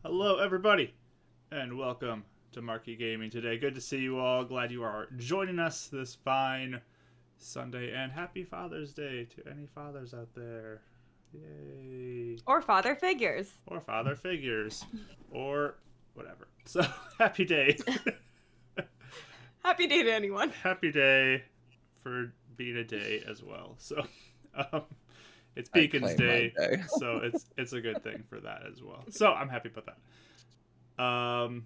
Hello, everybody, and welcome to Marquee Gaming today. Good to see you all. Glad you are joining us this fine Sunday, and happy Father's Day to any fathers out there. Yay. Or father figures. Or father figures. Or whatever. So, happy day. Happy day to anyone. Happy day for being a day as well. So, it's Beacon's Day, so it's a good thing for that as well. So I'm happy about that.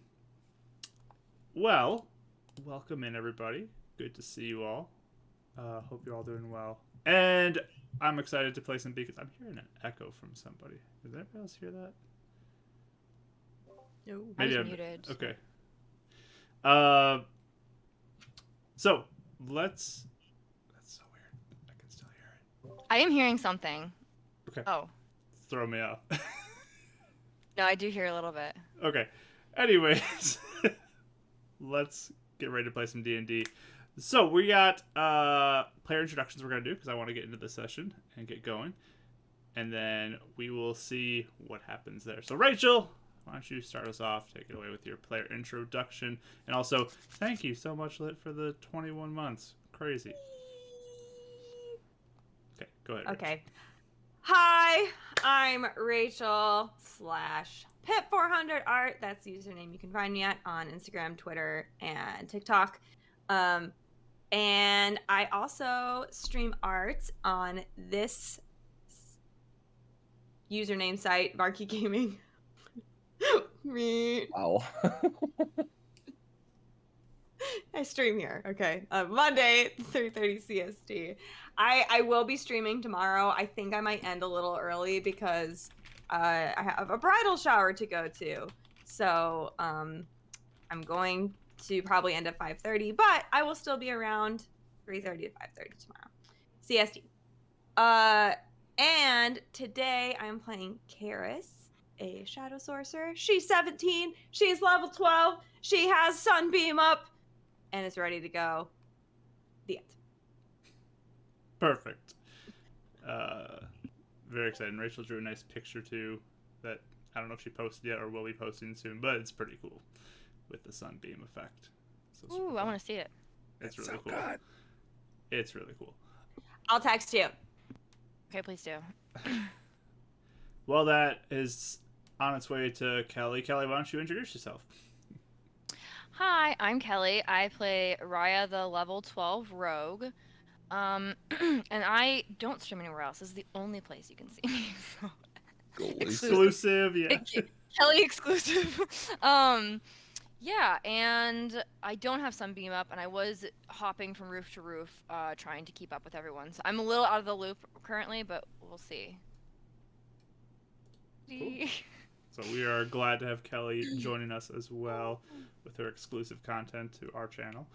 Well, welcome in everybody. Good to see you all. Hope you're all doing well. And I'm excited to play some Beacons. I'm hearing an echo from somebody. Does anybody else hear that? No. Maybe I was muted. Okay. So let's. That's so weird. I can still hear it. I am hearing something. Okay. Oh. Throw me off. No, I do hear a little bit. Okay. Anyways, let's get ready to play some D&D. So we got player introductions we're going to do because I want to get into the session and get going. And then we will see what happens there. So Rachel, why don't you start us off? Take it away with your player introduction. And also, thank you so much, Lit, for the 21 months. Crazy. Okay, go ahead. Okay. Rachel. Hi, I'm Rachel /Pip400art. That's the username you can find me at on Instagram, Twitter, and TikTok. And I also stream art on this username site, Marquee Gaming. Me. Wow. I stream here. Okay. Monday, 3:30 CST. I will be streaming tomorrow. I think I might end a little early because I have a bridal shower to go to. So I'm going to probably end at 5:30, but I will still be around 3:30 to 5:30 tomorrow. CST. And today I'm playing Karis, a shadow sorcerer. She's 17. She's level 12. She has Sunbeam up and is ready to go. The end. Perfect. Very exciting. Rachel drew a nice picture too that I don't know if she posted yet or will be posting soon, but it's pretty cool with the sunbeam effect. So Ooh, I want to see it. It's really so cool. Good. It's really cool. I'll text you. Okay, please do. Well, that is on its way to Kelly. Kelly, why don't you introduce yourself? Hi, I'm Kelly. I play Raya the level 12 rogue. And I don't stream anywhere else. This is the only place you can see me. So. Exclusive, yeah. Kelly exclusive. Yeah, and I don't have Sunbeam up, and I was hopping from roof to roof, trying to keep up with everyone. So I'm a little out of the loop currently, but we'll see. Cool. So we are glad to have Kelly joining us as well with her exclusive content to our channel.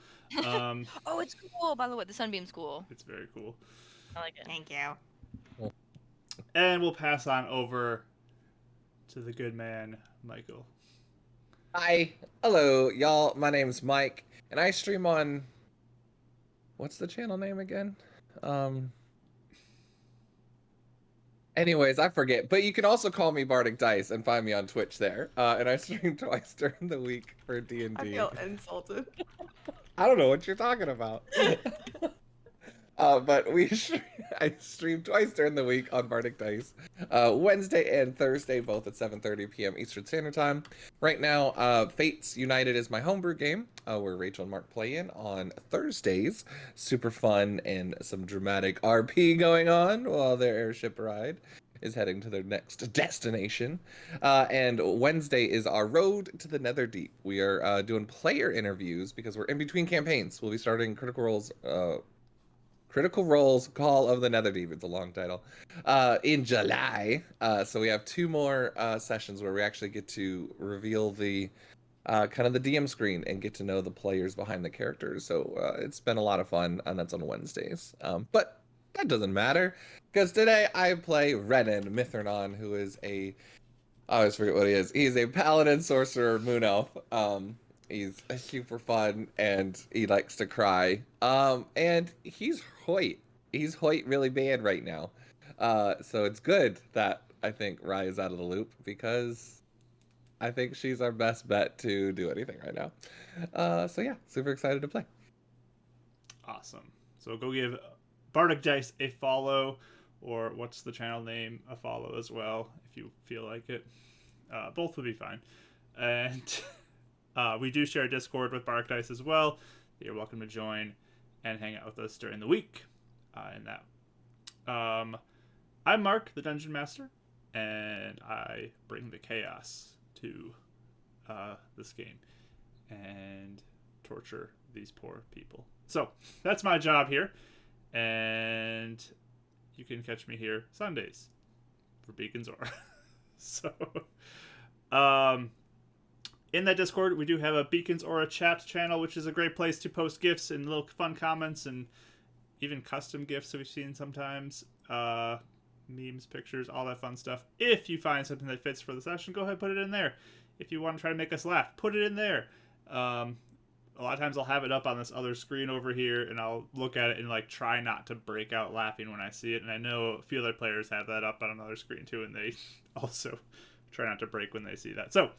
Oh, it's cool, by the way. The Sunbeam's cool. It's very cool. I like it. Thank you. And we'll pass on over to the good man, Michael. Hi. Hello, y'all. My name's Mike, and I stream on... What's the channel name again? Anyways, I forget. But you can also call me Bardic Dice and find me on Twitch there. And I stream twice during the week for D&D. I feel insulted. I don't know what you're talking about. But I stream twice during the week on Bardic Dice. Wednesday and Thursday, both at 7:30 p.m. Eastern Standard Time. Right now, Fates United is my homebrew game, where Rachel and Mark play in on Thursdays. Super fun and some dramatic RP going on while their airship ride is heading to their next destination. And Wednesday is our road to the Netherdeep. We are doing player interviews because we're in between campaigns. We'll be starting Critical Role's Call of the Netherdeep. It's a long title. In July. So we have 2 more sessions where we actually get to reveal the kind of the DM screen and get to know the players behind the characters. So it's been a lot of fun, and that's on Wednesdays. But that doesn't matter, because today I play Renan Mithranon, who is I always forget what he is. He's a paladin sorcerer moon elf. He's super fun, and he likes to cry. And he's Hoyt. He's Hoyt really bad right now. So it's good that I think Rye is out of the loop, because I think she's our best bet to do anything right now. So yeah, super excited to play. Awesome. So go give Bardic Dice a follow, or what's the channel name, a follow as well, if you feel like it. Both would be fine. And we do share a Discord with Bardic Dice as well. You're welcome to join and hang out with us during the week in that. I'm Mark, the Dungeon Master, and I bring the chaos to this game and torture these poor people. So that's my job here, and you can catch me here Sundays for Beacons Aura. So, in that Discord, we do have a Beacons Aura chat channel, which is a great place to post gifts and little fun comments and even custom gifts that we've seen sometimes. Memes, pictures, all that fun stuff. If you find something that fits for the session, go ahead and put it in there. If you want to try to make us laugh, put it in there. A lot of times I'll have it up on this other screen over here, and I'll look at it and like try not to break out laughing when I see it. And I know a few other players have that up on another screen too, and they also try not to break when they see that. So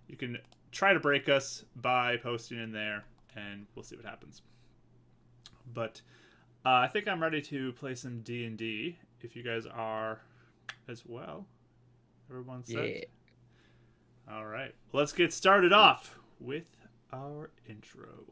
you can try to break us by posting in there, and we'll see what happens. But I think I'm ready to play some D&D. If you guys are as well. Everyone's set? Yeah. All right. Let's get started off with our intro.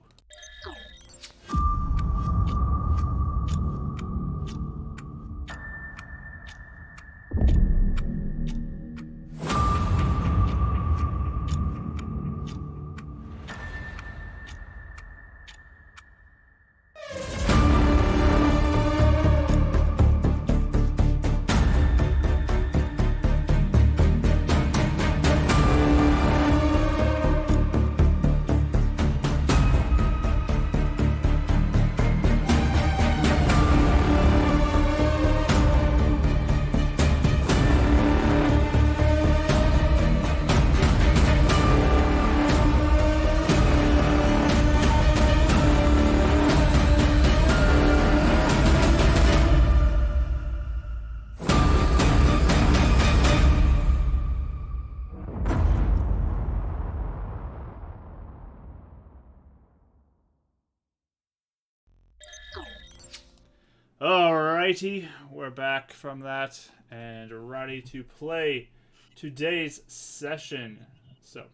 Alrighty, we're back from that and ready to play today's session. So,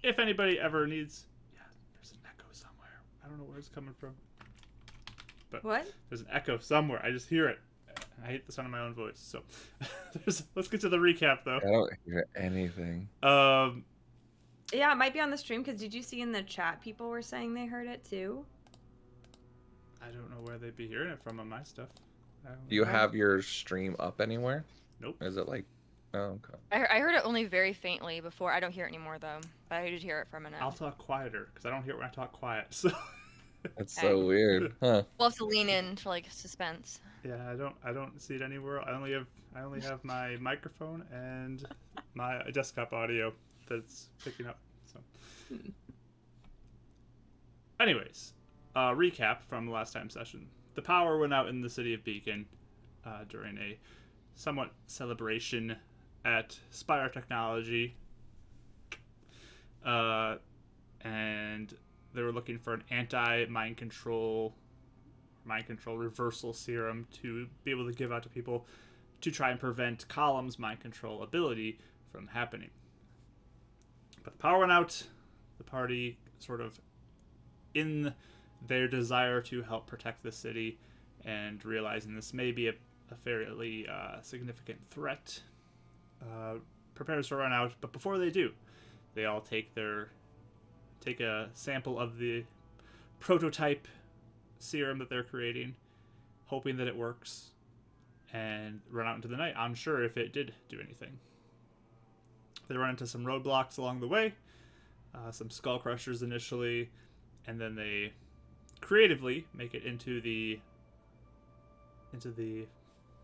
if anybody ever needs... Yeah, there's an echo somewhere. I don't know where it's coming from. But What? there's an echo somewhere. I just hear it. I hate the sound of my own voice. So, let's get to the recap, though. I don't hear anything. Yeah, it might be on the stream, because did you see in the chat people were saying they heard it too? I don't know where they'd be hearing it from on my stuff. Do you have your stream up anywhere? Nope. Is it like... Oh, okay. I heard it only very faintly before. I don't hear it anymore though. But I did hear it for a minute. I'll talk quieter, because I don't hear it when I talk quiet, so... That's so weird, huh? We'll have to lean in for like suspense. Yeah, I don't see it anywhere. I only have my microphone and my desktop audio that's picking up. So, anyways, recap from the last time session. The power went out in the city of Beacon during a somewhat celebration at Spire Technology, and they were looking for an anti-mind control reversal serum to be able to give out to people to try and prevent Column's mind control ability from happening. But the power went out. The party, sort of in their desire to help protect the city and realizing this may be a fairly significant threat, prepares to run out. But before they do, they all take a sample of the prototype serum that they're creating, hoping that it works, and run out into the night, unsure if it did do anything. They run into some roadblocks along the way, some skull crushers initially, and then they creatively make it into the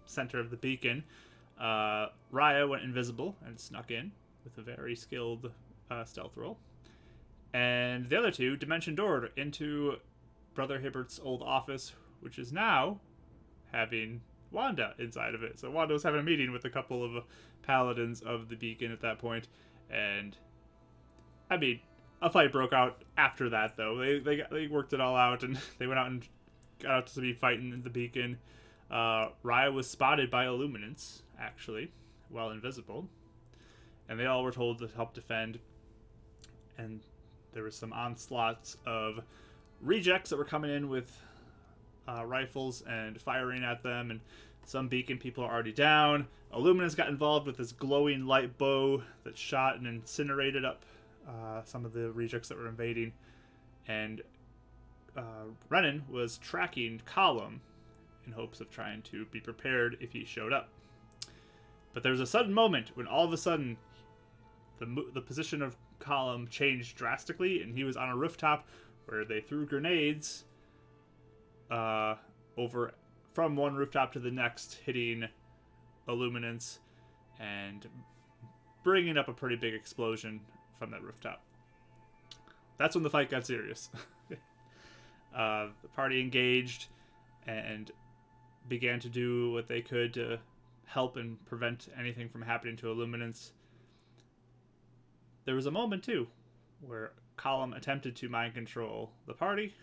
center of the beacon. Raya went invisible and snuck in with a very skilled stealth roll. And the other two dimension doored into Brother Hibbert's old office, which is now having Wanda inside of it. So Wanda was having a meeting with a couple of paladins of the beacon at that point, and I mean, a fight broke out after that. Though they worked it all out, and they went out and got out to be fighting in the beacon. Raya was spotted by Illuminance, actually, while invisible, and they all were told to help defend. And there was some onslaughts of rejects that were coming in with rifles and firing at them, and some beacon people are already down. Illuminance got involved with this glowing light bow that shot and incinerated up some of the rejects that were invading, and Renan was tracking Colum in hopes of trying to be prepared if he showed up. But there was a sudden moment when all of a sudden the position of Colum changed drastically, and he was on a rooftop where they threw grenades over from one rooftop to the next, hitting Illuminance and bringing up a pretty big explosion from that rooftop. That's when the fight got serious. The party engaged and began to do what they could to help and prevent anything from happening to Illuminance. There was a moment, too, where Colum attempted to mind control the party.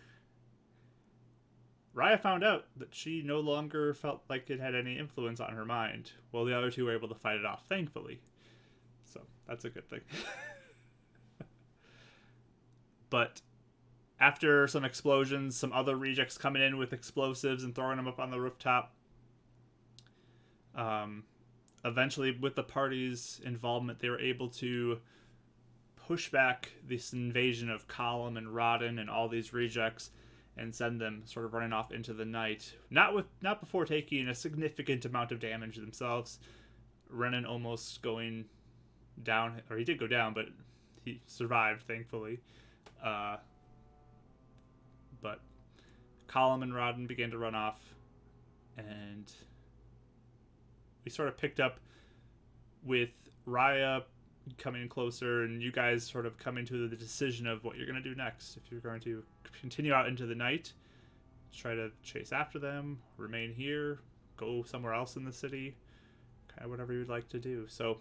Raya found out that she no longer felt like it had any influence on her mind, while the other two were able to fight it off, thankfully. So, that's a good thing. But after some explosions, some other rejects coming in with explosives and throwing them up on the rooftop, eventually, with the party's involvement, they were able to push back this invasion of Colum and Roden and all these rejects and send them sort of running off into the night. Not before taking a significant amount of damage themselves. Renan almost going down, or he did go down, but he survived, thankfully. But Colum and Roden began to run off, and we sort of picked up with Raya coming closer, and you guys sort of coming to the decision of what you're going to do next. If you're going to continue out into the night, try to chase after them, remain here, go somewhere else in the city, kind of whatever you'd like to do. So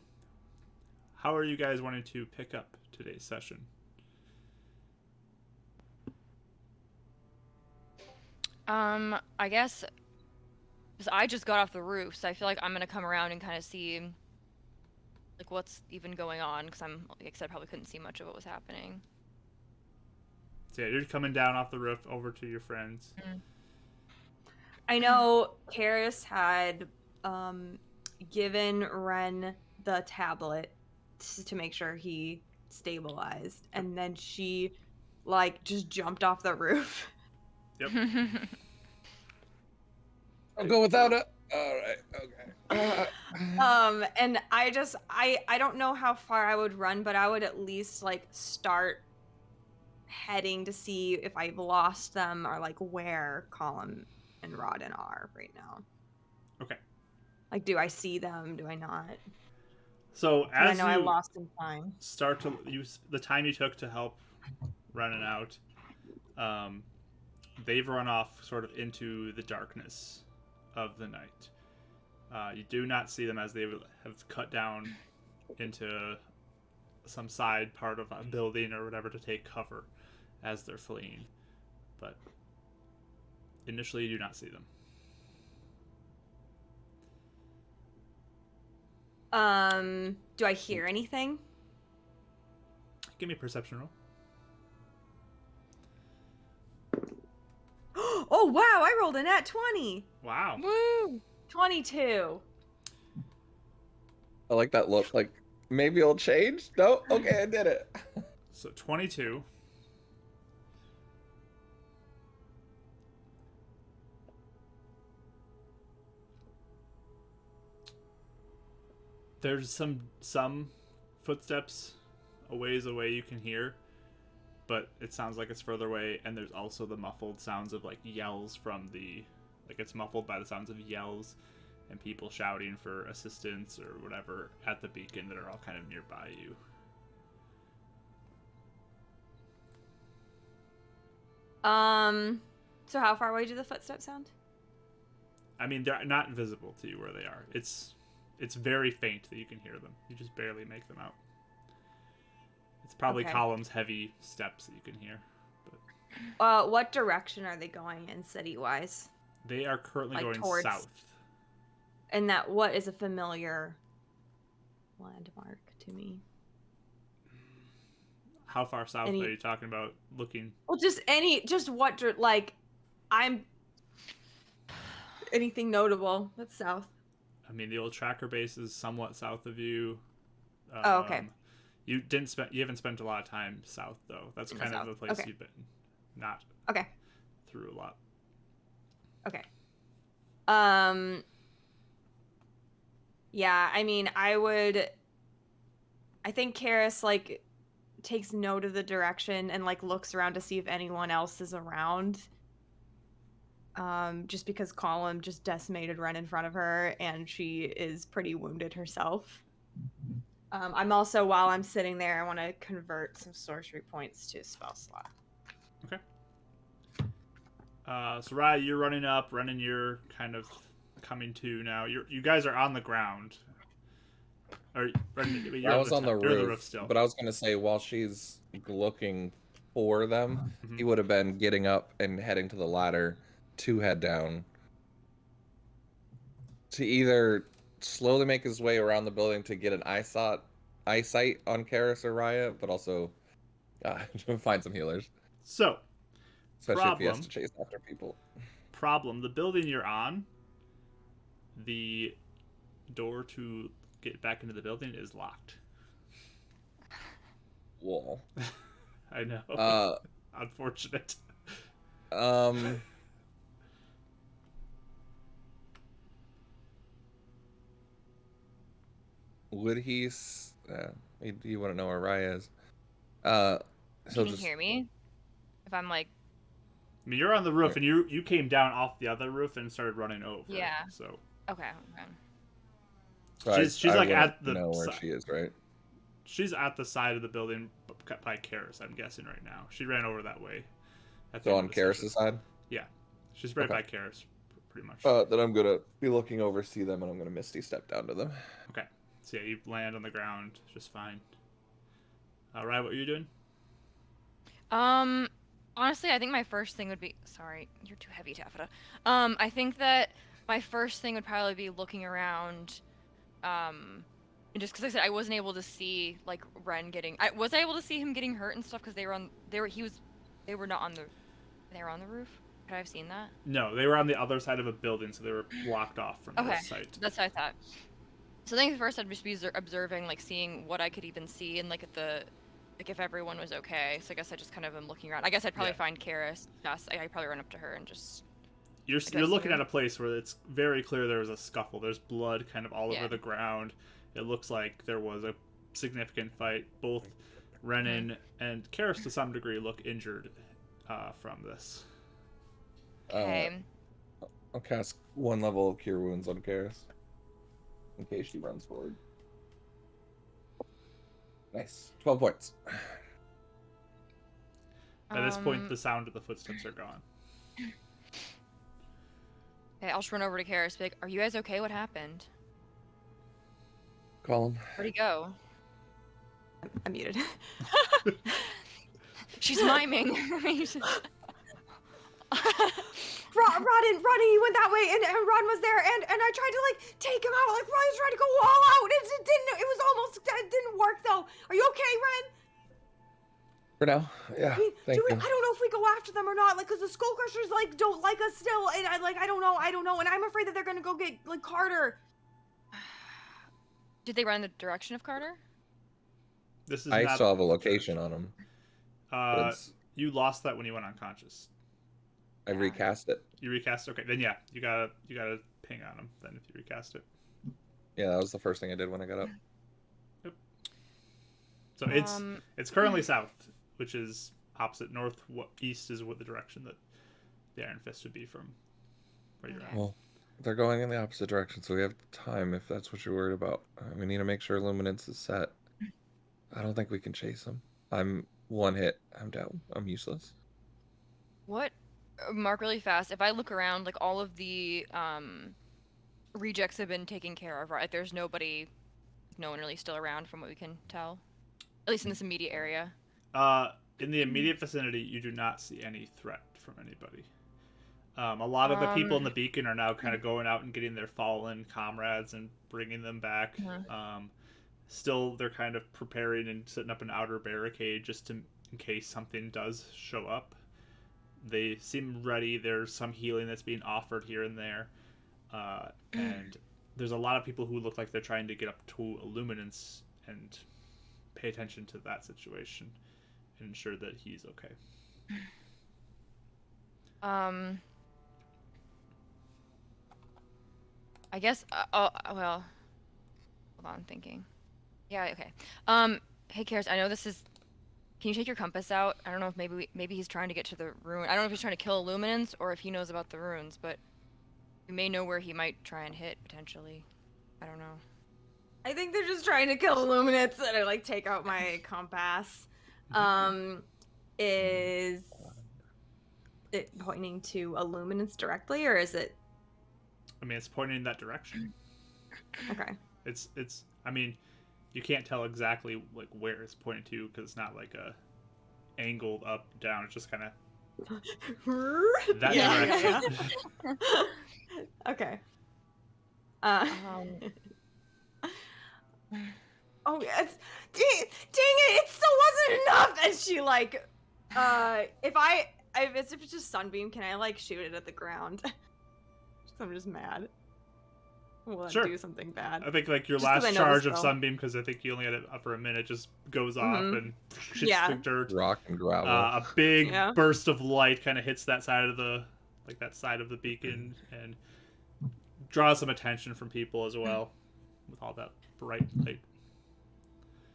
how are you guys wanting to pick up today's session? I guess 'cause I just got off the roof, so I feel like I'm gonna come around and kind of see like what's even going on, because like I said, I probably couldn't see much of what was happening. So yeah, you're coming down off the roof over to your friends. Mm. I know Karis had given Ren the tablet to make sure he stabilized, and then she like just jumped off the roof. Yep. I'll go without it. All right. Okay. And I don't know how far I would run, but I would at least like start heading to see if I've lost them or like where Colum and Roden are right now. Okay. Like, do I see them? Do I not? So I as know I you lost some time. start to use the time you took to help Renan out, they've run off sort of into the darkness of the night. You do not see them as they have cut down into some side part of a building or whatever to take cover as they're fleeing. But initially you do not see them. Do I hear anything? Give me a perception roll. Oh wow, I rolled a nat 20. Wow. Woo! 22. I like that look. Like, maybe it'll change? No? Okay, I did it. So 22. There's some footsteps a ways away you can hear, but it sounds like it's further away, and there's also the muffled sounds of like yells from the, like it's muffled by the sounds of yells and people shouting for assistance or whatever at the beacon that are all kind of nearby you. So how far away do the footsteps sound? I mean, they're not visible to you where they are. It's very faint that you can hear them. You just barely make them out. It's probably Okay. Column's heavy steps that you can hear. What direction are they going in city-wise? They are currently Like going towards- south. And that what is a familiar landmark to me? How far south are you talking about looking? Well, just what, I'm... Anything notable that's south? I mean, the old tracker base is somewhat south of you. Oh, okay. You haven't spent a lot of time south though. That's kind of the place Okay. you've been, not Okay. through a lot. Okay. Yeah, I mean, I think Karis, like, takes note of the direction and, like, looks around to see if anyone else is around. Just because Colum just decimated Ren in front of her, and she is pretty wounded herself. I'm also, while I'm sitting there, I want to convert some sorcery points to spell slot. Okay. So Raya, you're running up. Renan, you're kind of coming to now. You guys are on the ground. Or you're I at was on the you're on the roof, roof still. but I was gonna say while she's looking for them, Mhm. he would have been getting up and heading to the ladder to head down to either slowly make his way around the building to get an eyesight on Karis or Raya, but also find some healers, So, especially if he has Problem. to chase after people. problem, the building you're on, the door to get back into the building is locked. Wall. I know. Unfortunate. Would he? You want to know where Raya is? So Can you hear me? If I'm like, I mean, you're on the roof, and you came down off the other roof and started running over. Yeah. So okay. So she's I like wouldn't at the know where si- she is, right? She's at the side of the building by Karis, I'm guessing right now. She ran over that way. At the So end on of the Karis' session. side. Yeah, she's right Okay. by Karis, pretty much. Then I'm gonna be looking over, see them, and I'm gonna Misty step down to them. Okay. So yeah, you land on the ground just fine. Ryan, what are you doing? Honestly, I think my first thing would be. Sorry, you're too heavy, Taffeta. I think that my first thing would probably be looking around. And just because I said I wasn't able to see like Ren getting. Was I able to see him getting hurt and stuff because they were on. They were not on the. They were on the roof. Could I have seen that? No, they were on the other side of a building, so they were blocked off from the site. That's what I thought. So I think first I'd just be observing, like seeing what I could even see and like if everyone was okay. So I guess I just kind of am looking around. I guess I'd probably find Karis. Yes, I'd probably run up to her and just. You're looking at a place where it's very clear there was a scuffle. There's blood kind of all over the ground. It looks like there was a significant fight. Both Renan and Karis, to some degree, look injured from this. Okay. I'll cast 1 level of Cure Wounds on Karis in case she runs forward. Nice. 12 points. At this point, the sound of the footsteps are gone. Okay, I'll just run over to Karis. Be like, "Are you guys okay? What happened? Call him. Where'd he go?" I'm muted. She's miming. Rodney, he went that way, and Ron was there, and I tried to like take him out, like Ronnie tried to go all out. It didn't work though. Are you okay, Ren? For now, yeah. I mean, Thank you. I don't know if we go after them or not, like, cause the Skull Crushers like don't like us still, and I don't know, and I'm afraid that they're gonna go get like Carter. Did they run in the direction of Carter? This is I not still have a location on him. You lost that when you went unconscious. I recast it. You recast? Okay, then yeah, you gotta ping on him then if you recast it. Yeah, that was the first thing I did when I got up. Yep. So it's currently south, which is opposite north. East is what the direction that the Iron Fist would be from where you're at. Well, they're going in the opposite direction, so we have time if that's what you're worried about. We need to make sure Illuminance is set. I don't think we can chase them. I'm 1 hit. I'm down. I'm useless. What Mark, really fast. If I look around, like all of the rejects have been taken care of, right? There's nobody, no one really still around from what we can tell, at least in this immediate area. In the immediate vicinity, you do not see any threat from anybody. A lot of the people in the beacon are now kind of going out and getting their fallen comrades and bringing them back. Still, they're kind of preparing and setting up an outer barricade just in case something does show up. They seem ready. There's some healing that's being offered here and there. And there's a lot of people who look like they're trying to get up to Illuminance and pay attention to that situation and ensure that he's okay. I guess. Well, hold on, I'm thinking. Yeah. Okay. Hey, Karis, I know this is. Can you take your compass out? I don't know if maybe he's trying to get to the ruin. I don't know if he's trying to kill Illuminance or if he knows about the ruins, but we may know where he might try and hit potentially. I don't know. I think they're just trying to kill Illuminates, and I like take out my compass. Is it pointing to Illuminates directly, or is it? I mean, it's pointing in that direction. Okay. It's. I mean, you can't tell exactly like where it's pointing to because it's not like a angled up down. It's just kind of that direction. Yeah. Okay. Oh, it's dang it! It still wasn't enough. And she like, if it's just sunbeam, can I like shoot it at the ground? I'm just mad. Will Sure. do something bad? I think like your Just 'cause last I know the charge of spell. sunbeam, because I think you only had it up for a minute, just goes off and hits Yeah. the dirt. Rock and gravel. A big Yeah. burst of light kind of hits that side of the beacon and draws some attention from people as well with all that bright light.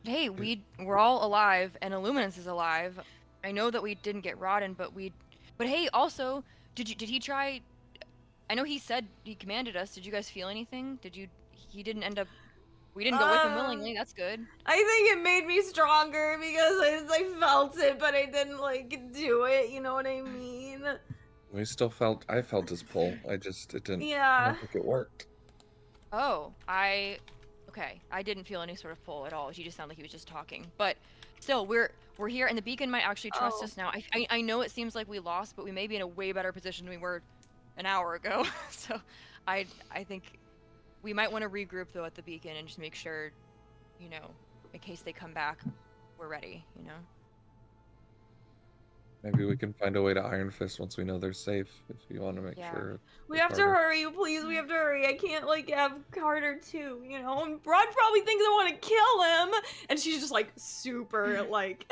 Hey, we're all alive, and Illuminance is alive. I know that we didn't get Roden, but hey, also, did he try? I know he said he commanded us. Did you guys feel anything? He didn't end up. We didn't go with him willingly. That's good. I think it made me stronger because I felt it, but I didn't like do it. You know what I mean? I felt his pull. It didn't. I Yeah. don't think it worked. Oh, okay. I didn't feel any sort of pull at all. He just sounded like he was just talking. But still, we're here, and the beacon might actually trust us now. I know it seems like we lost, but we may be in a way better position than we were an hour ago. So I think we might want to regroup though at the beacon and just make sure, in case they come back, we're ready. Maybe we can find a way to Iron Fist once we know they're safe. If you want to make sure. We have to hurry, please. We have to hurry. I can't like have Carter too. And Rod probably thinks I want to kill him, and she's just like super like.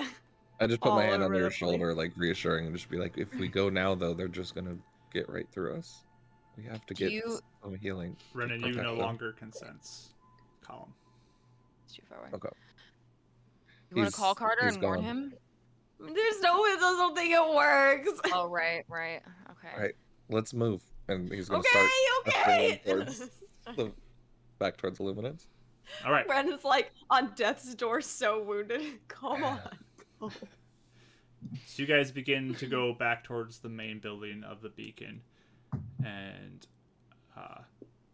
I just put my hand on over your the place. shoulder, like reassuring, and just be like, if we go now, though, they're just gonna get right through us. We have to get some healing. Renan, you protect no them. longer can sense Colum. It's too far away. Okay. You want to call Carter he's and warn gone. There's him? no way. I don't think it works. Oh, right. Okay. All right, let's move. And he's gonna Okay. start back towards Illuminance. All right. Brandon's like on death's door, so wounded. Come on. So you guys begin to go back towards the main building of the beacon, and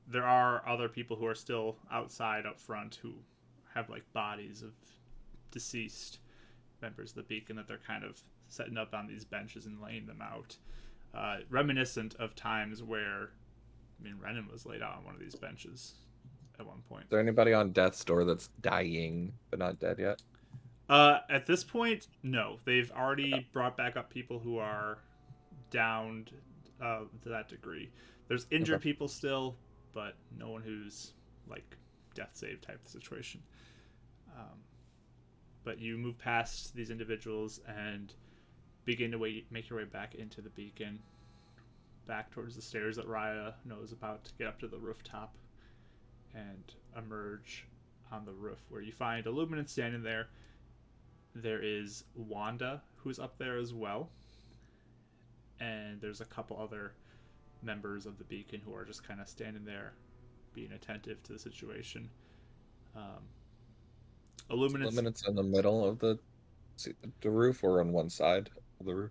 there are other people who are still outside up front who have like bodies of deceased members of the beacon that they're kind of setting up on these benches and laying them out, reminiscent of times where Renan was laid out on one of these benches at one point. Is there anybody on death's door that's dying but not dead yet? At this point, no. They've already brought back up people who are downed to that degree. There's injured people still, but no one who's like death save type of situation. But you move past these individuals and begin to make your way back into the beacon, back towards the stairs that Raya knows about to get up to the rooftop, and emerge on the roof where you find Illuminance standing there. There is Wanda, who's up there as well. And there's a couple other members of the Beacon who are just kind of standing there, being attentive to the situation. Illuminance in the middle of the roof, or on one side of the roof?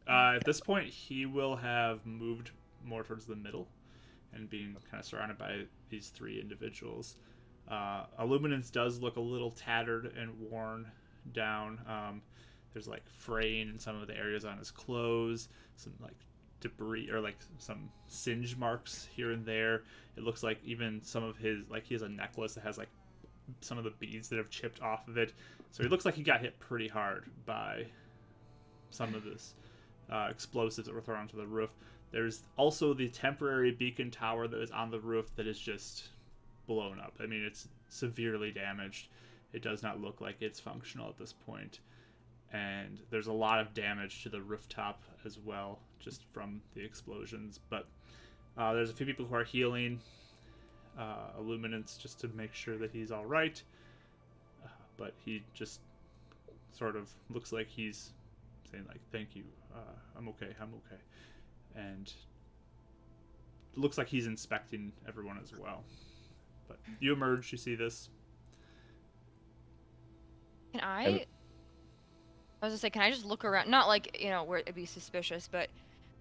At this point, he will have moved more towards the middle and being kind of surrounded by these three individuals. Illuminance does look a little tattered and worn down. There's like fraying in some of the areas on his clothes, some like debris or like some singe marks here and there. It looks like even some of his, like he has a necklace that has like some of the beads that have chipped off of it. So he looks like he got hit pretty hard by some of this explosives that were thrown onto the roof. There's also the temporary beacon tower that is on the roof that is just blown up. I mean, it's severely damaged. It does not look like it's functional at this point. And there's a lot of damage to the rooftop as well, just from the explosions. But there's a few people who are healing Illuminance just to make sure that he's all right. But he just sort of looks like he's saying, like, thank you, I'm okay. And it looks like he's inspecting everyone as well. But you emerge, you see this. Can I was gonna say, can I just look around? Not like, where it'd be suspicious, but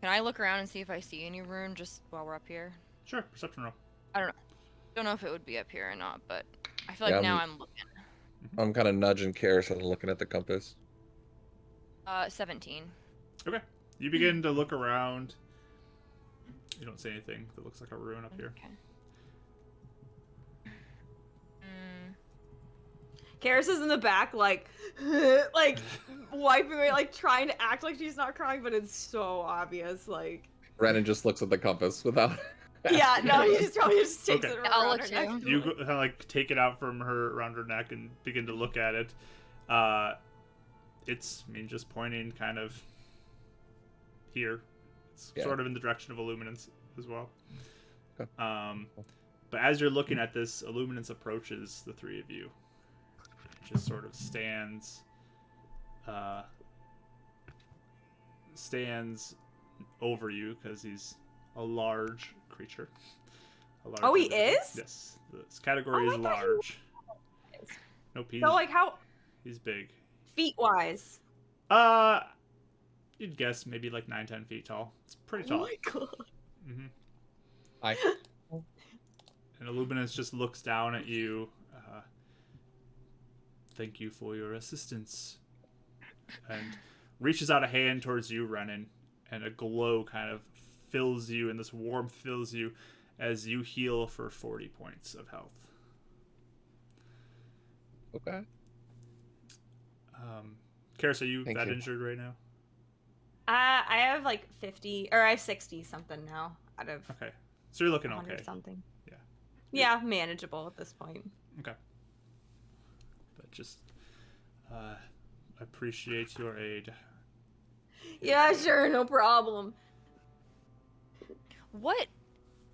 can I look around and see if I see any rune just while we're up here? Sure, perception roll. I don't know if it would be up here or not, but I feel like now I'm looking. I'm kind of nudging Karis and looking at the compass. 17. Okay. You begin to look around. You don't see anything that looks like a rune up here. Okay. Karis is in the back, like wiping away, like trying to act like she's not crying, but it's so obvious. Like Renan just looks at the compass without. Yeah, no, he just probably just takes Okay. it I'll around look her neck. too. You kind of like take it out from her around her neck and begin to look at it. It's, just pointing kind of here. It's sort of in the direction of Illuminance as well. Okay. But as you're looking at this, Illuminance approaches the three of you. It just sort of stands over you because he's a large creature. Oh, he is? Yes. This category is large. Nope, So like how he's big. feet wise? You'd guess maybe like 9-10 feet tall. It's pretty tall. Oh my god. Mm-hmm. I. And Illuminance just looks down at you. Thank you for your assistance. And reaches out a hand towards you, Renan, and a glow kind of fills you, and this warmth fills you as you heal for 40 points of health. Okay. Karis, are you Thank that you. injured right now? I have like 50, or I have 60 something now out of Okay. So you're looking 100 okay. something. Yeah. Yeah, manageable at this point. Okay. But just appreciate your aid. Yeah, sure, no problem. What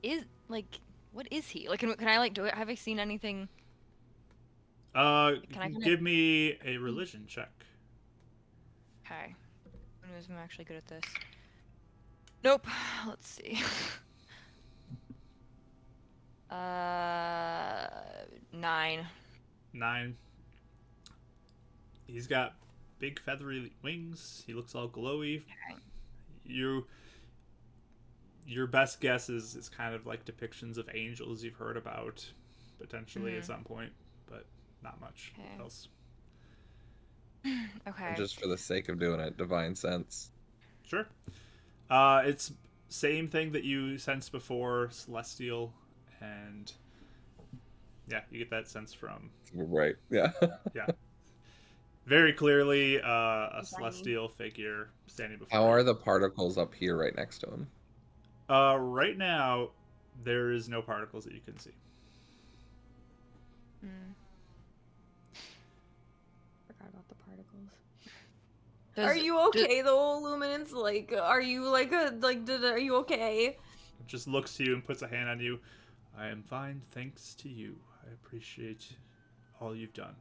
is he? Like, can I like do it? Have I seen anything? Give me a religion check. Okay. I'm actually good at this. Nope. Let's see. 9. 9. He's got big feathery wings. He looks all glowy. Okay. Your best guess is kind of like depictions of angels you've heard about potentially at some point, but not much else. Okay. Just for the sake of doing it, divine sense. Sure. It's same thing that you sensed before, celestial, and yeah, you get that sense from Right. Yeah. yeah. Very clearly, a celestial figure standing before How you. are the particles up here right next to him? Right now, there is no particles that you can see. Forgot about the particles. Does- Are you okay though, Illuminance? Like, are you are you okay? It just looks to you and puts a hand on you. I am fine, thanks to you. I appreciate all you've done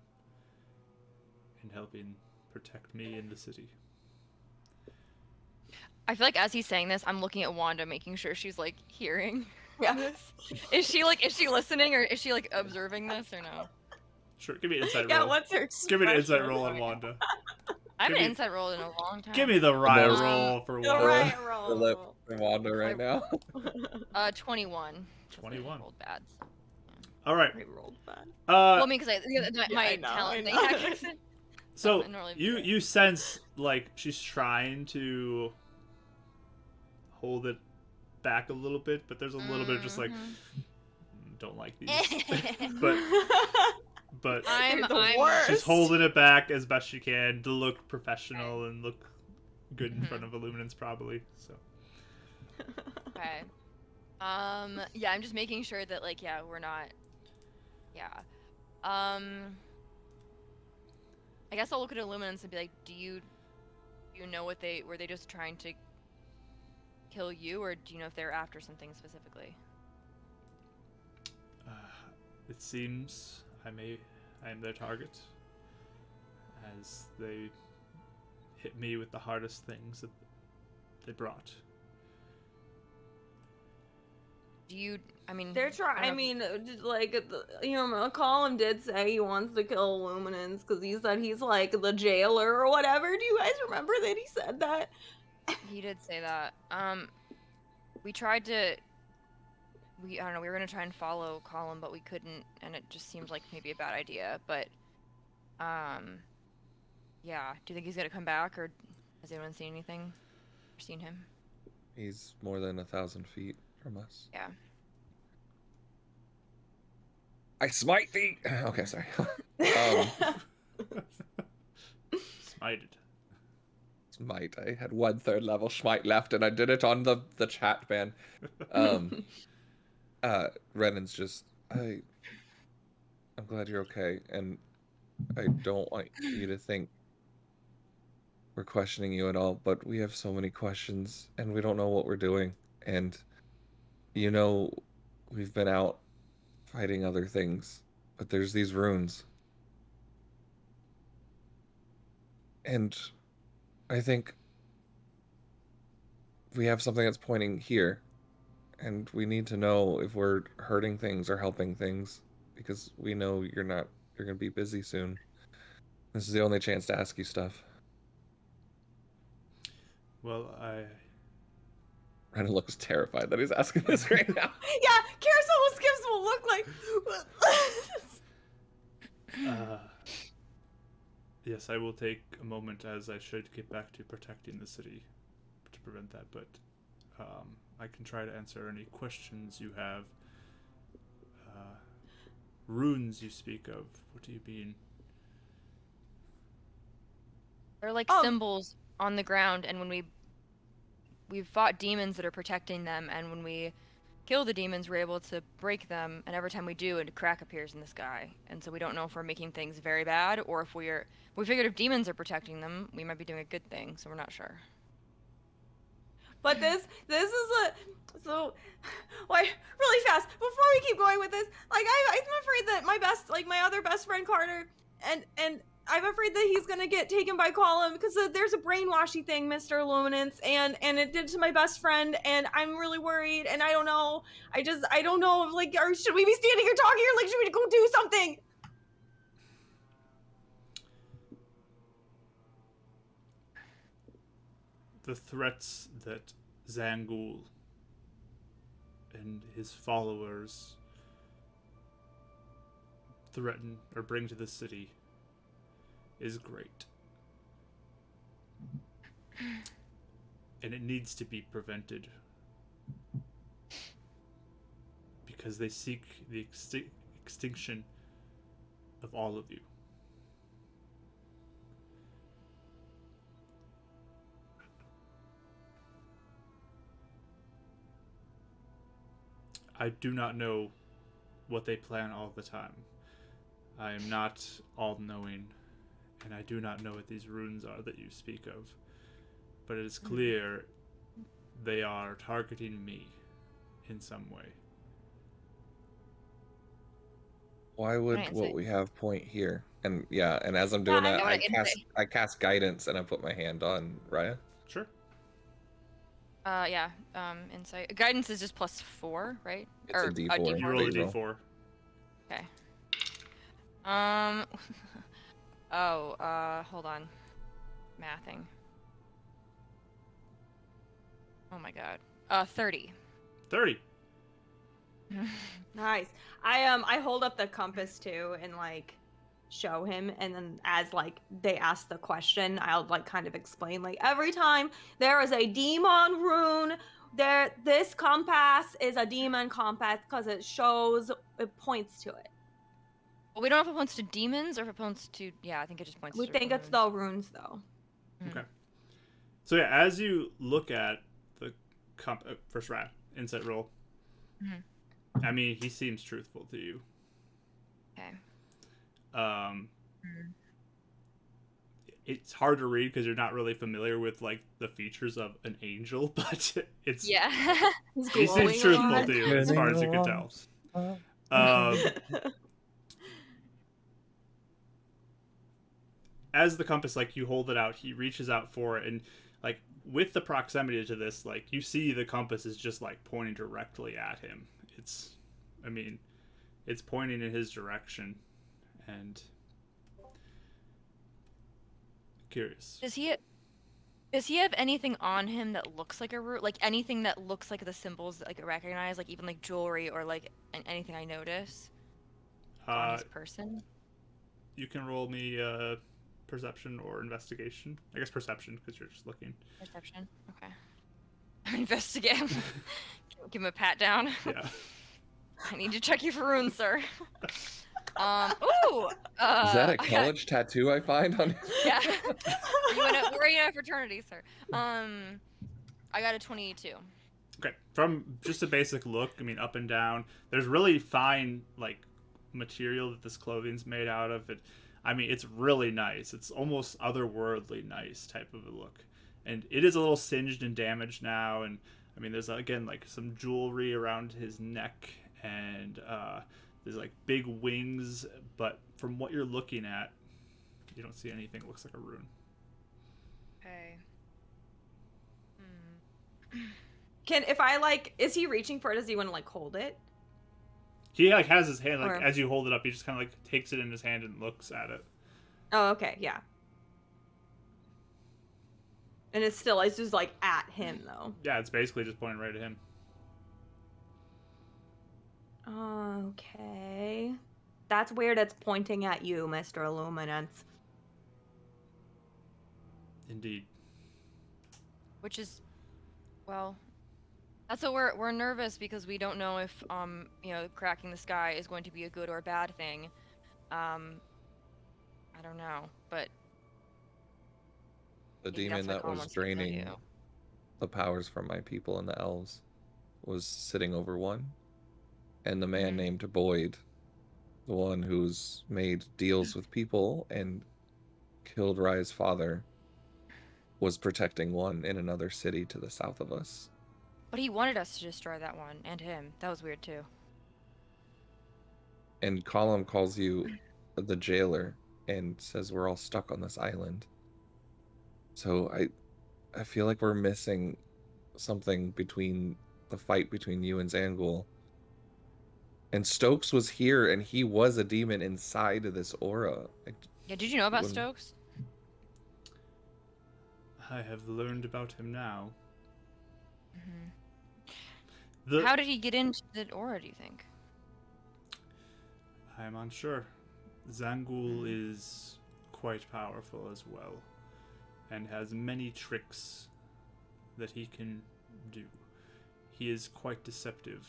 in helping protect me in the city. I feel like as he's saying this, I'm looking at Wanda, making sure she's like hearing. Yeah. Is she listening, or is she like observing this, or no? Sure, give me an insight Yeah, roll. what's her Give me an insight expression? roll on Wanda. I haven't Give me- insight rolled in a long time. Give me the riot most- roll for The one. riot The lip roll. from Wanda right now. 21. 'cause I 21. rolled bad. All right. I rolled bad. Well, I mean, because my I know, talent I thing know. kicks in. So I normally you do it. you sense like she's trying to hold it back a little bit, but there's a little bit of just like don't like these. but I'm she's holding it back as best she can to look professional and look good in front of Illuminance probably. So Okay. Yeah, I'm just making sure that like we're not. Yeah. I guess I'll look at Illuminance and be like, do you know what were they just trying to kill you, or do you know if they're after something specifically? it seems I am their target, as they hit me with the hardest things that they brought. Do you? I mean, They're trying. I mean, like, Colum did say he wants to kill Illuminance because he said he's like the jailer or whatever. Do you guys remember that he said that? He did say that. We tried to. I don't know. We were gonna try and follow Colum, but we couldn't, and it just seemed like maybe a bad idea. But, yeah. Do you think he's gonna come back, or has anyone seen anything? Or seen him? He's more than 1,000 feet from us. Yeah. I smite thee. Okay, sorry. Smited. Smite. I had 1/3 level smite left, and I did it on the chat ban. Renan's just I'm glad you're okay, and I don't want you to think we're questioning you at all, but we have so many questions, and we don't know what we're doing, and we've been out fighting other things, but there's these runes. And I think we have something that's pointing here, and we need to know if we're hurting things or helping things, because we know you're going to be busy soon. This is the only chance to ask you stuff. Well, Renan looks terrified that he's asking this right now. Yeah, Karis almost gives him a look like. yes, I will take a moment, as I should get back to protecting the city to prevent that, but I can try to answer any questions you have. Runes you speak of, what do you mean? They're like symbols on the ground, and when we've fought demons that are protecting them, and when we kill the demons, we're able to break them, and every time we do, a crack appears in the sky. And so we don't know if we're making things very bad, or if we figured if demons are protecting them, we might be doing a good thing, so we're not sure. But this is so like really fast before we keep going with this. Like I'm afraid that my other best friend Carter and I'm afraid that he's gonna get taken by Colum because there's a brainwashy thing, Mr. Illuminance, and it did to my best friend, and I'm really worried, and I don't know. I don't know if or should we be standing here talking, or should we go do something? The threats that Zangul and his followers threaten or bring to the city is great. And it needs to be prevented. Because they seek the extinction of all of you. I do not know what they plan all the time. I am not all-knowing, and I do not know what these runes are that you speak of. But it is clear they are targeting me in some way. Why would what we have point here? And and as I'm doing that, I cast guidance, and I put my hand on Raya. Sure. Insight. Guidance is just +4, right? It's a D4. You roll a D4. Okay. Hold on. mathing. Oh my god. 30. 30. Nice. I hold up the compass too and like show him, and then as like they ask the question, I'll like kind of explain like every time there is a demon rune, this compass is a demon compass because it points to it. Well, we don't know if it points to demons or if it points to, yeah, I think it just points We to think it's runes. the runes though. Okay. So yeah, as you look at the first round insight roll, I mean, he seems truthful to you. Okay. It's hard to read because you're not really familiar with like the features of an angel, but it's Yeah. he seems truthful to you as far as you can tell. As the compass, like you hold it out, he reaches out for it, and like with the proximity to this, like you see the compass is just like pointing directly at him. It's pointing in his direction, and curious. Does he have anything on him that looks like a root? Like anything that looks like the symbols that like I recognize, like even like jewelry or like anything I notice on his person? You can roll me perception or investigation. I guess perception because you're just looking. Perception. Okay. Investigate. Give him a pat down. Yeah. I need to check you for runes, sir. Ooh. Is that a college tattoo I find on? Yeah. We're in a fraternity, sir. I got a 22. Okay. From just a basic look, I mean, up and down, there's really fine like material that this clothing's made out of. I mean, it's really nice. It's almost otherworldly nice type of a look, and it is a little singed and damaged now. And I mean, there's again like some jewelry around his neck, and there's like big wings. But from what you're looking at, you don't see anything that looks like a rune. Okay. Is he reaching for it? Does he want to like hold it? He like has his hand like Or- as you hold it up, he just kind of like takes it in his hand and looks at it. Oh, okay, yeah. And it's just like at him though. Yeah, it's basically just pointing right at him. Okay. That's weird. It's pointing at you, Mr. Illuminance. Indeed. Which is, well, that's what we're nervous because we don't know if cracking the sky is going to be a good or a bad thing. I don't know, but The maybe demon that's why that Colum was wants to kill draining you. the powers from my people and the elves was sitting over one, and the man named Boyd, the one who's made deals with people and killed Rai's father, was protecting one in another city to the south of us. But he wanted us to destroy that one and him. That was weird too. And Colum calls you the jailer and says we're all stuck on this island. So I feel like we're missing something between the fight between you and Zangul. And Stokes was here, and he was a demon inside of this aura. Yeah, did you know about Stokes? I have learned about him now. How did he get into the aura, do you think? I'm unsure. Zangul is quite powerful as well, and has many tricks that he can do. He is quite deceptive,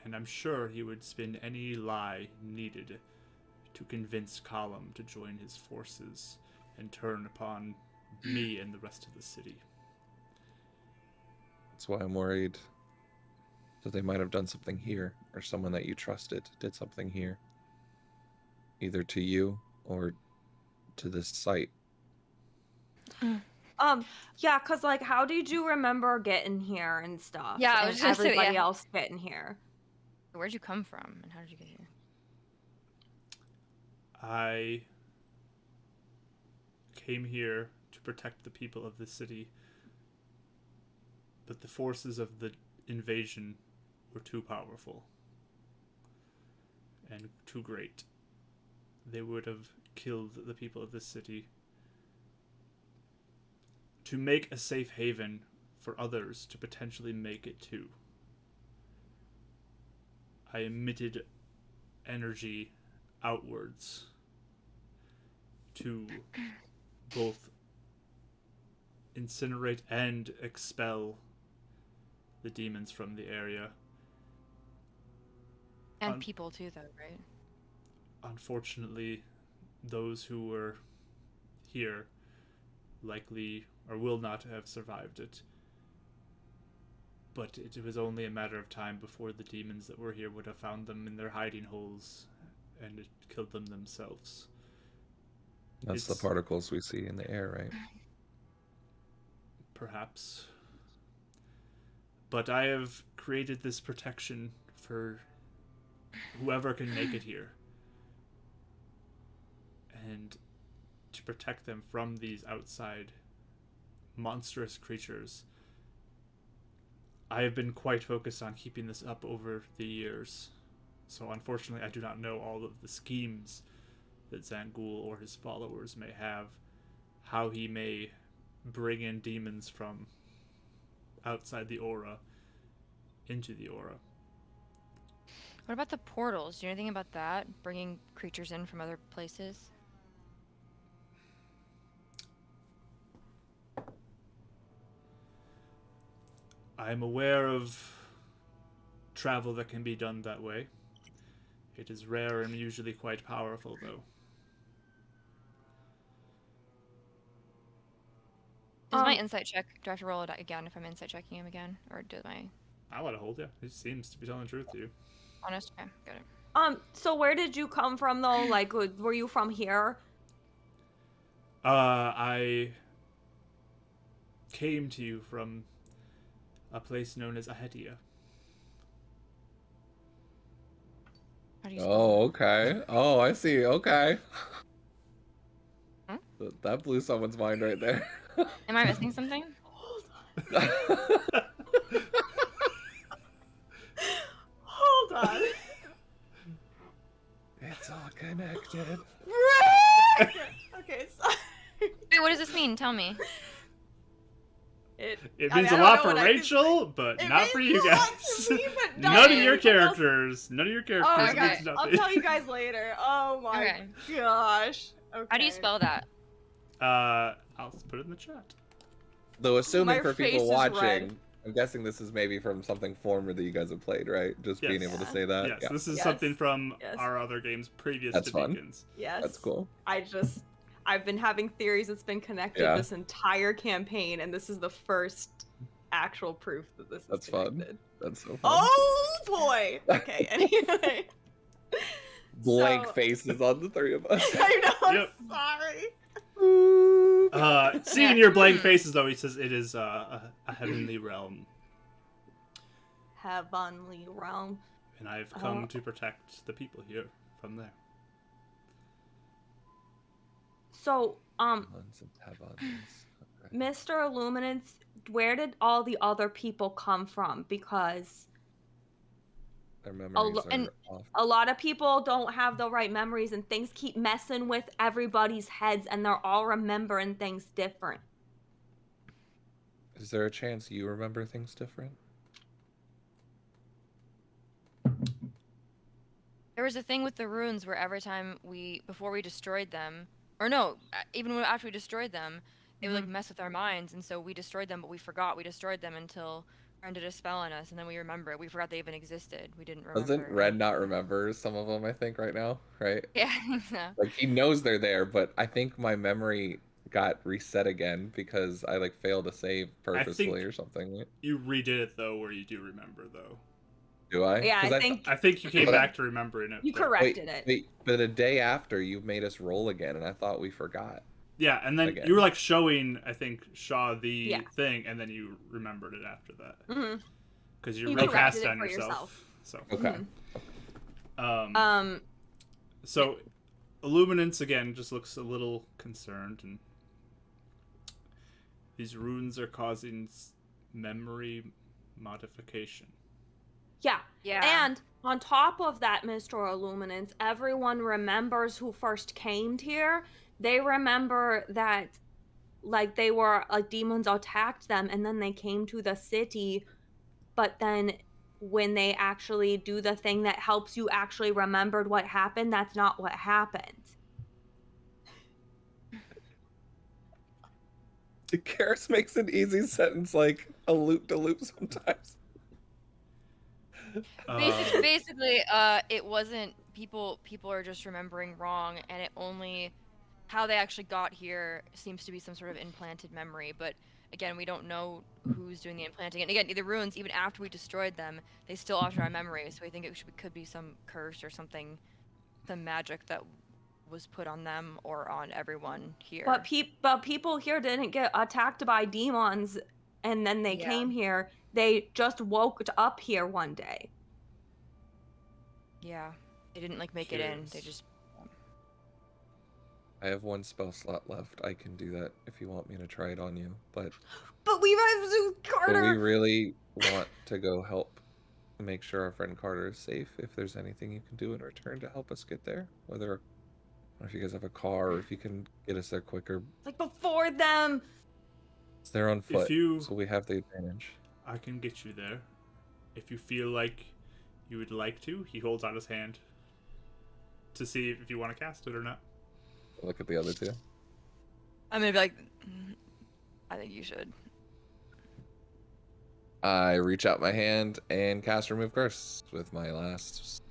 and I'm sure he would spin any lie needed to convince Colum to join his forces and turn upon me and the rest of the city. That's why I'm worried that they might have done something here, or someone that you trusted did something here. Either to you or to this site. Yeah, cause like, how did you remember getting here and stuff? Yeah, I and was just gonna say, everybody yeah. else getting here. Where'd you come from, and how did you get here? I came here to protect the people of the city, but the forces of the invasion were too powerful and too great. They would have killed the people of this city to make a safe haven for others to potentially make it to. I emitted energy outwards to both incinerate and expel the demons from the area. And people too, though, right? Unfortunately, those who were here likely or will not have survived it. But it was only a matter of time before the demons that were here would have found them in their hiding holes and it killed them themselves. That's the particles we see in the air, right? Perhaps. But I have created this protection for whoever can make it here. And to protect them from these outside monstrous creatures, I have been quite focused on keeping this up over the years. So unfortunately, I do not know all of the schemes that Zangul or his followers may have, how he may bring in demons from outside the aura into the aura. What about the portals? Do you know anything about that? Bringing creatures in from other places? I'm aware of travel that can be done that way. It is rare and usually quite powerful, though. Does my insight check, do I have to roll it again if I'm insight checking him again? Or do my... I'll let it hold, yeah. He seems to be telling the truth to you. Honest? Okay, got it. So where did you come from, though? Like, were you from here? I came to you from a place known as Ahetia. How do you spell Oh, okay. Oh, I see. Okay. Huh? That blew someone's mind right there. that? Am I missing something? Hold on. It's all connected. Okay, sorry. Wait, what does this mean? Tell me. It I means mean, a I lot don't for know what I Rachel, but It not for means you a lot guys. to me, but None not of your anyone else. characters. None of your characters Oh, okay. means I'll nothing. tell you guys later. Oh my Okay. gosh. Okay. How do you spell that? I'll put it in the chat. Though, assuming My for face people is red. watching, I'm guessing this is maybe from something former that you guys have played, right? Just being Yes. able to say that. Yes, Yeah, this is Yes. something from Yes. our other games previous That's to fun. Beacons. Yes. that's cool. I've been having theories it's been connected Yeah. this entire campaign, and this is the first actual proof that this That's is fun. connected. That's so fun. Oh boy. Okay. Anyway. Blank so- faces on the three of us. I know. I'm Yep. sorry. Seeing your blank faces, though, he says it is a heavenly realm, Heavenly realm. and I've come to protect the people here from there. So, Heavens and heavens. Okay. Mr. Illuminance, where did all the other people come from? Because Their memories and- are off. a lot of people don't have the right memories, and things keep messing with everybody's heads, and they're all remembering things different. Is there a chance you remember things different? There was a thing with the runes where every time before we destroyed them, or no, even after we destroyed them, they would like mess with our minds, and so we destroyed them, but we forgot we destroyed them until Ren did a spell on us, and then we remember it. We forgot they even existed. We didn't remember. Doesn't Red not remember some of them, I think, right now? Right? Yeah, I think so. Like, he knows they're there, but I think my memory got reset again because I, like, failed to save purposefully or something. You redid it, though, where you do remember, though. Do I? Yeah, 'Cause I think I think you came But- back to remembering it. you but- corrected it. Wait, but a day after, you made us roll again, and I thought we forgot. Yeah, and then Again. you were, like, showing, I think, Shaw the Yeah. thing, and then you remembered it after that. Mhm. Because you You recast corrected it it on for yourself. yourself. So, Okay. So, Illuminance again just looks a little concerned, and these runes are causing memory modification. Yeah. Yeah. And on top of that, Mr. Illuminance, everyone remembers who first came here. They remember that like they were like demons attacked them and then they came to the city, but then when they actually do the thing that helps you actually remembered what happened, that's not what happened. Karis makes an easy sentence like a loop de loop sometimes. Basically, it wasn't people. People are just remembering wrong, and it only how they actually got here seems to be some sort of implanted memory. But again, we don't know who's doing the implanting. And again, the ruins, even after we destroyed them, they still alter our memories. So we think could be some curse or something, some magic that was put on them or on everyone here. But people here didn't get attacked by demons and then they came here. They just woke up here one day. Yeah, they didn't like make it in. They just. I have one spell slot left. I can do that if you want me to try it on you, but we have Carter. we really want to go help make sure our friend Carter is safe. If there's anything you can do in return to help us get there, whether or if you guys have a car or if you can get us there quicker. Like before them. They're on foot, you, so we have the advantage. I can get you there. If you feel like you would like to, he holds out his hand to see if you want to cast it or not. Look at the other two. I'm gonna be like, I think you should. I reach out my hand and cast Remove Curse with my last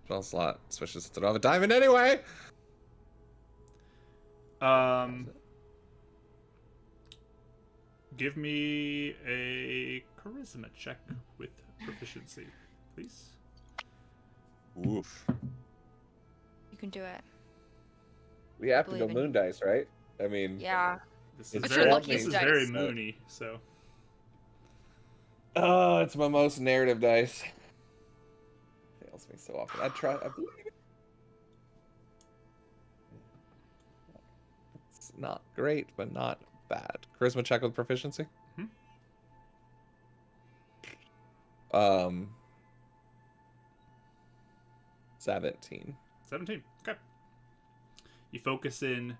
spell slot, especially since I don't have a diamond anyway. Give me a charisma check with proficiency, please. Oof. You can do it. We have to Believe go in moon you. dice, right? I mean, Yeah. This is But very, you're lucky this it's is dice. very moony, so. oh, it's my most narrative dice. Fails me so often. I believe it. It's not great, but not bad. Charisma check with proficiency. Mhm. 17. 17. Okay. You focus in,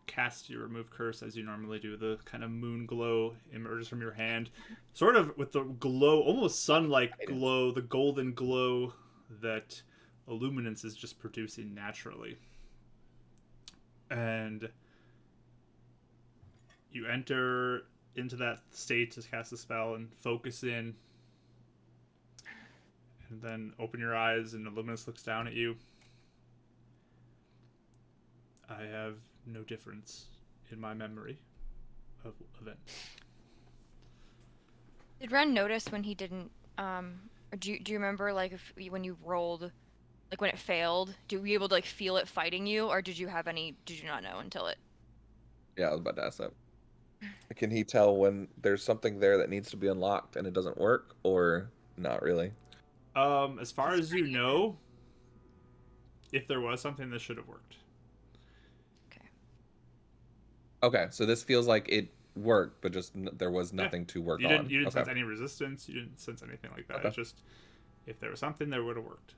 cast your remove curse as you normally do. The kind of moon glow emerges from your hand, sort of with the glow, almost sun-like glow, the golden glow that Illuminance is just producing naturally. And you enter into that state to cast a spell and focus in. And then open your eyes and Illuminance looks down at you. I have no difference in my memory of events. Did Ren notice when he didn't? Or do you remember like when you rolled, like when it failed? Were you able to like feel it fighting you, or did you not know until it? Yeah, I was about to ask that. Can he tell when there's something there that needs to be unlocked and it doesn't work, or not really? As far as you know, if there was something, this should have worked. Okay, so this feels like it worked, but just there was nothing to work on. You didn't sense any resistance. You didn't sense anything like that. Okay. It's just, if there was something, there would have worked.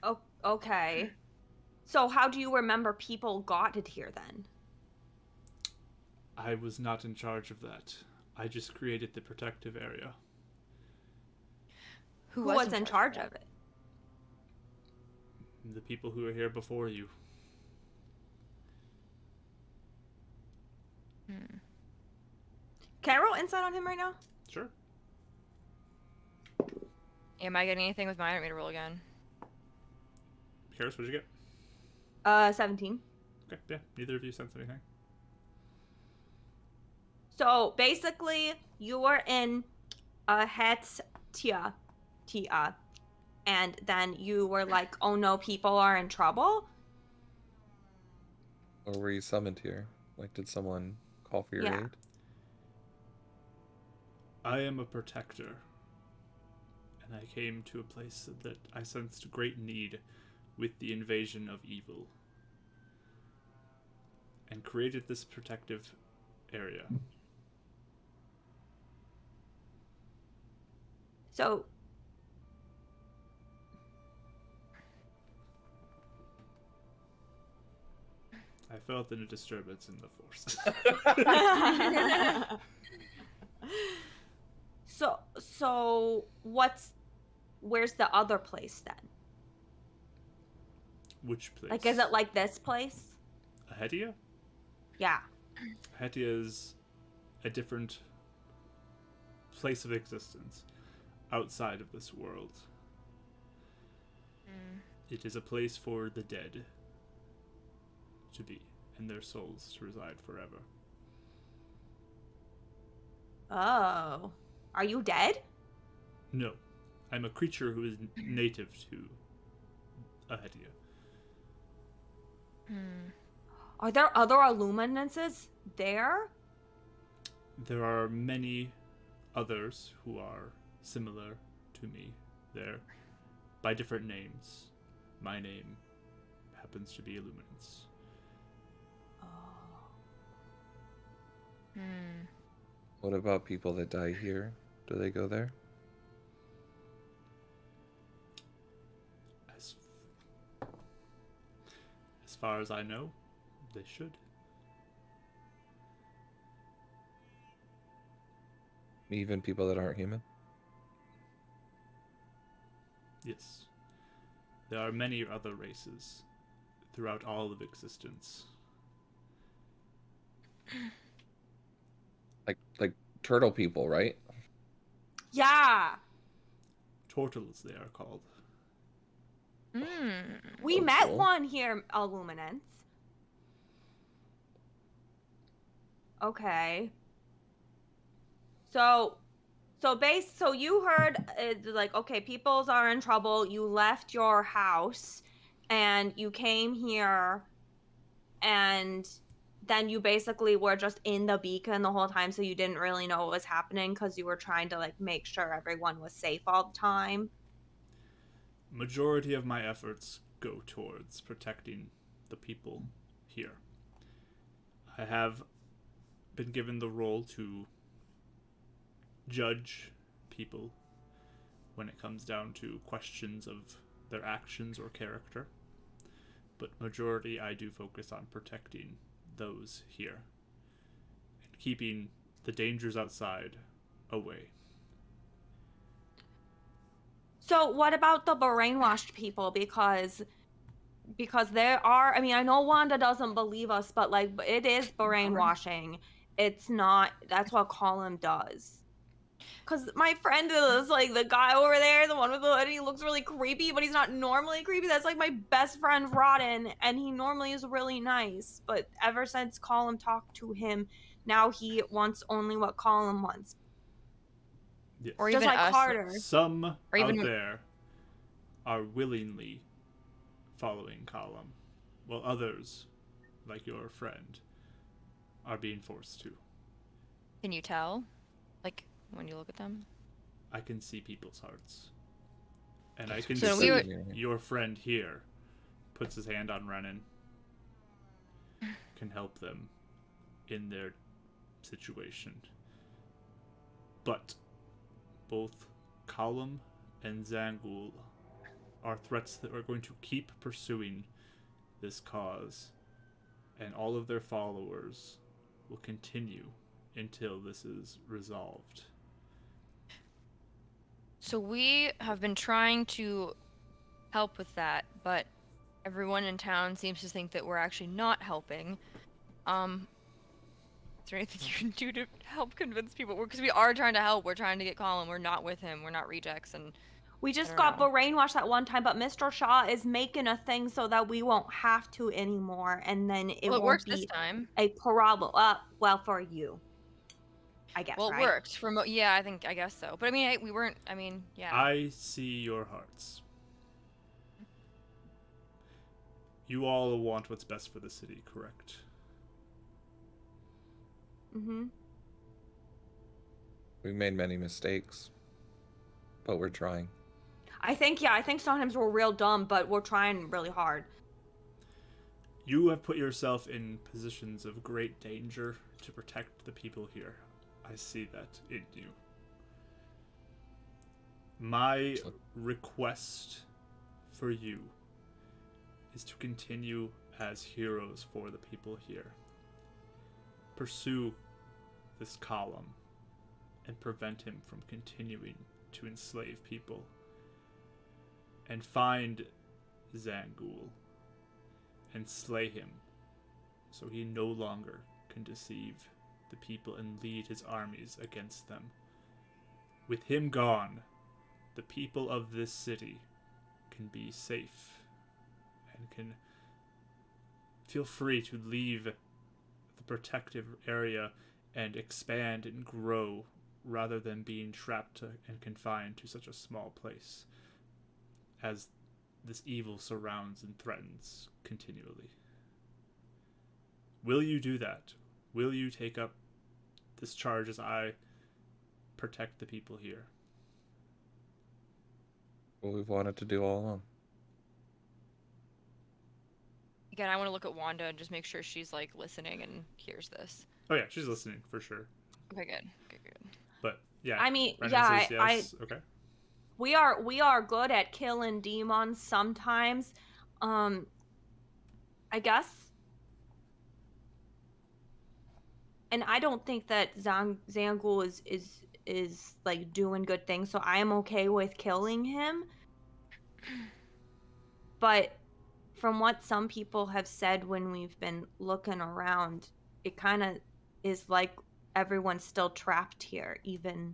Oh, okay. So how do you remember people got it here then? I was not in charge of that. I just created the protective area. Who was in charge of it? The people who were here before you. Can I roll insight on him right now? Sure. Am I getting anything with mine? I don't need to roll again. Karis, what'd you get? 17. Okay, yeah. Neither of you sense anything. So basically, you were in a Tia, and then you were like, "Oh no, people are in trouble." Or were you summoned here? Like, did someone call for your Yeah. aid? I am a protector. And I came to a place that I sensed great need with the invasion of evil. And created this protective area. So I felt a disturbance in the force. So where's the other place then? Which place? Like, is it like this place? Ahetia? Yeah. Ahetia is a different place of existence outside of this world. It is a place for the dead to be, and their souls to reside forever. Oh. Are you dead? No, I'm a creature who is native to Ahetia. Are there other Illuminances there? There are many others who are similar to me there, by different names. My name happens to be Illuminance. What about people that die here? Do they go there? As far as I know, they should. Even people that aren't human? Yes. There are many other races throughout all of existence. Like turtle people, right? Yeah. Tortles, they are called. We Oh, met cool. one here, Illuminance. Okay. So you heard like, okay, peoples are in trouble. You left your house and you came here, and then you basically were just in the beacon the whole time, so you didn't really know what was happening because you were trying to like make sure everyone was safe all the time. Majority of my efforts go towards protecting the people here. I have been given the role to judge people when it comes down to questions of their actions or character, but majority I do focus on protecting those here and keeping the dangers outside away. So what about the brainwashed people? Because there are, I mean, I know Wanda doesn't believe us, but like it is brainwashing. It's not, that's what Colum does. Because my friend is like the guy over there, the one with the hood, he looks really creepy, but he's not normally creepy. That's like my best friend Roden, and he normally is really nice. But ever since Colum talked to him, now he wants only what Colum wants. Yes. Or Just even like us. Carter. Some Or even- out there are willingly following Colum, while others, like your friend, are being forced to. Can you tell? Like, when you look at them? I can see people's hearts. And I That's can So see we were- your friend here puts his hand on Renan, can help them in their situation. But both Colum and Zangul are threats that are going to keep pursuing this cause, and all of their followers will continue until this is resolved. So we have been trying to help with that, but everyone in town seems to think that we're actually not helping. Is there anything you can do to help convince people? Because we are trying to help. We're trying to get Colin. We're not with him. We're not rejects, and We just I got don't know. brainwashed that one time, but Mr. Shaw is making a thing so that we won't have to anymore, and then it Well, it won't works be this time. a problem. Well, for you, I guess. Well, it right? worked for yeah, I guess so. But I mean, we weren't. I mean, yeah. I see your hearts. You all want what's best for the city, correct? Mm-hmm. We've made many mistakes, but we're trying. I think sometimes we're real dumb, but we're trying really hard. You have put yourself in positions of great danger to protect the people here. I see that in you. My request for you is to continue as heroes for the people here. Pursue this Column and prevent him from continuing to enslave people. And find Zangul and slay him so he no longer can deceive the people and lead his armies against them. With him gone, the people of this city can be safe and can feel free to leave the protective area and expand and grow rather than being trapped and confined to such a small place as this evil surrounds and threatens continually. Will you do that? Will you take up this charge as I protect the people here? What we've wanted to do all along. Again, I want to look at Wanda and just make sure she's like listening and hears this. Oh yeah, she's listening for sure. Okay, good. Good. But yeah, I mean, Brendan yeah, says yes. Okay. we are good at killing demons sometimes. I guess. And I don't think that Zangul is like doing good things, so I am okay with killing him. But from what some people have said when we've been looking around, it kind of is like everyone's still trapped here, even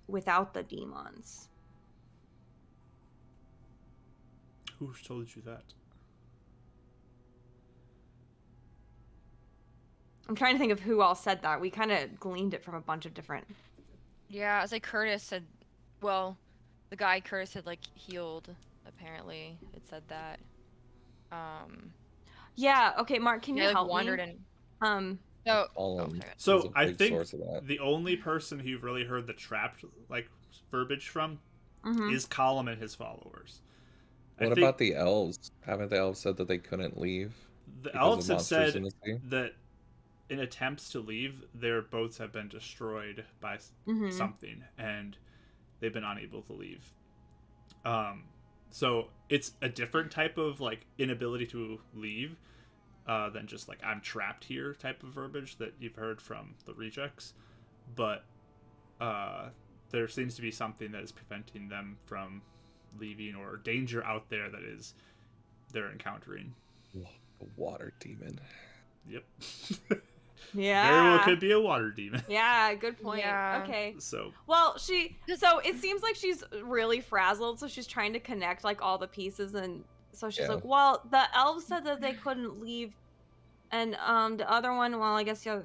without the demons. Who's told you that? I'm trying to think of who all said that. We kind of gleaned it from a bunch of different. Yeah, it's like Curtis said. Well, the guy Curtis had like healed. Apparently, it said that. Yeah. Okay, Mark, can Yeah, you like help wandered me? in. So, Column okay. So is a I big think source of that. the only person who you've really heard the trapped like verbiage from Mhm. is Colum and his followers. What about the elves? Haven't the elves said that they couldn't leave? the because elves of have monsters said in the sea? that in attempts to leave, their boats have been destroyed by Mhm. something, and they've been unable to leave. So it's a different type of like inability to leave than just like I'm trapped here type of verbiage that you've heard from the rejects, but there seems to be something that is preventing them from leaving or danger out there that is they're encountering. A water demon. Yep. Yeah. Very well could be a water demon. Yeah, good point. Yeah. Okay. So Well, so it seems like she's really frazzled, so she's trying to connect like all the pieces, and so she's Yeah. like, well, the elves said that they couldn't leave, and the other one, well, I guess the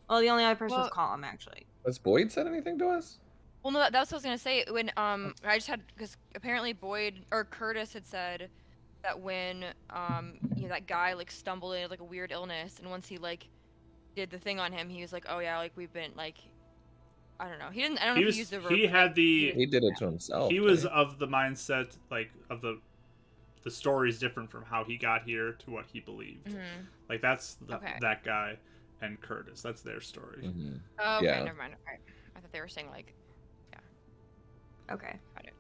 only other person was Well- Colum, actually. Has Boyd said anything to us? Well, no, that was what I was gonna say. When I just had because apparently Boyd or Curtis had said that when that guy like stumbled into like a weird illness, and once he like did the thing on him, he was like, oh yeah, like we've been like, I don't know. He didn't. I don't know if he used the verb. he but, had like, the He did it to himself. he was didn't of the mindset like of the story's different from how he got here to what he believed. Mhm. Like that's Okay. that guy and Curtis. That's their story. he? Mhm. Oh, okay, Yeah. never mind. Okay. I thought they were saying like, Okay. got it.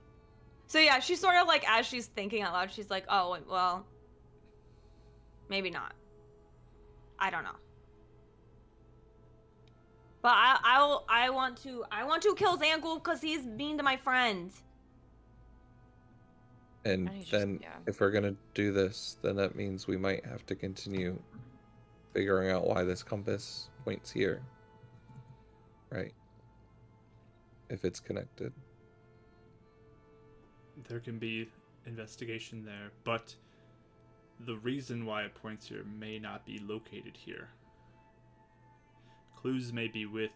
So yeah, she's sort of like, as she's thinking out loud, she's like, oh, well, maybe not. I don't know. But I want to kill Zangul because he's mean to my friend. And And he's just- then yeah. if we're gonna do this, then that means we might have to continue figuring out why this compass points here. Right. If it's connected. There can be investigation there, but the reason why it points here may not be located here. Clues may be with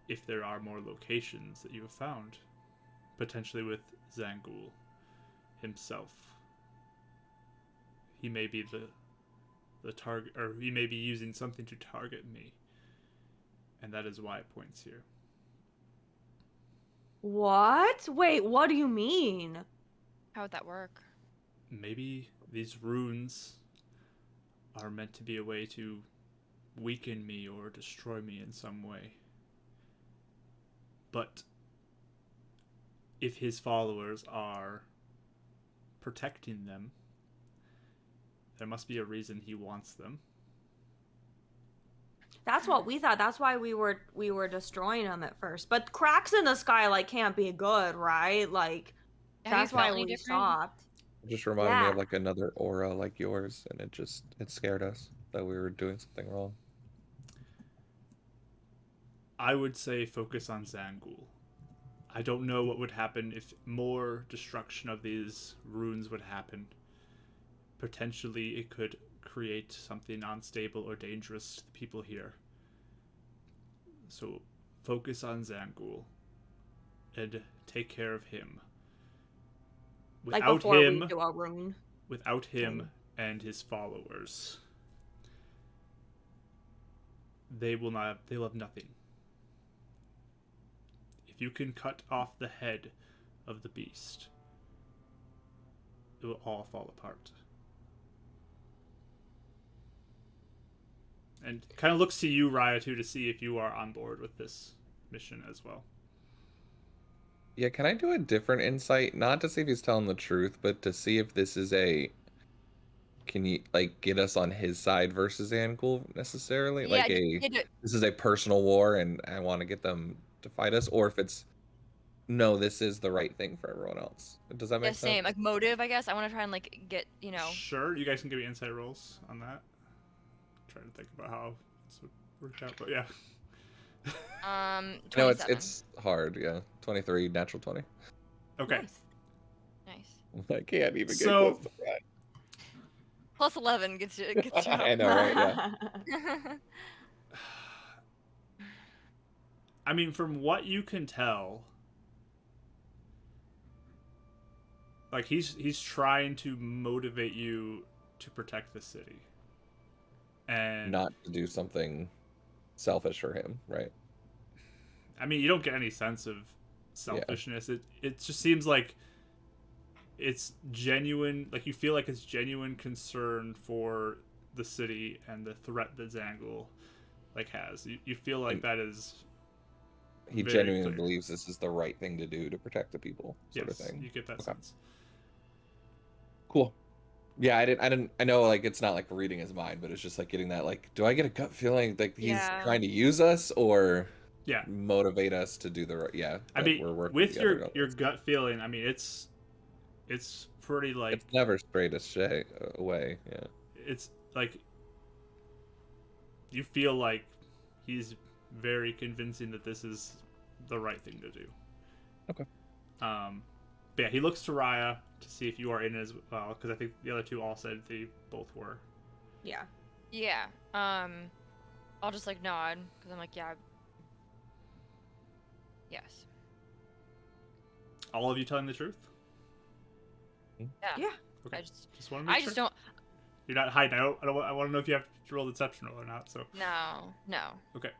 if there are more locations that you have found, potentially with Zangul himself. He may be the target, or he may be using something to target me, and that is why it points here. What? Wait, what do you mean? How would that work? Maybe these runes are meant to be a way to weaken me or destroy me in some way. But if his followers are protecting them, There must be a reason he wants them. That's what we thought. That's why we were destroying them at first. But cracks in the sky like can't be good, right? Like Have you that's felt why any we different? stopped. It just reminded me Yeah. of like another aura like yours, and it scared us that we were doing something wrong. I would say focus on Zangul. I don't know what would happen if more destruction of these runes would happen. Potentially, it could create something unstable or dangerous to the people here. So, focus on Zangul and take care of him. Like Without before him, we do a rune. without him and his followers, they'll have nothing. If you can cut off the head of the beast, it will all fall apart. And kind of looks to you, Raya, too, to see if you are on board with this mission as well. Yeah, can I do a different insight? Not to see if he's telling the truth, but to see if this is a... Can you, like, get us on his side versus Angul, necessarily? Yeah, Like, this is a personal war, and I want to get them to fight us? Or if it's, no, this is the right thing for everyone else. Does that make sense? Same. Like motive, I guess. I want to try and like get, you know. Sure, you guys can give me insight rolls on that. Trying to think about how this would work out, but yeah. 27. No, it's hard, yeah. 23, natural 20. Okay. Nice. I can't even get So- close to that. Plus 11 gets you. I know, right? Yeah. I mean, from what you can tell, like he's trying to motivate you to protect the city, and Not to do something selfish for him, right? I mean, you don't get any sense of selfishness. It just seems like it's genuine. Like you feel like it's genuine concern for the city and the threat that Zangul like has. You feel like And that is. He Very genuinely clear. believes this is the right thing to do to protect the people, sort Yes, of thing. you get that Okay. sense. Cool. Yeah, I know, like, it's not like reading his mind, but it's just like getting that, like, do I get a gut feeling like he's Yeah. trying to use us or Yeah. motivate us to do the right? Yeah, I that mean, we're working with together on your this. gut feeling, I mean, it's pretty like It's never straight away. Yeah. it's like you feel like he's very convincing that this is the right thing to do. Okay. But yeah, he looks to Raya to see if you are in as well, because I think the other two all said they both were. Yeah. Yeah. I'll just like nod because I'm like, yeah. Yes. All of you telling the truth? Yeah. Yeah. Okay. I just want to make sure. don't. You're not hiding out. I want to know if you have to roll deception roll or not. So. No. Okay.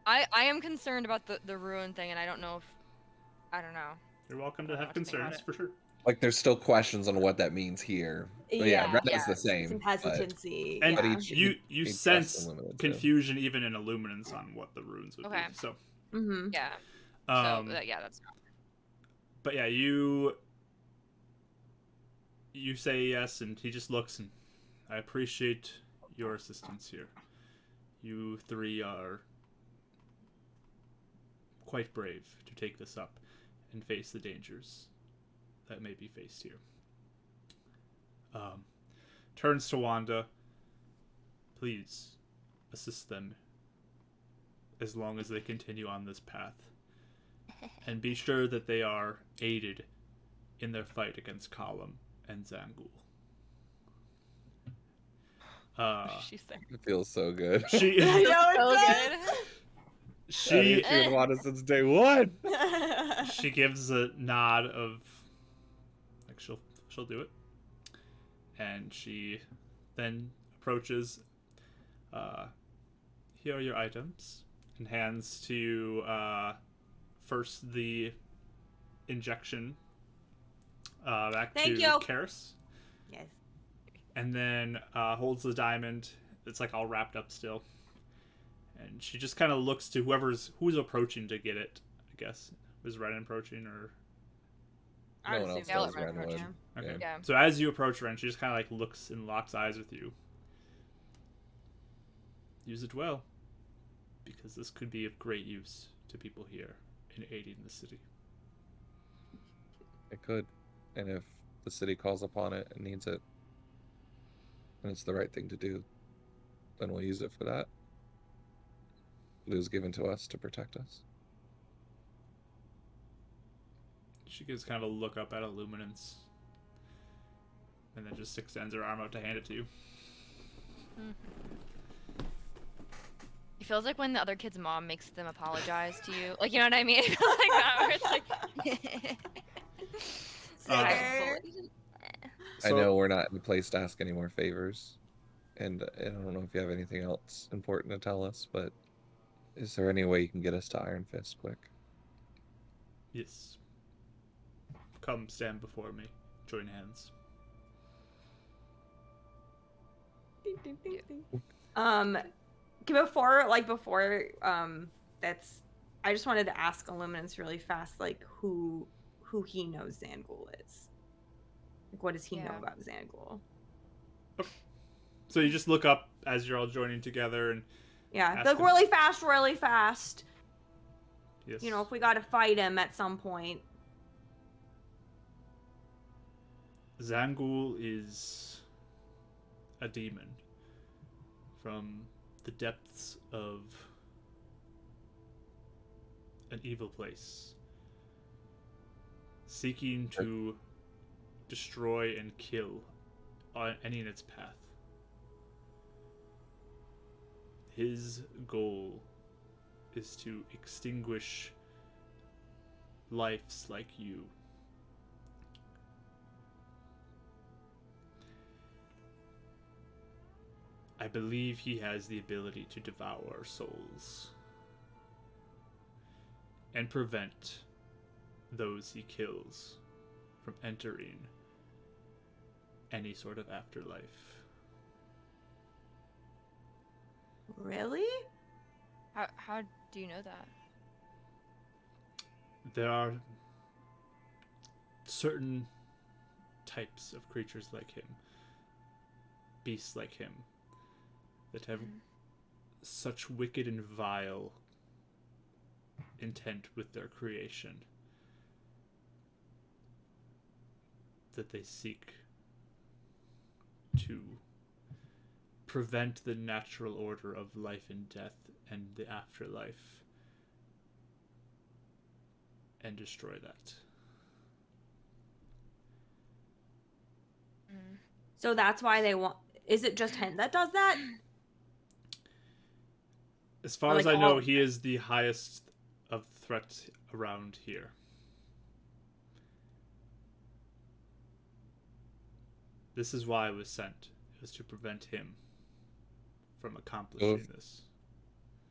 I am concerned about the ruin thing, and I don't know if. I don't know. You're welcome I to don't know have what to think about concerns it. for sure. Like, there's still questions on what that means here. But yeah, Rena's the same. Some but hesitancy. And But yeah. each- you he sense trusts Illuminance, yeah. confusion even in Illuminance on what the runes would Okay. be. So. Mm-hmm. Yeah. Um, So yeah, that's. But yeah, you say yes, and he just looks, and I appreciate your assistance here. You three are quite brave to take this up and face the dangers that may be faced here. Turns to Wanda. Please assist them as long as they continue on this path. And be sure that they are aided in their fight against Colum and Zangul. She's there. It feels so good. She I know So it good. she I've been wanting since day one. does. she gives a nod of like she'll do it, and she then approaches. Here are your items, and hands to first the injection back Thank to you. Karis, Yes. and then holds the diamond. It's like all wrapped up still, and she just kind of looks to who's approaching to get it. I guess is Ren approaching or I'd No one assume else does I'll around the approach wood. him. Okay. Yeah. So as you approach Ren, she just kind of like looks and locks eyes with you. Use it well, because this could be of great use to people here in aiding the city. It could. And if the city calls upon it and needs it, and it's the right thing to do, then we'll use it for that. It was given to us to protect us. She gives kind of a look up at Illuminance, and then just extends her arm out to hand it to you. It feels like when the other kid's mom makes them apologize to you. Like, you know what I mean? It feels like that, where it's like... Scared. I know we're not in a place to ask any more favors, and I don't know if you have anything else important to tell us, but is there any way you can get us to Iron Fist quick? Yes. Come stand before me. Join hands. Ding, ding, ding, ding. Before that's I just wanted to ask Illuminance really fast, like who he knows Zangul is. Like what does he know Yeah. about Zangul? So you just look up as you're all joining together, and Yeah, Ask like him. really fast. yes, You know, if we gotta fight him at some point. Zangul is a demon from the depths of an evil place, seeking to destroy and kill any in its path. His goal is to extinguish lives like you. I believe he has the ability to devour souls and prevent those he kills from entering any sort of afterlife. Really? How do you know that? There are certain types of creatures like him, beasts like him, that have such wicked and vile intent with their creation that they seek to prevent the natural order of life and death and the afterlife and destroy that. So that's why they want. Is it just him that does that? As far Or, as like, I know, all- he is the highest of threats around here. This is why I was sent. It was to prevent him from accomplishing this.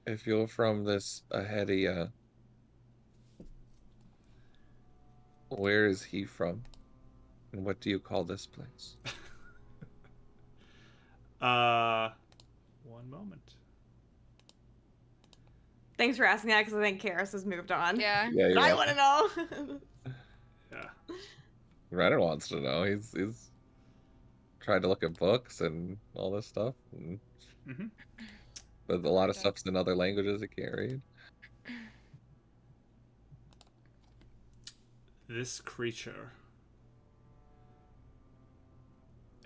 If you're from this Ahedia, where is he from? And what do you call this place? One moment. Thanks for asking that because I think Karis has moved on. Yeah. Yeah, But I want to know. Yeah. Renner wants to know. He's tried to look at books and all this stuff, and, Mm-hmm. but a lot of stuff's in other languages he can't read. This creature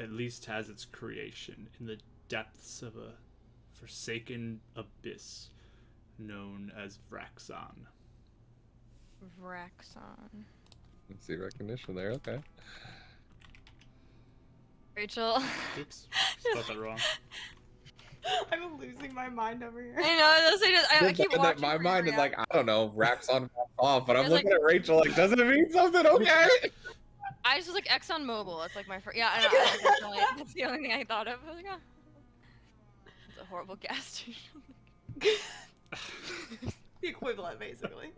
at least has its creation in the depths of a forsaken abyss known as Vraxon. Vraxon. Let's see recognition there. Okay. Rachel. Oops, spelled that wrong. I'm losing my mind over here. I know. I keep watching. My for mind your is like, I don't know, racks on off, but I'm It's looking like- at Rachel like, does it mean something? Okay. I just was like Exxon Mobil. It's like my first. Yeah, I know. That's the only thing I thought of. I was like, oh. It's a horrible gas station. The equivalent, basically.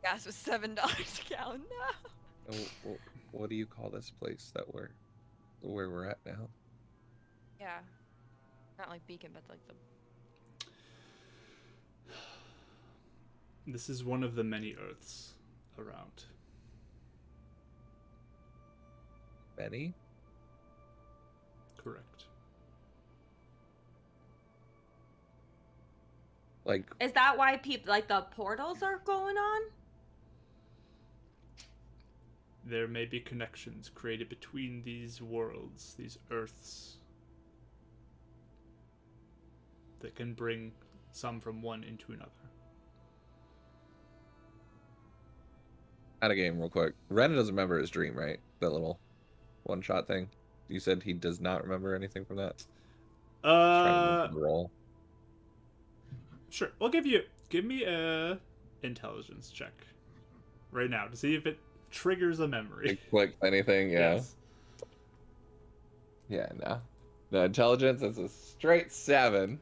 Gas was $7 a gallon. No. What do you call this place that where we're at now? Yeah. Not like Beacon, but like the. This is one of the many Earths around. many. Correct. Like, Is that why people like the portals are going on? There may be connections created between these worlds, these Earths, that can bring some from one into another. out of game real quick. Ren doesn't remember his dream, right? That little one-shot thing. You said he does not remember anything from that. Just trying to remember the role. Sure. We'll give me a intelligence check right now to see if it triggers a memory. Quick, anything? Yeah. Yes. Yeah. No. The intelligence is a straight 7.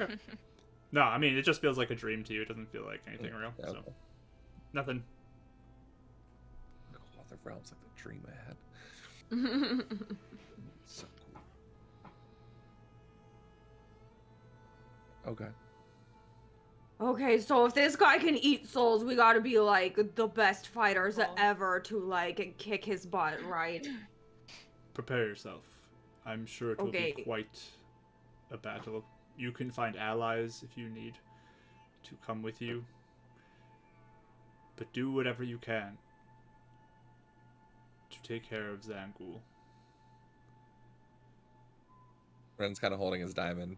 Okay. No, I mean it just feels like a dream to you. It doesn't feel like anything real. Yeah, So okay. nothing. Other realms like the dream I had. So cool. Okay. Okay, so if this guy can eat souls, we gotta be like the best fighters ever to like kick his butt, right? Prepare yourself. I'm sure it will Okay. be quite a battle. You can find allies if you need to come with you. But do whatever you can to take care of Zangul. Ren's kind of holding his diamond.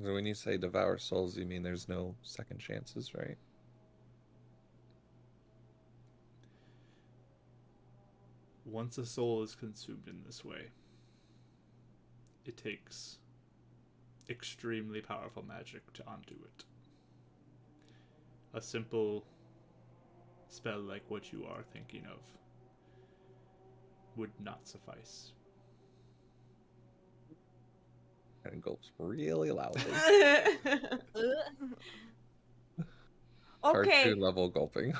So when you say devour souls, you mean there's no second chances, right? Once a soul is consumed in this way, it takes extremely powerful magic to undo it. A simple spell like what you are thinking of would not suffice. And gulps really loudly. Okay. Cartoon level gulping.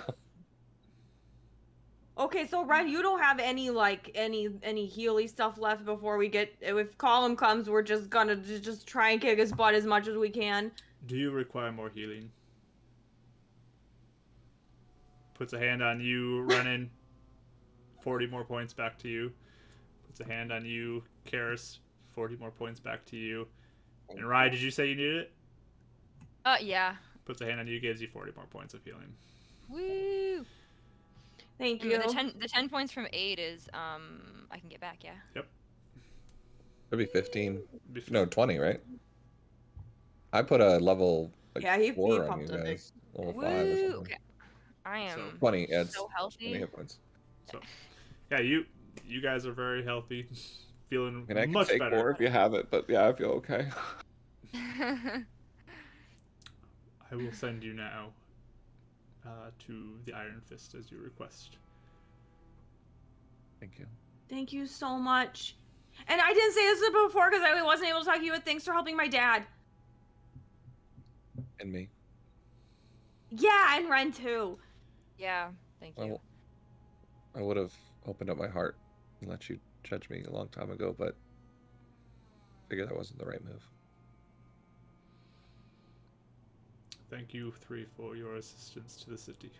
Okay, so Ren, you don't have any like any Healy stuff left before we get. If Colum comes, we're just gonna just try and kick his butt as much as we can. Do you require more healing? Puts a hand on you, running. 40 more points back to you. Puts a hand on you, Karis. 40 more points back to you. And Rye, did you say you needed it? Yeah. Puts a hand on you, gives you 40 more points of healing. Woo! Thank you. Remember, the 10 points from 8 is I can get back, yeah. Yep. It'd be 15. No, 20, right? I put a level like Yeah, he 4 on you pumped a big. guys. Level 5 or Woo! something. Okay. I am 20, yeah, it's so 20 healthy. hit points. So, yeah, you guys are very healthy. Feeling I mean, I can much take better. more if you have it, but yeah, I feel okay. I will send you now to the Iron Fist as you request. Thank you. Thank you so much. And I didn't say this before because I wasn't able to talk to you, but thanks for helping my dad. And me. Yeah, and Ren too. Yeah, thank you. Well, I would have opened up my heart and let you judge me a long time ago, but I figured that wasn't the right move. Thank you, 3, for your assistance to the city.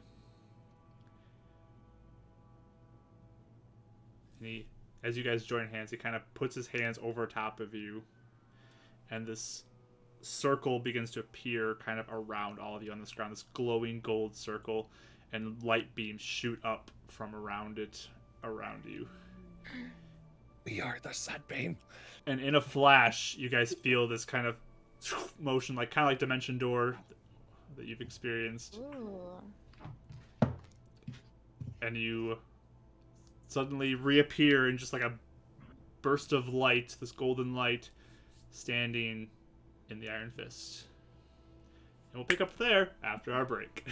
And he, as you guys join hands, he kind of puts his hands over top of you, and this circle begins to appear kind of around all of you on this ground, this glowing gold circle, and light beams shoot up from around it, around you. We are the Sunbeam. And in a flash, you guys feel this kind of motion, like kind of like Dimension Door that you've experienced. Ooh. And you suddenly reappear in just like a burst of light, this golden light, standing in the Iron Fist. And we'll pick up there after our break.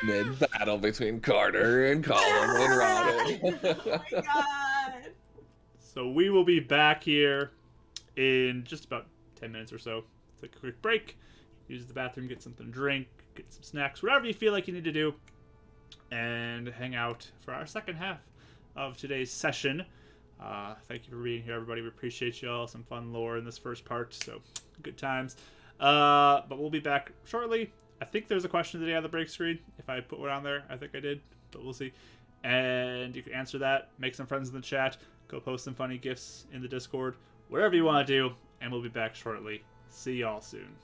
Mid-battle between Carter and Colum and Roden. Oh my god. So we will be back here in just about 10 minutes or so. Take a quick break, use the bathroom, get something to drink, get some snacks, whatever you feel like you need to do, and hang out for our second half of today's session. Thank you for being here, everybody. We appreciate y'all. Some fun lore in this first part, so good times. But we'll be back shortly. I think there's a question today on the break screen. If I put one on there, I think I did, but we'll see. And you can answer that, make some friends in the chat, go post some funny gifs in the Discord, whatever you want to do, and we'll be back shortly. See y'all soon.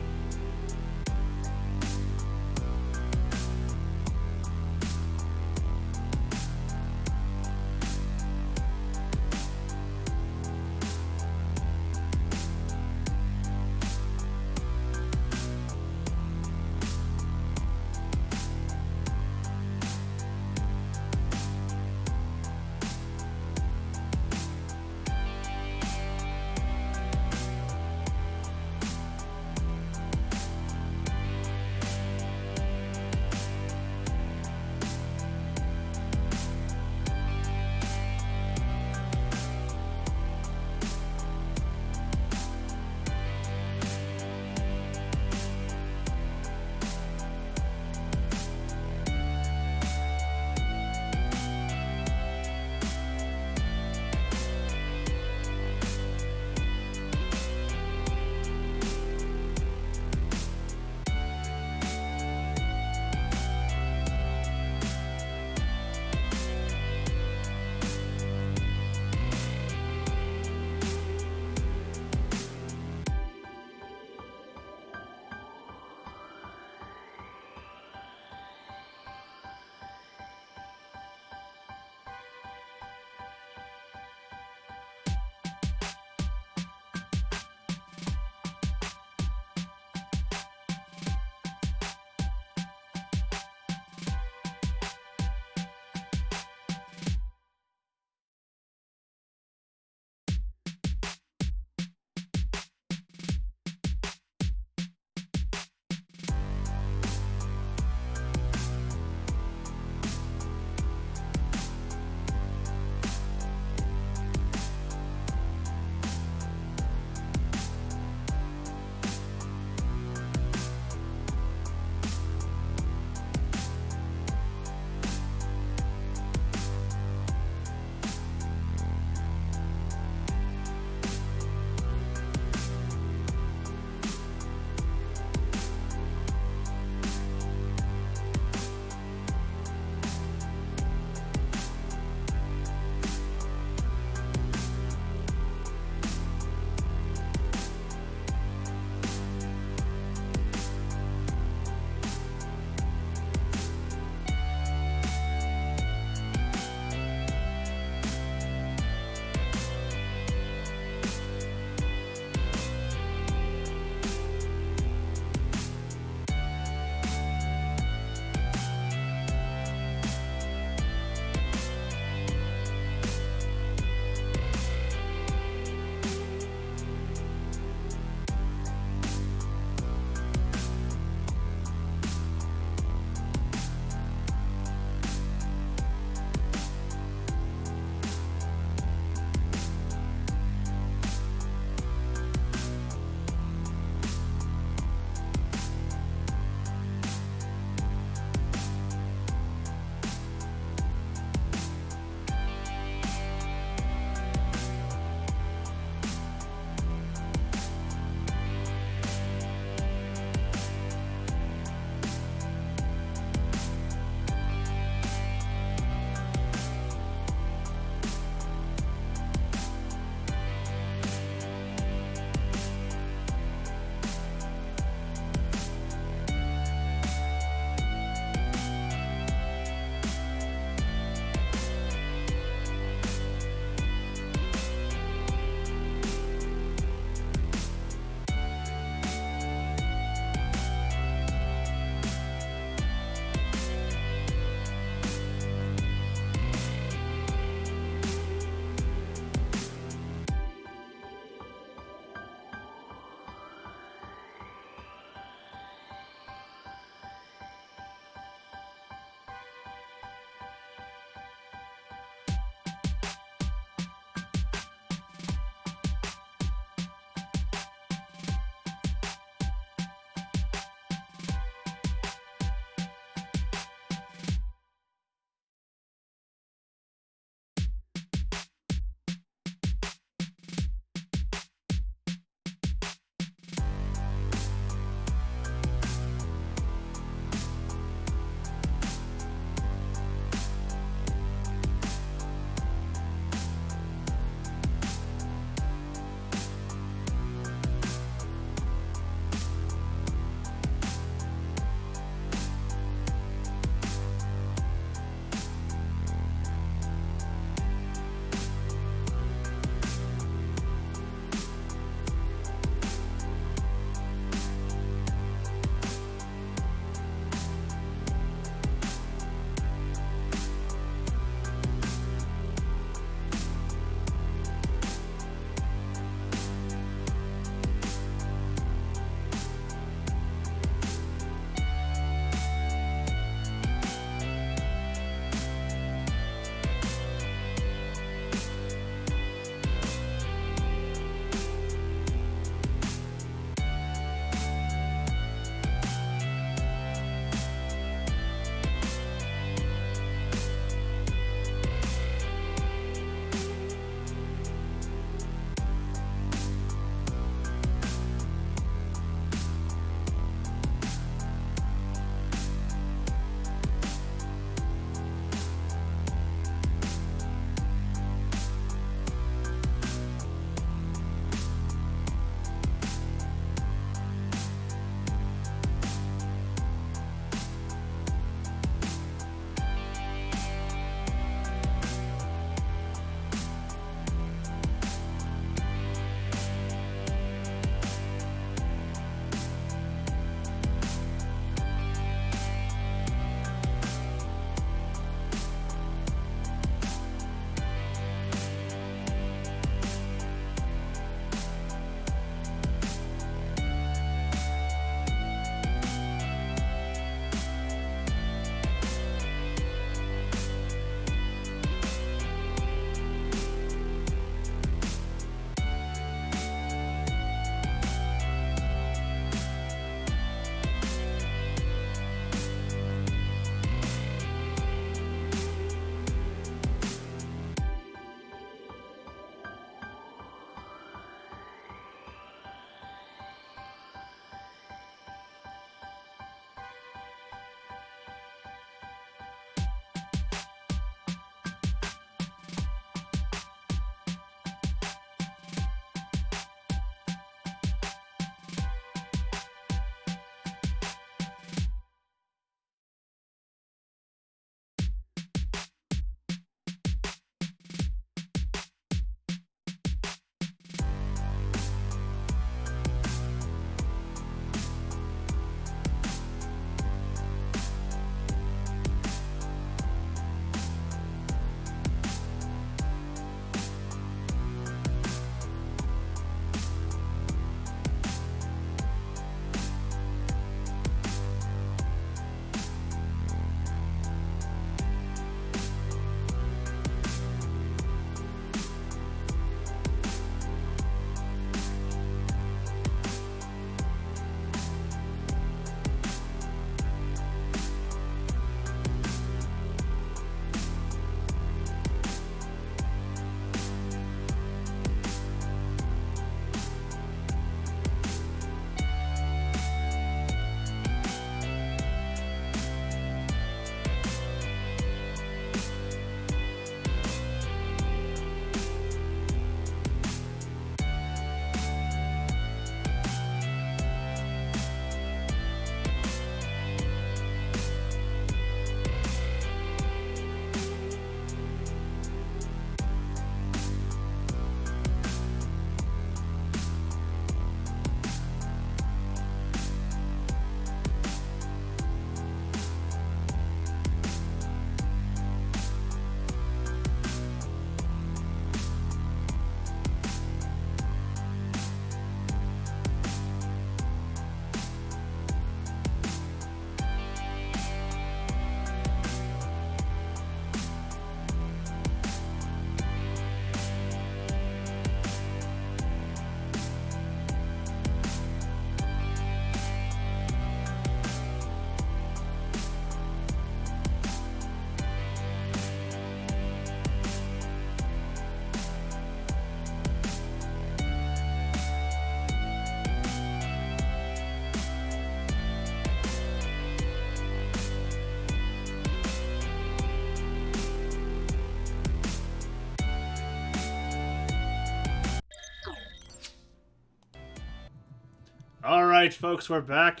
All right, folks, we're back,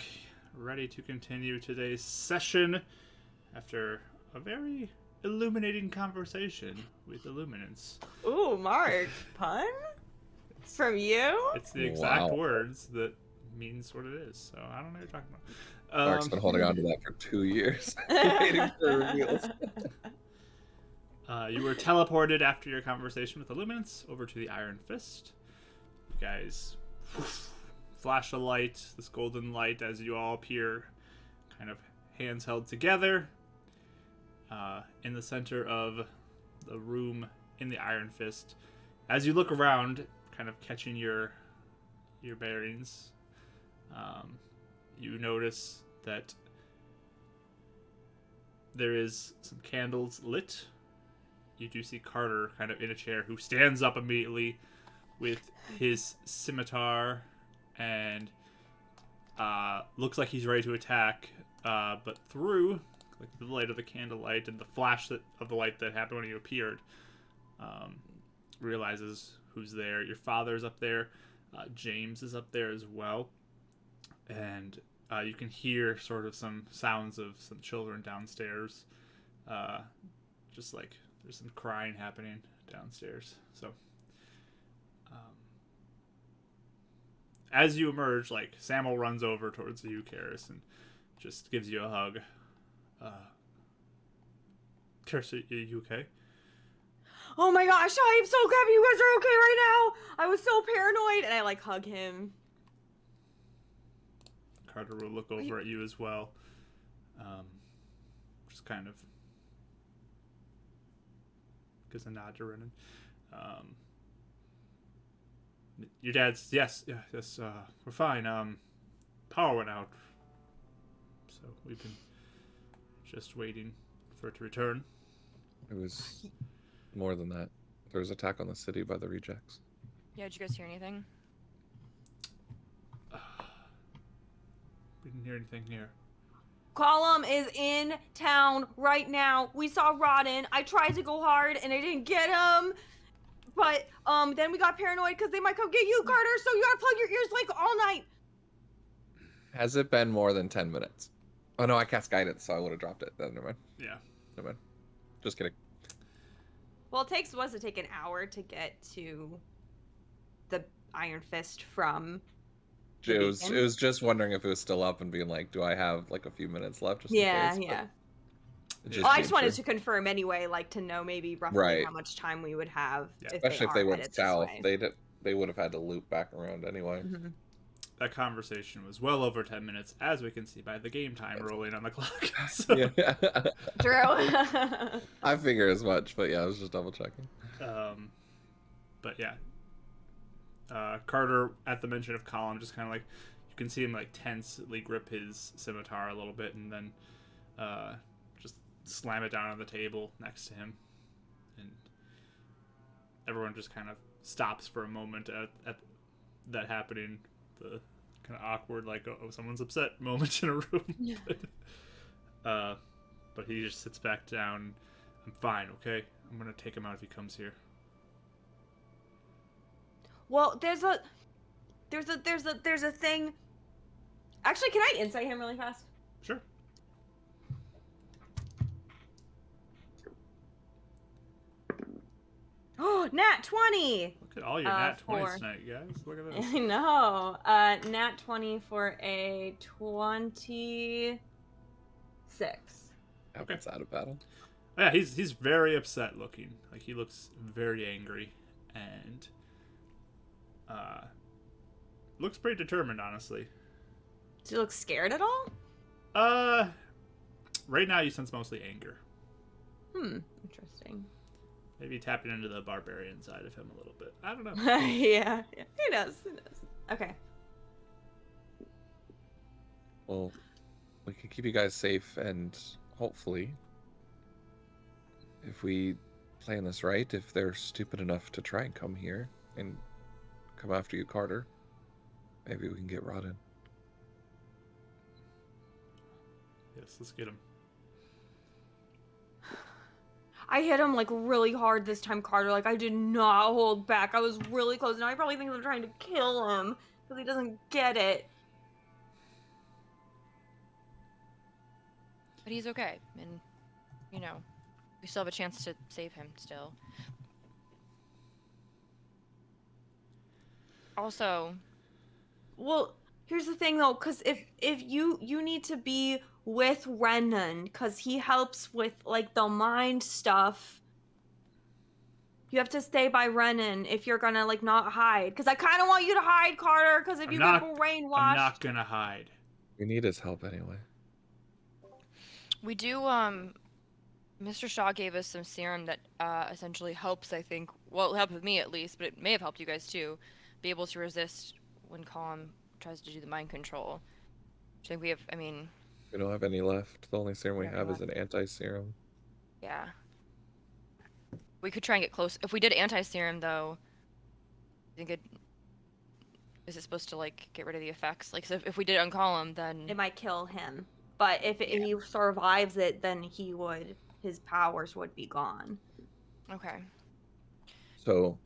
ready to continue today's session after a very illuminating conversation with Illuminance. Ooh, Mark, pun from you? It's the exact Wow. words that means what it is, so I don't know what you're talking about. Mark's been holding on to that for 2 years, waiting for reveals. You were teleported after your conversation with Illuminance over to the Iron Fist. You guys flash a light, this golden light, as you all appear, kind of hands held together, in the center of the room in the Iron Fist. As you look around, kind of catching your bearings, you notice that there is some candles lit. You do see Carter kind of in a chair, who stands up immediately with his scimitar and looks like he's ready to attack, but through the light of the candlelight and the flash of the light that happened when you appeared, realizes who's there. Your father's up there. James is up there as well. And you can hear sort of some sounds of some children downstairs. Just like there's some crying happening downstairs. So as you emerge, like, Samuel runs over towards you, Karis, and just gives you a hug. Karis, are you okay? Oh my gosh, I am so happy you guys are okay right now. I was so paranoid, and I like hug him. Carter will look over at you as well. Just kind of gives a nod to Renan. Your dad's, yes, we're fine. Power went out, so we've been just waiting for it to return. It was more than that. There was attack on the city by the rejects. Yeah, did you guys hear anything? We didn't hear anything here. Colum is in town right now. We saw Roden. I tried to go hard, and I didn't get him. But then we got paranoid because they might come get you, Carter, so you gotta plug your ears like all night. Has it been more than 10 minutes? Oh no, I cast guidance, so I would have dropped it. Never mind. Yeah. Never mind. Just kidding. Well, it takes an hour to get to the Iron Fist from the It beacon. was just wondering if it was still up and being like, do I have like a few minutes left? Just in case, but yeah. it Well, I being just wanted sure. to confirm anyway, like to know maybe roughly Right. how much time we would have. Yeah. Especially if they are went headed this south, way. they would have had to loop back around anyway. Mhm. That conversation was well over 10 minutes, as we can see by the game time rolling on the clock. So, Yeah. True. I figure as much, but yeah, I was just double checking. but yeah. Carter, at the mention of Colum, just kind of like, you can see him like tensely grip his scimitar a little bit, and then just slam it down on the table next to him. And everyone just kind of stops for a moment at that happening. The kind of awkward, like, oh, someone's upset moment in a room. But he just sits back down. I'm fine, okay? I'm gonna take him out if he comes here. Well, there's a thing. Actually, can I insight him really fast? Sure. Oh, nat 20. Look at all your nat 20s 4. tonight, guys. Look at this. I know. Nat 20 for a 26. Happens out of battle. Yeah, he's very upset looking. Like, he looks very angry, and looks pretty determined, honestly. Does he look scared at all? Right now you sense mostly anger. Interesting. Maybe tapping into the barbarian side of him a little bit. I don't know. yeah. Who knows? Okay. Well, we can keep you guys safe, and hopefully, if we plan this right, if they're stupid enough to try and come here and come after you, Carter, maybe we can get Roden. Yes, let's get him. I hit him like really hard this time, Carter. Like I did not hold back. I was really close. Now he probably thinks I'm trying to kill him because he doesn't get it. But he's okay, and you know, we still have a chance to save him still. Also, Well, here's the thing though, because if you need to be with Renan, because he helps with like the mind stuff. You have to stay by Renan if you're gonna like not hide. Because I kind of want you to hide, Carter. Because if I'm you not. get brainwashed, I'm not gonna hide. We need his help anyway. we do. Mr. Shaw gave us some serum that essentially helps. I think. Well, it helped with me at least, but it may have helped you guys too. Be able to resist when Colum tries to do the mind control. I think we have. I mean, We don't have any left. The only serum we Yeah, have is left. an anti-serum. yeah. We could try and get close. If we did anti-serum, though, I think it is it supposed to like get rid of the effects? Like, so if we did it on Column, then it might kill him. But if he survives it, then his powers would be gone. okay. So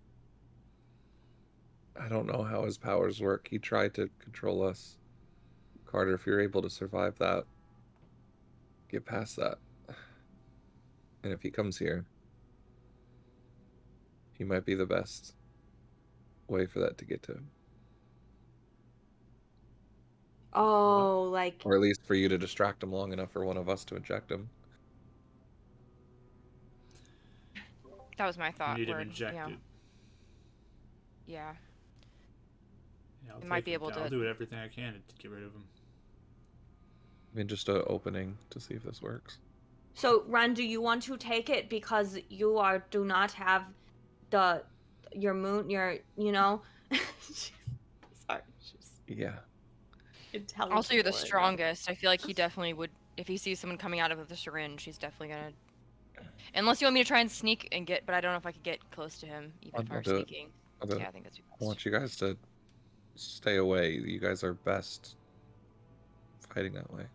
I don't know how his powers work. He tried to control us. Carter, if you're able to survive that, get past that. And if he comes here, he might be the best way for that to get to him. Oh, like Or at least for you to distract him long enough for one of us to inject him. That was my You thought. need him where, injected. Yeah. Yeah, I'll It might take be him able down. I'll to- do everything I can to get rid of him. I mean, just an opening to see if this works. so. Ren, do you want to take it because you do not have your moon sorry, she's Yeah. intelligent. Also, you're the right now. strongest. I feel like he definitely would. If he sees someone coming out of the syringe, he's definitely gonna. Unless you want me to try and sneak and get, but I don't know if I could get close to him even if I I'll were do it. sneaking. I'll do Yeah, it. I think that's I best. want you guys to stay away. You guys are best fighting that way.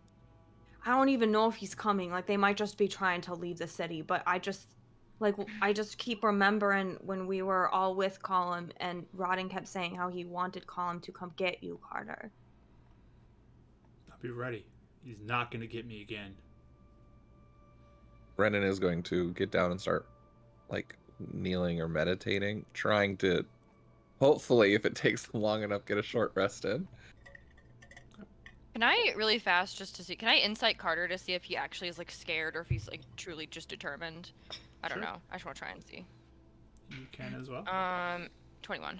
I don't even know if he's coming. Like they might just be trying to leave the city, but I just keep remembering when we were all with Colum and Rodden kept saying how he wanted Colum to come get you, Carter. I'll be ready. He's not gonna get me again. Brennan is going to get down and start like kneeling or meditating, trying to hopefully, if it takes long enough, get a short rest in. Can I really fast just to see? Can I insight Carter to see if he actually is like scared or if he's like truly just determined? I don't Sure. know. I just want to try and see. You can as well. 21.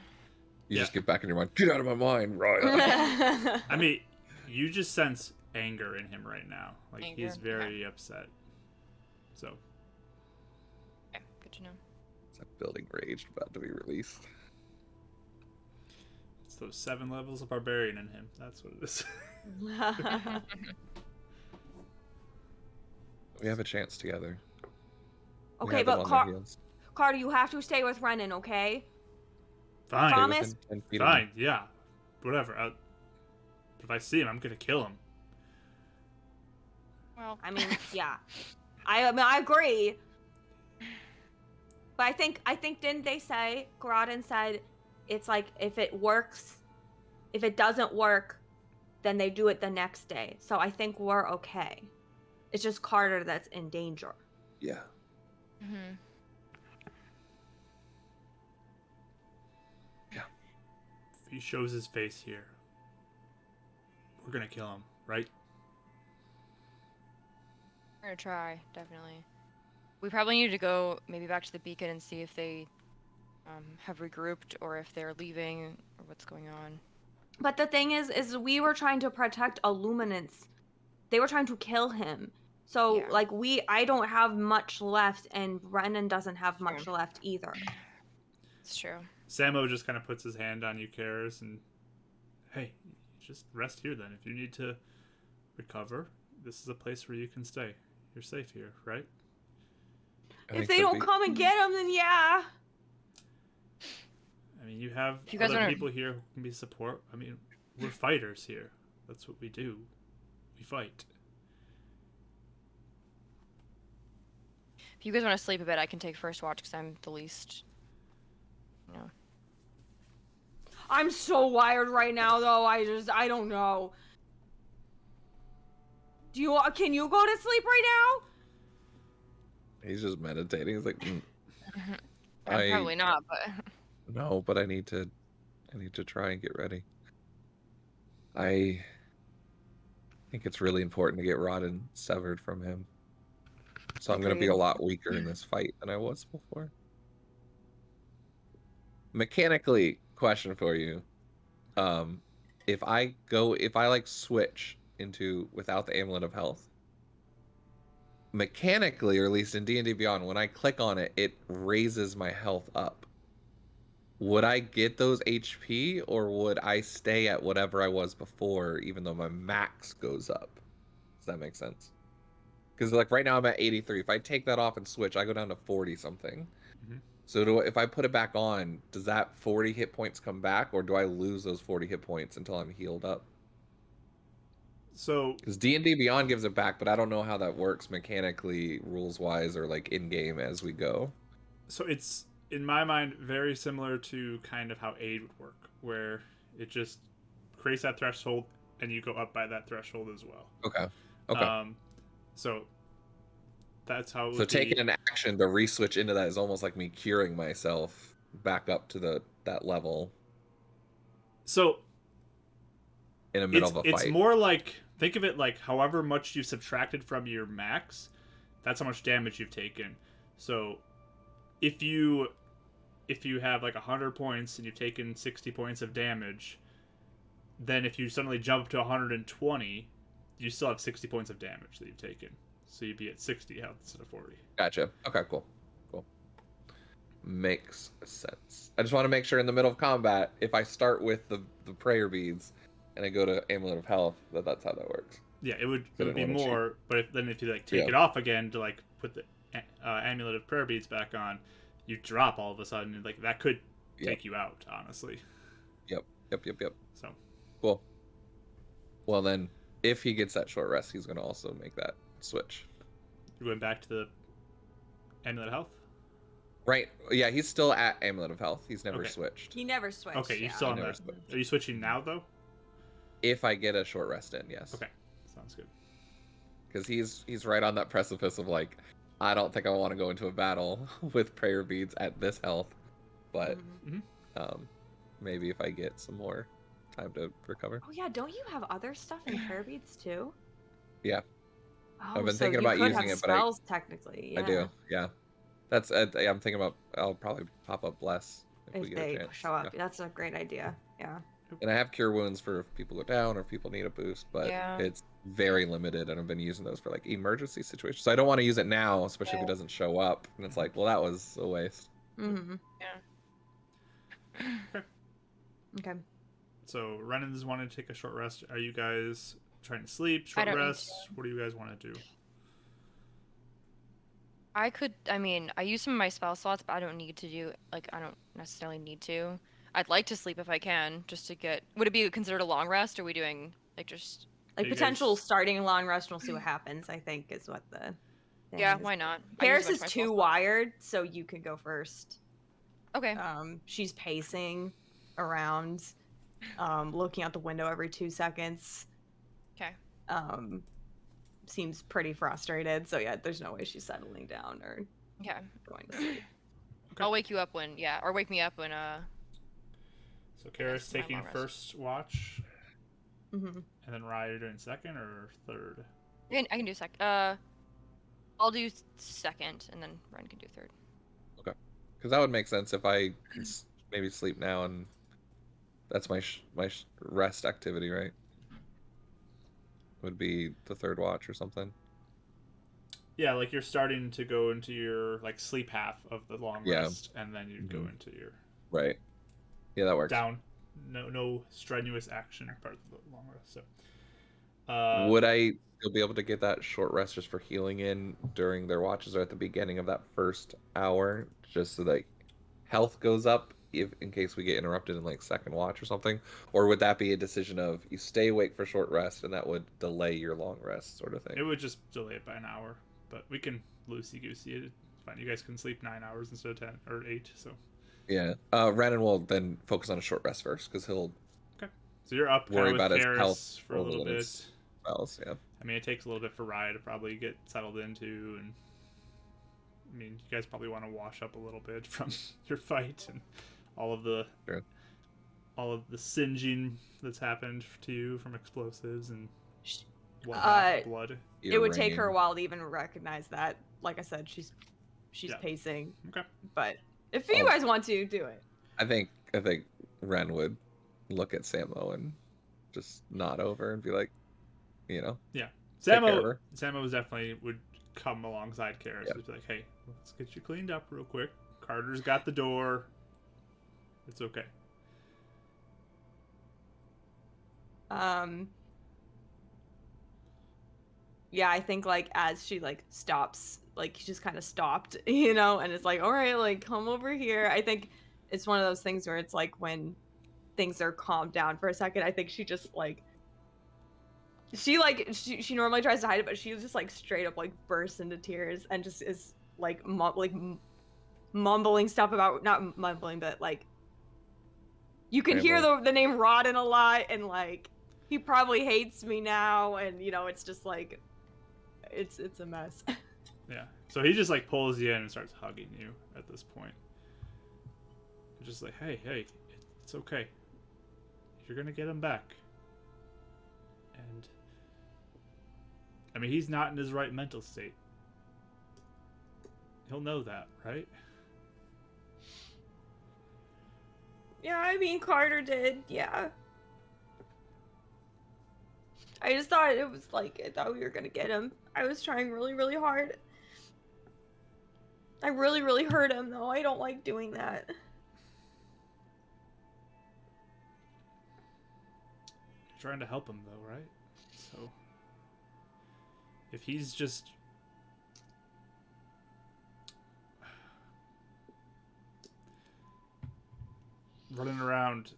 You Yeah. just get back in your mind. Get out of my mind, Raya. I mean, you just sense anger in him right now. Like he's Anger? very upset. So Okay, good to know. It's like building rage about to be released. it's those 7 levels of barbarian in him. That's what it is. We have a chance together. We Okay, have them but on their heels. Carter, you have to stay with Renan, okay? Fine. Stay Promise? within 10 feet of me. Fine. Yeah. Whatever. If I see him, I'm gonna kill him. Well, I mean, yeah. I agree. But I think didn't they say, Groden said it's like if it works, if it doesn't work, then they do it the next day. So I think we're okay. It's just Carter that's in danger. Yeah. mm-hmm. If he shows his face here, we're gonna kill him, right? We're gonna try, definitely. We probably need to go maybe back to the beacon and see if they have regrouped or if they're leaving or what's going on. But the thing is we were trying to protect Illuminance. They were trying to kill him. So Yeah. like I don't have much left, and Brennan doesn't have Sure. much left either. It's true. Samo just kind of puts his hand on you, Karis, and hey, just rest here then. If you need to recover, this is a place where you can stay. You're safe here, right? If they don't come and get him, then yeah. I mean, you have If you guys other wanna- people here who can be support. I mean, we're fighters here. That's what we do. We fight. If you guys want to sleep a bit, I can take first watch because I'm the least. You know. I'm so wired right now, though. I don't know. Can you go to sleep right He's just meditating. He's like, Probably not, but no, but I need to try and get ready. I think it's really important to get Rodden severed from him. So I'm going to be a Agreed. lot weaker in this fight than I was before. Mechanically, question for you. If I like switch into without the Amulet of Health, mechanically, or at least in D&D Beyond, when I click on it, it raises my health up. Would I get those HP, or would I stay at whatever I was before, even though my max goes up? Does that make sense? Because like right now I'm at 83. If I take that off and switch, I go down to 40 something. Mhm. So if I put it back on, does that 40 hit points come back, or do I lose those 40 hit points until I'm healed up? So Because D&D Beyond gives it back, but I don't know how that works mechanically, rules-wise, or like in-game as we go. so it's, in my mind, very similar to kind of how aid would work, where it just creates that threshold and you go up by that threshold as well. Okay. Okay. So that's how it So would taking be. an action to re-switch into that is almost like me curing myself back up to that level So in the middle of a it's fight. more like, think of it like however much you subtracted from your max, that's how much damage you've taken. So if you have like 100 points and you've taken 60 points of damage, then if you suddenly jump to 120, you still have 60 points of damage that you've taken. So you'd be at 60 health instead of 40. Gotcha. Okay, cool. Cool. Makes sense. I just want to make sure in the middle of combat, if I start with the prayer beads and I go to Amulet of Health, that's how that works. Yeah, it would Didn't be wanna cheat. more, but then if you like take it off again to like put the amulet of prayer beads back on, you drop all of a sudden. Like that could take you out, honestly. Yep. So Cool. Well then, if he gets that short rest, he's going to also make that switch. you're going back to the amulet of health. Right. Yeah, he's still at Amulet of Health. He's never Okay. switched. now? He never switched. Okay, you yeah. still on never that. switched. Are you switching now though? If I get a short rest in, yes. Okay, sounds good. Because he's right on that precipice of like, I don't think I want to go into a battle with prayer beads at this health, but Mhm. maybe if I get some more time to recover. Oh yeah, don't you have other stuff in prayer beads too? Yeah. Oh, I've been so thinking you about could using have it, but spells technically. Yeah. I do. Yeah. That's I'm thinking about. I'll probably pop up bless if we If get a they chance. show up, Yeah. that's a great idea. Yeah. And I have cure wounds for if people go down or if people need a boost, but Yeah. it's very limited, and I've been using those for like emergency situations. So I don't want to use it now, especially if it doesn't show up. And it's like, well, that was a waste. Mm-hmm. Yeah. Okay. So Renan's wanting to take a short rest. Are you guys trying to sleep? Short don't need rest? What do you guys want to do? I mean, I use some of my spell slots, but I don't need to do, like, I don't necessarily need to. I'd like to sleep if I can, just to get, would it be considered a long rest, or are we doing, like, just, Like You potential guys- starting a long rest, and we'll see what happens. I think is what the. Thing yeah, is. why not? I use a Paris bunch is of my spell too slots. wired, so you can go first. Okay. She's pacing around, looking out the window every 2 seconds. Okay. Seems pretty frustrated. So yeah, there's no way she's settling down or Okay. going to sleep. I'll wake you up when, yeah, or wake me up when, So Karis my taking long rest. first watch, Mm-hmm. and then Rye doing second or third? I can do I'll do second, and then Ren can do third. Because that would make sense if I maybe sleep now, and that's my rest activity, right? Would be the third watch or something. Yeah, like you're starting to go into your like sleep half of the long Yeah. rest, and then you'd go into your Right. Yeah, that works. down, no strenuous action part of the long rest. So, Would I still be able to get that short rest just for healing in during their watches or at the beginning of that first hour, just so that health goes up in case we get interrupted in like second watch or something? Or would that be a decision of you stay awake for short rest and that would delay your long rest sort of thing? it would just delay it by an hour, but we can loosey goosey it. It's fine. You guys can sleep 9 hours instead of 10 or 8. So Yeah. Renan will then focus on a short rest first because he'll so you're up worry kind of about with his Karis health for a little over bit. his spells. Yeah. I mean, it takes a little bit for Raya to probably get settled into, and I mean, you guys probably want to wash up a little bit from your fight and all of the Sure. all of the singeing that's happened to you from explosives and Uh, blood. it would take Iranian. her a while to even recognize that. Like I said, she's Yeah. pacing. Okay. But if you Oh. guys want to, do it. I think Ren would look at Samo and just nod over and be like, you know, Yeah. take care of her. Samo was definitely would come alongside Karis. Yep. He'd be like, hey, let's get you cleaned up real quick. Carter's got the door. It's okay. Yeah, I think like as she like stops, like she just kind of stopped, you know, and it's like, all right, like come over here. I think it's one of those things where it's like when things are calmed down for a second, I think she just like she normally tries to hide it, but she just like straight up like bursts into tears and just is like mumbling stuff about, not mumbling, but like you can hear the name Rodden a lot, and like he probably hates me now, and you know, it's just like it's a mess. Yeah. So he just like pulls you in and starts hugging you at this point. Just like, hey, it's okay. You're gonna get him back. And I mean, he's not in his right mental state. He'll know that, right? Yeah, I mean, Carter did, yeah. I just thought it was like, I thought we were gonna get him. I was trying really, really hard. I really, really hurt him, though. I don't like doing that. You're trying to help him, though, right? So if he's just running around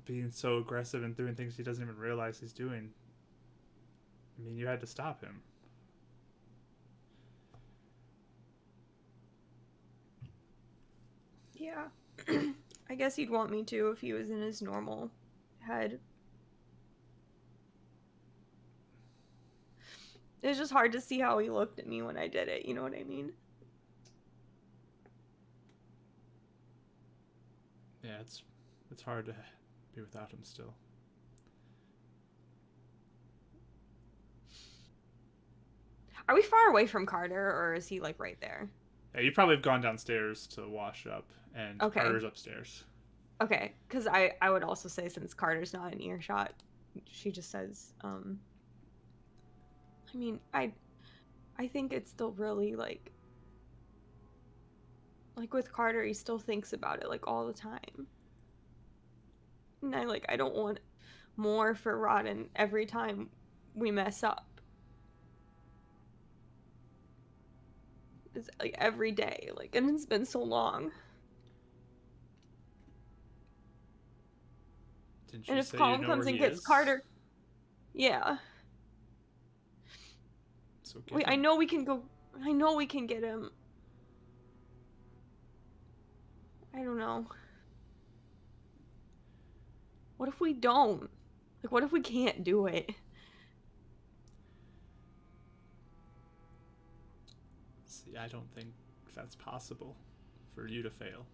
being so aggressive and doing things he doesn't even realize he's doing, I mean, you had to stop him. Yeah. I guess he'd want me to if he was in his normal head. It was just hard to see how he looked at me when I did it, you know what I mean? Yeah, it's hard to be without him still. Are we far away from Carter, or is he like right there? Yeah, you probably have gone downstairs to wash up, and Okay. Carter's upstairs. Okay, because I would also say, since Carter's not in earshot, she just says, I mean, I think it's still really like with Carter, he still thinks about it like all the time. And I don't want more for Rodden every time we mess up. It's like every day, like, and it's been so long. Didn't you And if say Colum you know comes where and he gets is? Carter, yeah. So get Wait, I him. know we can go. I know we can get him. I don't know. What if we don't? Like, what if we can't do it? See, I don't think that's possible for you to fail.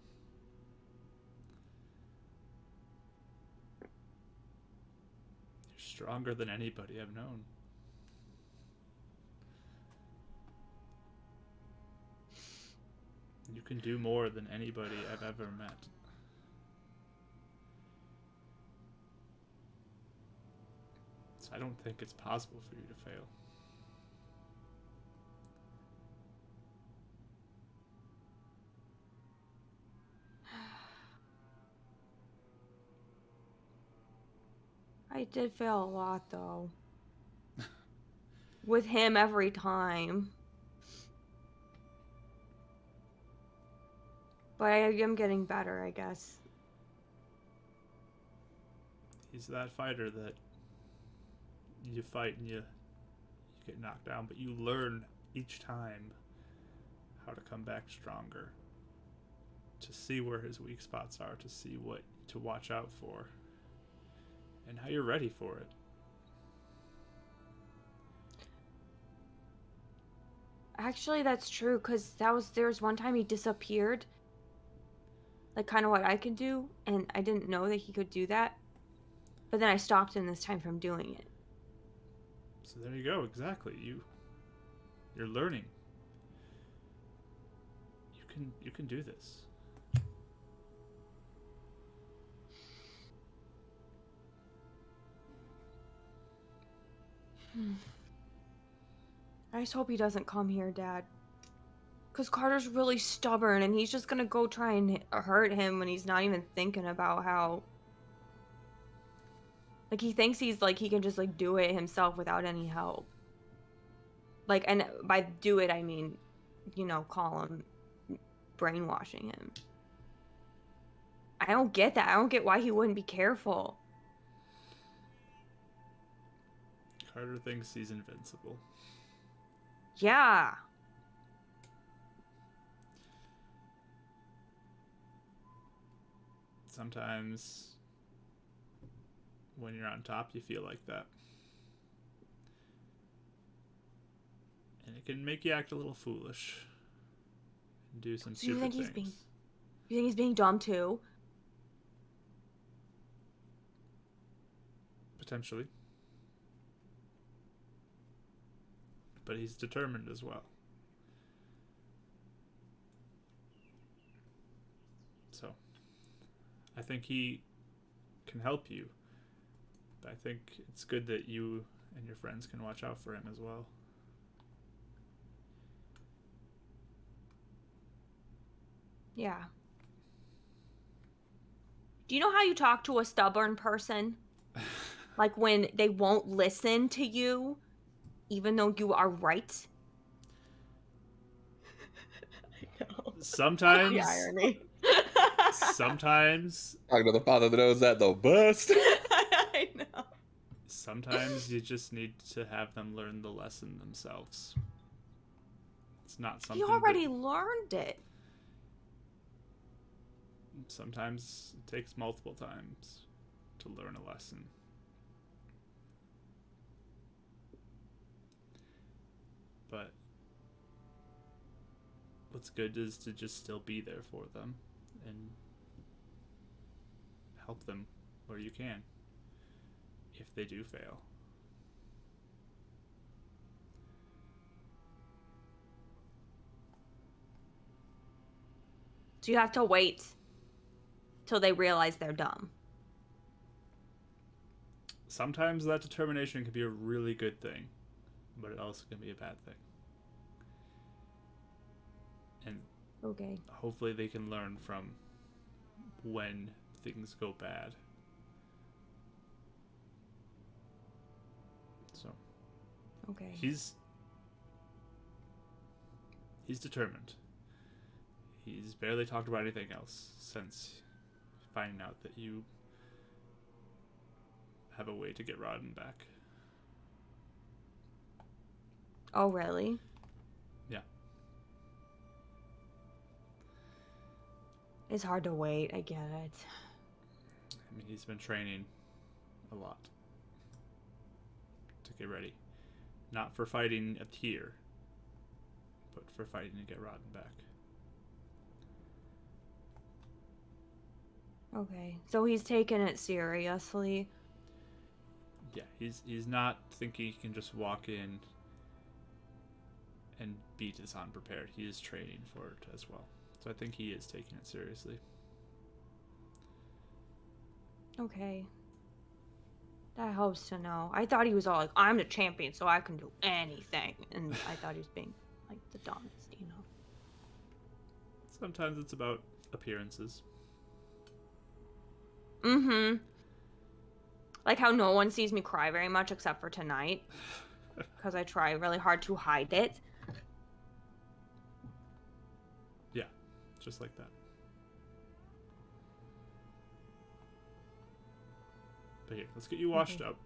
You're stronger than anybody I've known. You can do more than anybody I've ever met. So I don't think it's possible for you to fail. I did fail a lot, though. With him every time. But I am getting better, I guess. He's that fighter that you fight and you get knocked down, but you learn each time how to come back stronger, to see where his weak spots are, to see what to watch out for, and how you're ready for it. Actually, that's true, because there was one time he disappeared, like kind of what I could do, and I didn't know that he could do that. But then I stopped him this time from doing it. So there you go. Exactly. You're learning. You can do this. I just hope he doesn't come here, Dad. Because Carter's really stubborn, and he's just gonna go try and hurt him when he's not even thinking about how... Like, he thinks he's, like, he can just, like, do it himself without any help. Like, and by do it, I mean, you know, call him brainwashing him. I don't get that. I don't get why he wouldn't be careful. Carter thinks he's invincible. Yeah. Sometimes when you're on top, you feel like that. And it can make you act a little foolish. And do some So you stupid think things. You think he's being dumb too? Potentially. But he's determined as well. So, I think he can help you. But I think it's good that you and your friends can watch out for him as well. Yeah. Do you know how you talk to a stubborn person? Like when they won't listen to you, even though you are right? I know. Sometimes, The irony. sometimes, Talking to the father that knows that the best. I know. sometimes you just need to have them learn the lesson themselves. It's not He something. already learned it. Sometimes it takes multiple times to learn a lesson. But what's good is to just still be there for them and help them where you can if they do fail. So you have to wait till they realize they're dumb. Sometimes that determination can be a really good thing, but it also can be a bad thing. And Okay. hopefully they can learn from when things go bad. So Okay. he's determined. He's barely talked about anything else since finding out that you have a way to get Roden back. Oh, really? Yeah. It's hard to wait. I get it. I mean, he's been training a lot to get ready. Not for fighting a tier, but for fighting to get Roden back. Okay. So he's taking it seriously. Yeah, he's not thinking he can just walk in and beat this unprepared. He is training for it as well. So I think he is taking it seriously. Okay. That helps to know. I thought he was all like, I'm the champion, so I can do anything. And I thought he was being like the dumbest, you know. Sometimes it's about appearances. Mm-hmm. Like how no one sees me cry very much except for tonight. Because I try really hard to hide it. Yeah, just like that. But here, let's get you washed up.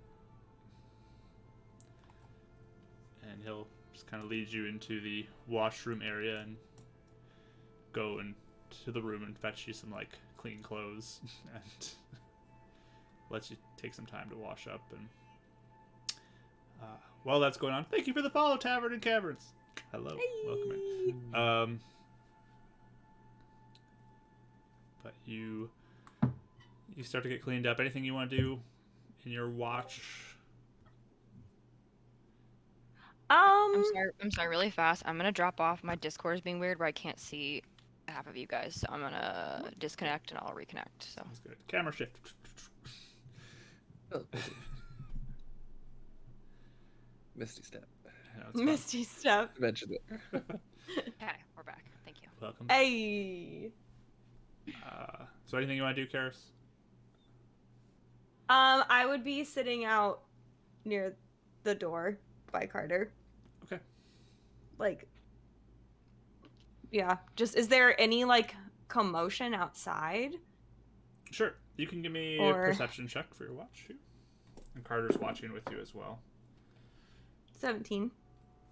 And he'll just kind of lead you into the washroom area and go into the room and fetch you some, like, clean clothes and let you take some time to wash up. And while that's going on, thank you for the follow, Tavern and Caverns. Hello. Hey. Welcome in. But you start to get cleaned up. Anything you want to do in your watch? I'm sorry, really fast. I'm gonna drop off. My Discord is being weird where I can't see half of you guys, so I'm gonna disconnect and I'll reconnect. So Sounds good. Camera shift. Misty step. No, it's fine. Misty step. Mentioned it. okay, we're back. Thank you. Welcome. Hey. So anything you want to do, Karis? I would be sitting out near the door by Carter. Okay. Like, yeah. Just, is there any like commotion outside? Sure. You can give me Or- a perception check for your watch. Here. And Carter's watching with you as well. 17.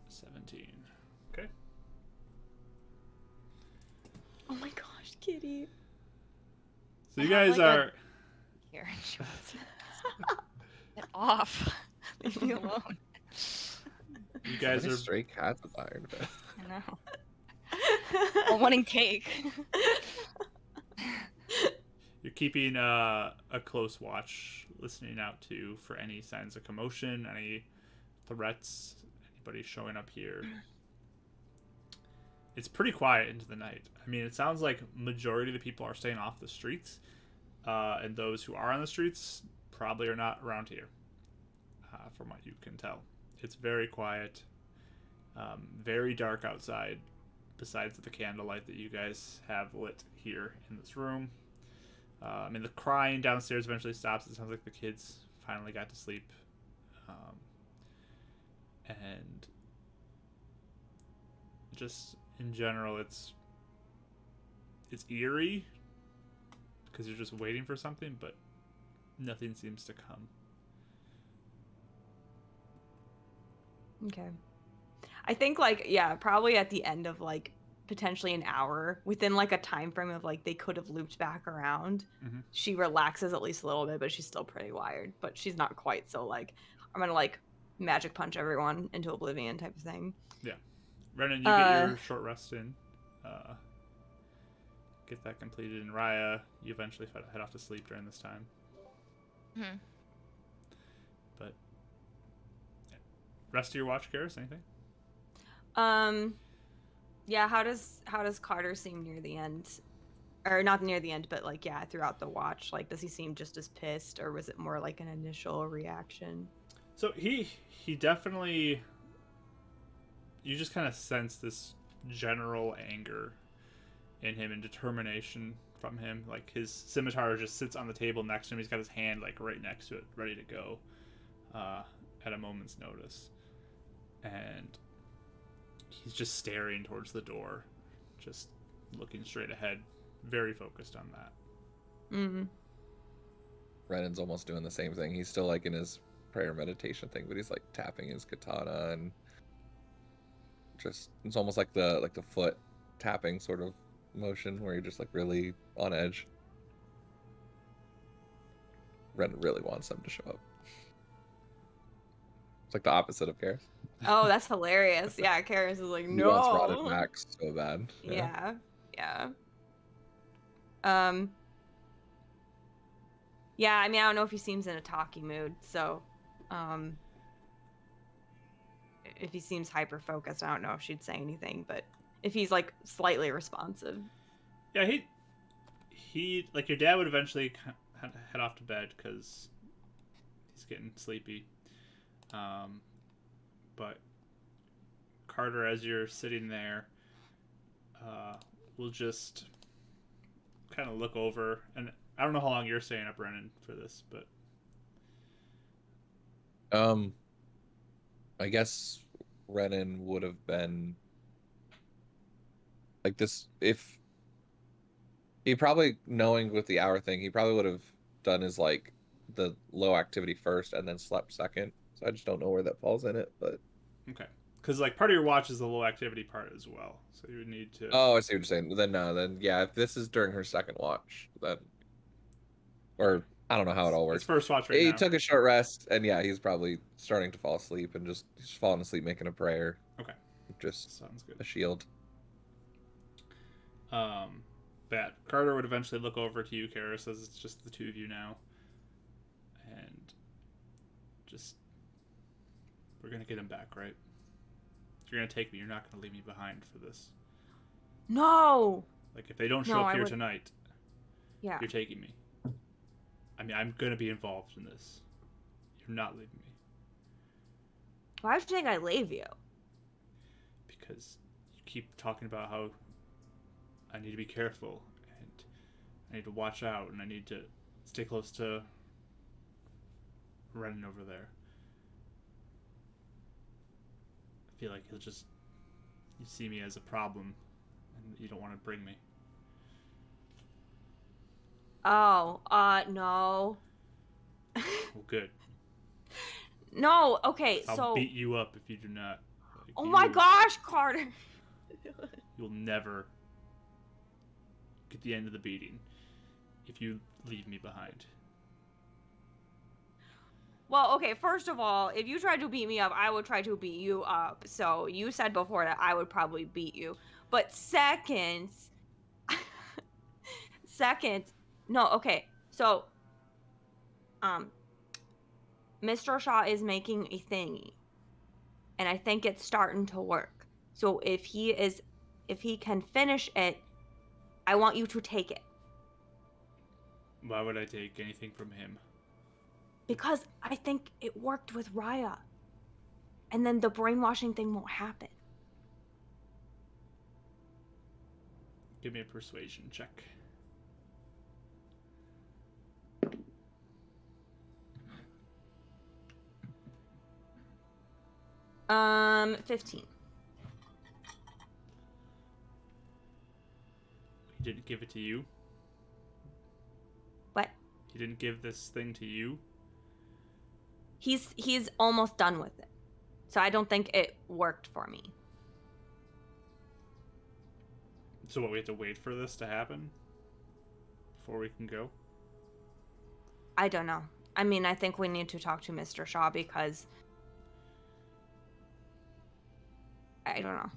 17. Okay. Oh my gosh, Kitty. So you I have, guys like, are. Here, get off. Leave me alone. You guys Many are. stray cats with iron fist. I know. I'm wanting cake. You're keeping a close watch, listening out for any signs of commotion, any threats, anybody showing up here. It's pretty quiet into the night. I mean, it sounds like majority of the people are staying off the streets, and those who are on the streets probably are not around here, from what you can tell. It's very quiet, very dark outside, besides the candlelight that you guys have lit here in this room. I mean, the crying downstairs eventually stops. It sounds like the kids finally got to sleep. And just in general, it's eerie because you're just waiting for something, but nothing seems to come. Okay. I think like, yeah, probably at the end of like potentially an hour, within like a time frame of like they could have looped back around, Mhm. she relaxes at least a little bit, but she's still pretty wired. But she's not quite so like, I'm gonna like magic punch everyone into oblivion type of thing. Renan, you get your short rest in. Get that completed. And Raya, you eventually head off to sleep during this time. Hmm. But rest of your watch, Karis, anything? Yeah, how does Carter seem near the end? Or not near the end, but like, yeah, throughout the watch. Like, does he seem just as pissed, or was it more like an initial reaction? So he definitely, you just kind of sense this general anger in him and determination from him. Like his scimitar just sits on the table next to him. He's got his hand like right next to it, ready to go at a moment's notice. And he's just staring towards the door, just looking straight ahead, very focused on that. Mm-hmm. Renan's almost doing the same thing. He's still like in his prayer meditation thing, but he's like tapping his katana and just, it's almost like the foot tapping sort of motion where you're just like really on edge. Renan really wants them to show up. It's like the opposite of Karis. Oh, that's hilarious. Yeah, Karis is like, He no. wants Rodden back so bad. Yeah. Yeah, I mean, I don't know if he seems in a talky mood, so if he seems hyper focused, I don't know if she'd say anything, but if he's like slightly responsive. Yeah, he like your dad would eventually head off to bed because he's getting sleepy. But Carter, as you're sitting there, will just kind of look over, and I don't know how long you're staying up, Renan, for this, but I guess Renan would have been like this if he probably, knowing with the hour thing, he probably would have done his like the low activity first and then slept second. So I just don't know where that falls in it, but okay, because like part of your watch is the low activity part as well, so you would need to. oh, I see what you're saying. Then yeah, if this is during her second watch, then, or I don't know how it all It's works. first watch right He now. took a short rest, and yeah, he's probably starting to fall asleep and just he's falling asleep making a prayer. Okay. just Sounds good. a shield. Bad. Carter would eventually look over to you, Karis, as it's just the two of you now. And just... We're going to get him back, right? You're going to take me. You're not going to leave me behind for this. No! Like, if they don't show up here would... tonight, yeah. you're taking me. I mean, I'm going to be involved in this. You're not leaving me. Why would you think I leave you? Because you keep talking about how I need to be careful, and I need to watch out, and I need to stay close to Renan over there. I feel like he'll just... You see me as a problem, and you don't want to bring me. Oh, no. Well, good. No, okay, I'll beat you up if you do not. Like, Oh my gosh, Carter! You'll never get the end of the beating if you leave me behind. Well, okay, first of all, if you tried to beat me up, I would try to beat you up. So you said before that I would probably beat you. But second, no, okay, so, Mr. Shaw is making a thingy, and I think it's starting to work. So if he can finish it, I want you to take it. Why would I take anything from him? Because I think it worked with Raya. And then the brainwashing thing won't happen. Give me a persuasion check. 15. He didn't give it to you? What? He didn't give this thing to you? He's almost done with it. So I don't think it worked for me. So what, we have to wait for this to happen? Before we can go? I don't know. I mean, I think we need to talk to Mr. Shaw because... I don't know.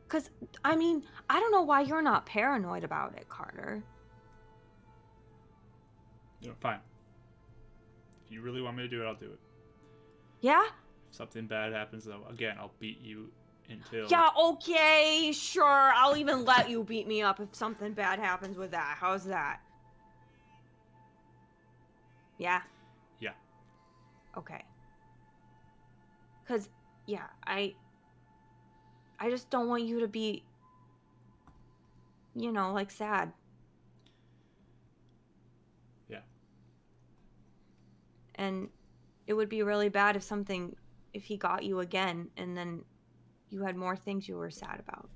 Because, I mean, I don't know why you're not paranoid about it, Carter. You know, fine. If you really want me to do it, I'll do it. Yeah? If something bad happens, though, again, I'll beat you until... Yeah, okay, sure. I'll even let you beat me up if something bad happens with that. How's that? Yeah? Yeah. Okay. Because, yeah, I just don't want you to be, you know, like, sad. Yeah. And it would be really bad if he got you again, and then you had more things you were sad about.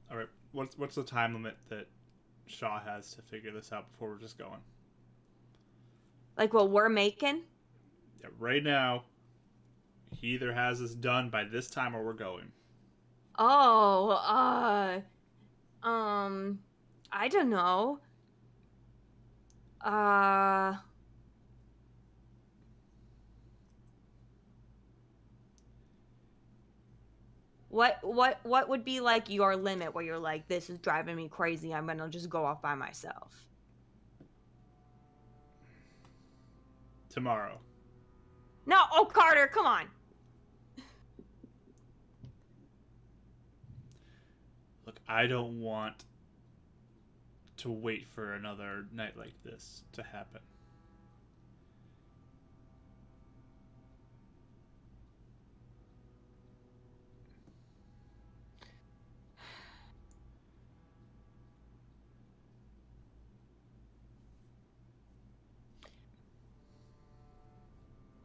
All right. What's the time limit that Shaw has to figure this out before we're just going? Like what we're making? Yeah, right now, he either has this done by this time or we're going. Oh, I don't know. What would be like your limit where you're like, this is driving me crazy, I'm gonna just go off by myself? Tomorrow. No, oh Carter, come on. Look, I don't want to wait for another night like this to happen.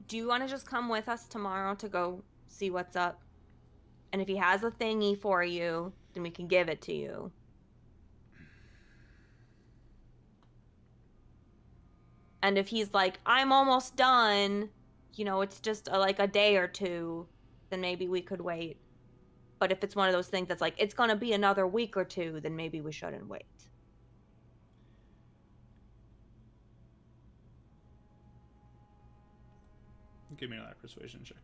Do you want to just come with us tomorrow to go see what's up? And if he has a thingy for you, then we can give it to you. And if he's like, I'm almost done, you know, it's just like a day or two, then maybe we could wait. But if it's one of those things that's like, it's going to be another week or two, then maybe we shouldn't wait. Give me another persuasion check.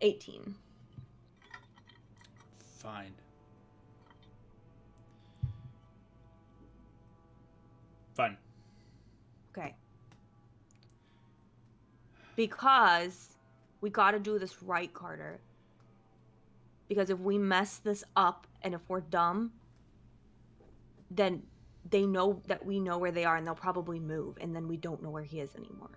18. Fine. Fine. Okay. Because we gotta do this right, Carter. Because if we mess this up and if we're dumb, then they know that we know where they are and they'll probably move and then we don't know where he is anymore.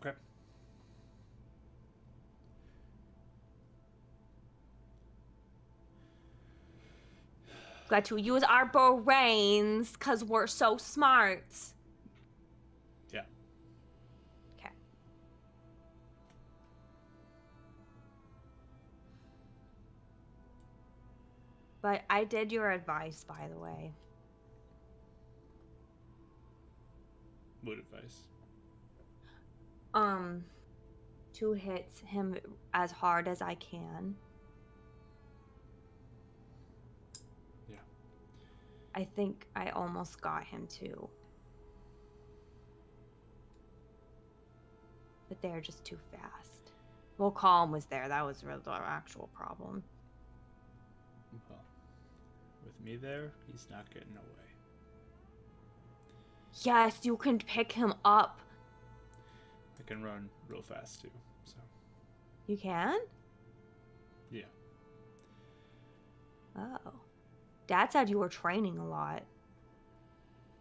Okay. Got to use our brains because we're so smart. Yeah. Okay. But I did your advice, by the way. What advice? 2 hits him as hard as I can. Yeah. I think I almost got him too. But they're just too fast. Well, Colum was there. That was the actual problem. Well, with me there, he's not getting away. Yes, you can pick him up. I can run real fast too, so You can? yeah. Oh. Dad said you were training a lot.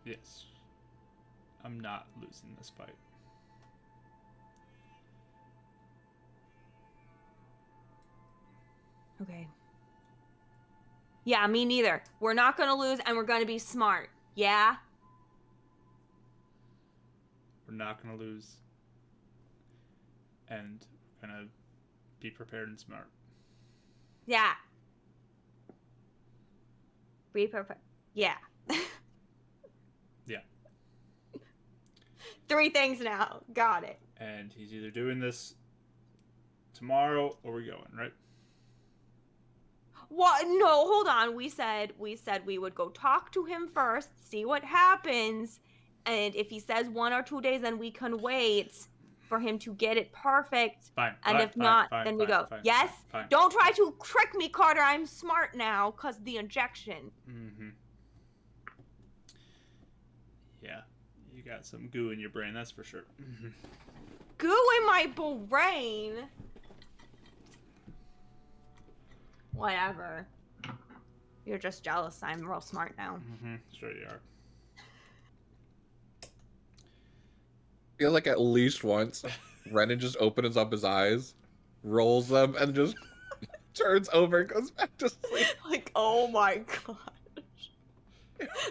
Yes. I'm not losing this fight. Okay. Yeah, me neither. We're not gonna lose and we're gonna be smart. Yeah? We're not gonna lose. And we're gonna be prepared and smart. Yeah. Be perfect. Yeah. Yeah. 3 things now. Got it. And he's either doing this tomorrow or we're going, right? What? No, hold on. We said we would go talk to him first, see what happens, and if he says 1 or 2 days, then we can wait for him to get it perfect. Fine. And fine, if not, fine, then fine, we go. fine, Yes? Fine. Don't try to trick me, Carter. I'm smart now because the injection. Mm-hmm. Yeah. You got some goo in your brain, that's for sure. Mm-hmm. Goo in my brain. Whatever. You're just jealous. I'm real smart now. Mm-hmm. Sure you are. I feel like at least once, Renan just opens up his eyes, rolls them, and just turns over and goes back to sleep. Like, oh my gosh.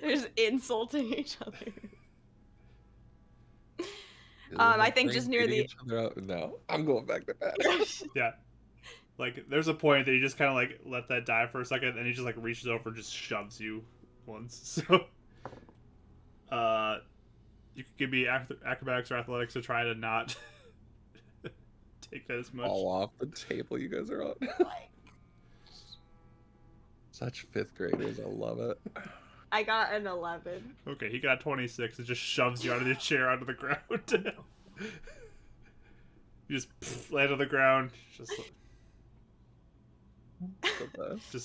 They're just insulting each other. I think just near the. Each other out. No, I'm going back to bed. Yeah. Like, there's a point that you just kind of, like, let that die for a second, and he just, like, reaches over and just shoves you once. So, you could give me acrobatics or athletics to try to not take that as much. All off the table you guys are on. Such 5th graders. I love it. I got an 11. Okay, he got 26 and just shoves you out of your chair onto the ground. You just land on the ground. Just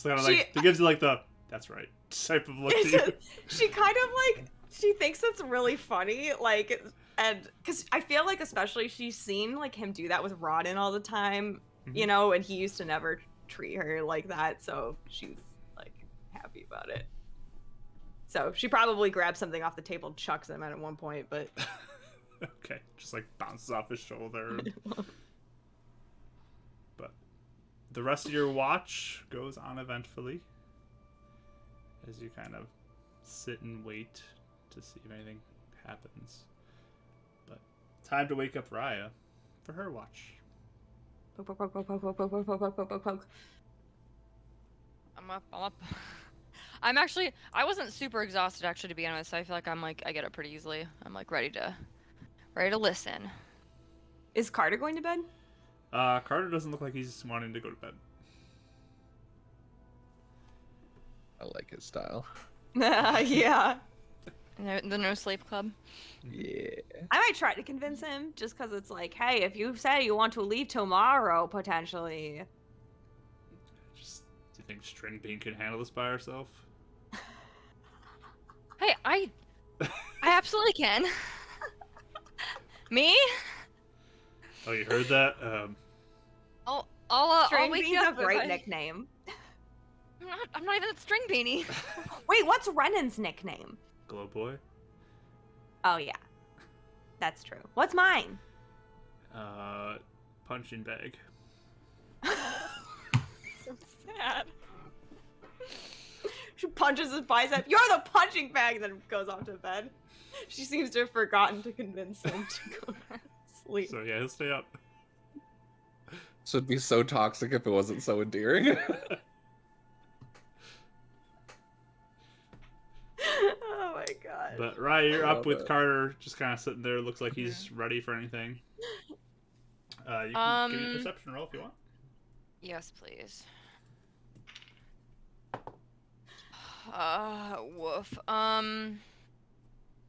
kind of like, it gives you like the, that's right, type of look to you. She kind of like, she thinks it's really funny, like, and because I feel like especially she's seen like him do that with Roden all the time, you know, and he used to never treat her like that, so she's like happy about it. So she probably grabs something off the table and chucks him at one point, but okay, just like bounces off his shoulder. But the rest of your watch goes on eventfully as you kind of sit and wait to see if anything happens. But time to wake up Raya for her watch. poke, poke, poke, poke, poke, poke, poke, poke, poke, poke, poke. I'm up. I wasn't super exhausted actually to begin with, so I feel like I get up pretty easily. I'm like ready to listen. Is Carter going to bed? Carter doesn't look like he's wanting to go to bed. I like his style. Yeah. The no sleep club. Yeah. I might try to convince him just because it's like, hey, if you say you want to leave tomorrow, potentially. Just, do you think String Bean can handle this by herself? Hey, I absolutely can. Me? Oh, you heard that? I'll String wake you Bean's up. a great nickname. I'm not even a string beanie. Wait, what's Renan's nickname? Glow Boy? Oh, yeah. That's true. What's mine? Punching Bag. So sad. She punches his bicep. You're the punching bag, then goes off to bed. She seems to have forgotten to convince him to go to sleep. So yeah, he'll stay up. So it'd be so toxic if it wasn't so endearing. Oh my god. But Raya, you're up Love with it. Carter, just kind of sitting there. Looks like he's ready for anything. You can give me a perception roll if you want. Yes, please. Woof.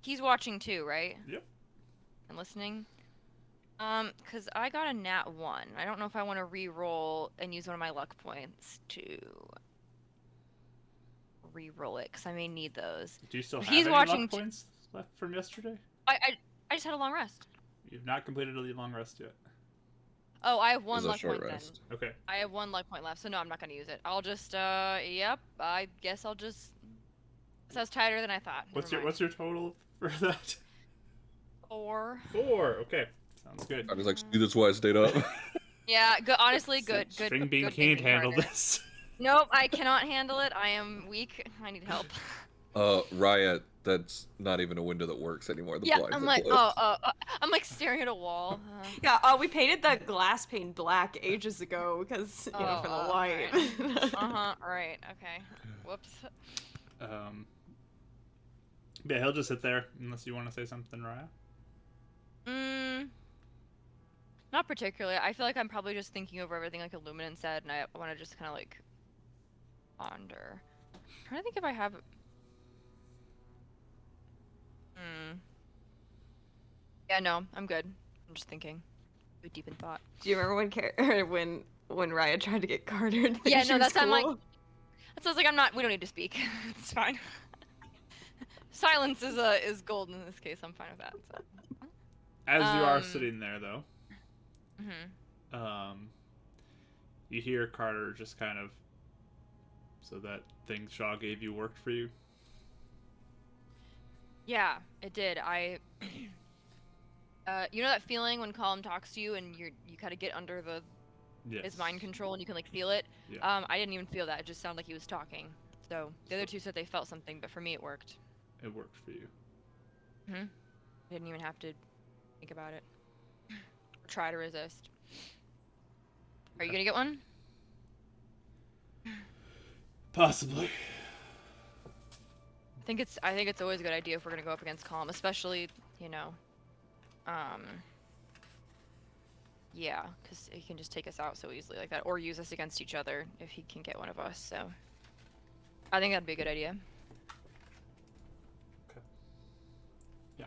He's watching too, right? Yep. And listening. Cause I got a nat 1. I don't know if I want to re-roll and use one of my luck points to re-roll it, cause I may need those. Do you still If have he's any watching luck points left from yesterday? I just had a long rest. You've not completed a long rest yet. Oh, I have It one was a luck short point rest. then. Okay. I have one luck point left, so no, I'm not gonna use it. I'll just yep. I guess I'll just. Sounds tighter than I thought. What's Never your total for that? mind. 4? 4. Okay. Sounds good. I was like, see, that's why I stayed up. Yeah, good. Honestly, good. String Bean good can't thinking, handle Carter. this. Nope, I cannot handle it. I am weak. I need help. Raya, that's not even a window that works anymore. The Yeah, blinds I'm are like, closed. I'm like staring at a wall. Yeah, we painted the glass pane black ages ago because, you know, for the Oh, light. Right. Okay. Whoops. Yeah, he'll just sit there unless you want to say something, Raya. Not particularly. I feel like I'm probably just thinking over everything like Illuminance said, and I want to just kind of like ponder. I'm trying to think if I have. Yeah, no, I'm good. I'm just thinking. Too deep in thought. Do you remember when Raya tried to get Carter? To Yeah, she no, was I'm like. cool? That sounds like I'm not. We don't need to speak. It's fine. Silence is golden in this case. I'm fine with that. So. As you are sitting there, though, Mhm. you hear Carter just kind of. So that thing Shaw gave you worked for you? Yeah, it did. You know that feeling when Colum talks to you and you kind of get under Yes. his mind control and you can like feel it? Yeah. I didn't even feel that. It just sounded like he was talking. So the other two said they felt something, but for me it worked. It worked for you. I didn't even have to think about it. Or try to resist. Are you gonna get one? Possibly. I think it's always a good idea if we're gonna go up against Colum, especially, you know, yeah, because he can just take us out so easily like that, or use us against each other if he can get one of us. So I think that'd be a good idea. Okay. Yeah.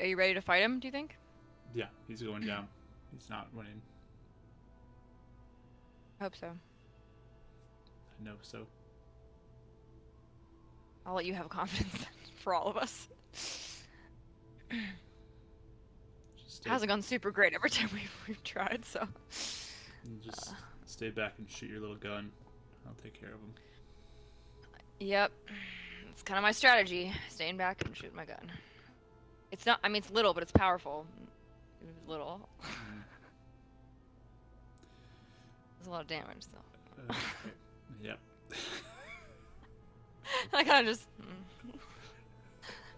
Are you ready to fight him? Do you think? Yeah, he's going down. He's not winning. I hope so. I know so. I'll let you have confidence for all of us. Just stay, Hasn't gone super great every time we've tried, so. just stay back and shoot your little gun. I'll take care of him. Yep. It's kind of my strategy, staying back and shooting my gun. It's not, I mean, it's little, but it's powerful. It's little. There's a lot of damage, so. Okay. Yep. I kind of just.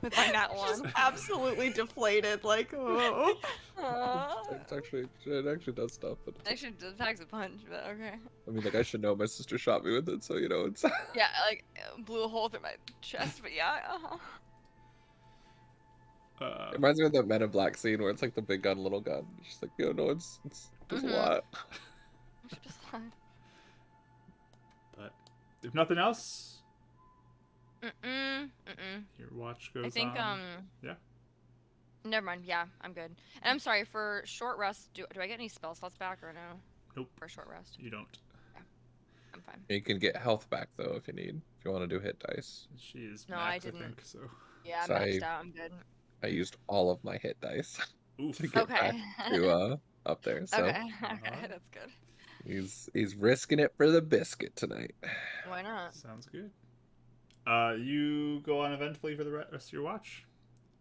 With my nat Just one. absolutely deflated, like, oh. It actually does stuff. But Actually, it packs a punch, but okay. I mean, like, I should know my sister shot me with it, so, you know, it's... Yeah, like, blew a hole through my chest, but yeah, It reminds me of that Men in Black scene where it's like the big gun, little gun. It's just like, no, it's a lot. Should just slide. But if nothing else, Mm-mm. your watch goes I think on. Yeah. Never mind. Yeah, I'm good. And I'm sorry for short rest. Do I get any spell slots back or no? Nope. For short rest. You don't. Yeah, I'm fine. You can get health back though if you need. If you want to do hit dice. She is No, max, I I didn't. think. So. Yeah, I'm So maxed out. I'm good. I used all of my hit dice Oof. to get back Okay. to up there. So Okay. Okay, that's good. he's risking it for the biscuit tonight. Why not? Sounds good. You go on eventfully for the rest of your watch,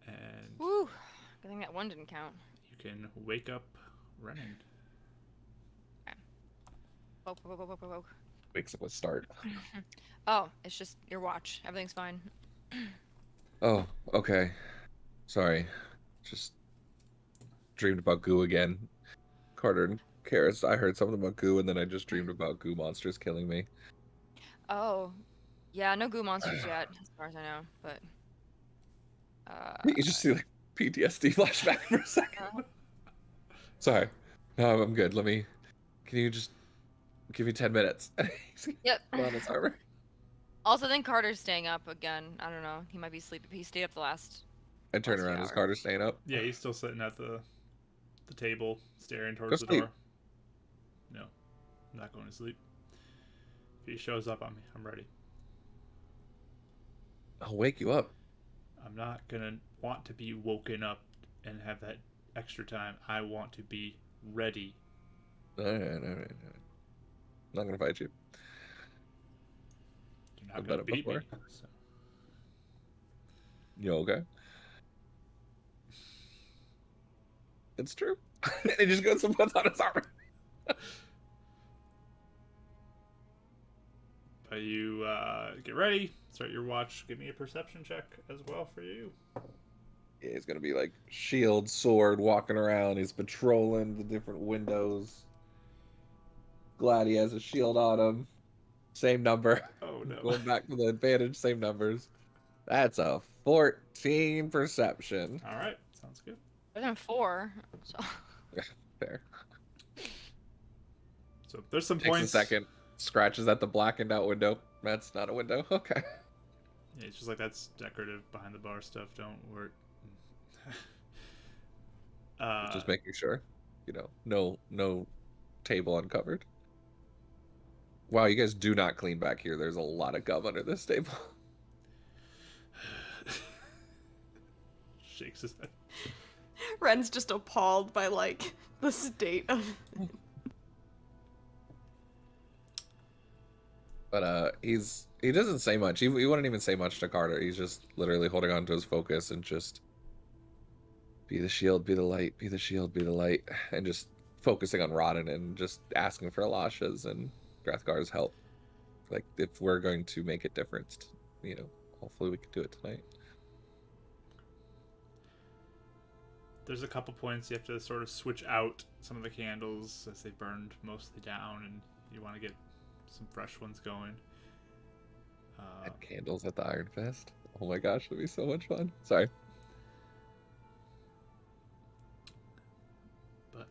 and Woo. Good thing that one didn't count. you can wake up Renan. Woke. Wakes up with start. Oh, it's just your watch. Everything's fine. Oh, okay. Sorry. Just dreamed about goo again. Carter and Karis, I heard something about goo and then I just dreamed about goo monsters killing me. Oh. Yeah, no goo monsters yet, as far as I know, but You just see like PTSD flashback for a second. Sorry. No, I'm good. Can you just give me 10 minutes? Yep. On his armor. Also, I think Carter's staying up again. I don't know. He might be sleeping. He stayed up the last. I turn Last few around. Is hours. Carter staying up? Yeah, he's still sitting at the table, staring towards the sleep. door. No, I'm not going to sleep. If he shows up, I'm ready. I'll wake you up. I'm not gonna want to be woken up and have that extra time. I want to be ready. All right. I'm not gonna fight you. You're not I've gonna done it beat me. before. So. You okay? It's true. And he just goes and puts on his armor. But you get ready, start your watch. Give me a perception check as well for you. Yeah, he's gonna be like shield, sword, walking around. He's patrolling the different windows. Glad he has a shield on him. Same number. Oh no. Going back to the advantage, same numbers. That's a 14 perception. All right, sounds good. Better than 4. So. Fair. So there's some Takes points. a second. Scratches at the blackened out window. That's not a window. Okay. Yeah, it's just like that's decorative behind the bar stuff. Don't worry. Just making sure. No table uncovered. Wow, you guys do not clean back here. There's a lot of gum under this table. Shakes his head. Ren's just appalled by like the state of. But he doesn't say much. He wouldn't even say much to Carter. He's just literally holding on to his focus and just be the shield, be the light, be the shield, be the light, and just focusing on Rodden and just asking for Elisha's and Grathgar's help. Like if we're going to make a difference, hopefully we can do it tonight. There's a couple points you have to sort of switch out some of the candles as they burned mostly down, and you want to get some fresh ones going. And candles at the Iron Fist. Oh my gosh, that'd be so much fun. Sorry. But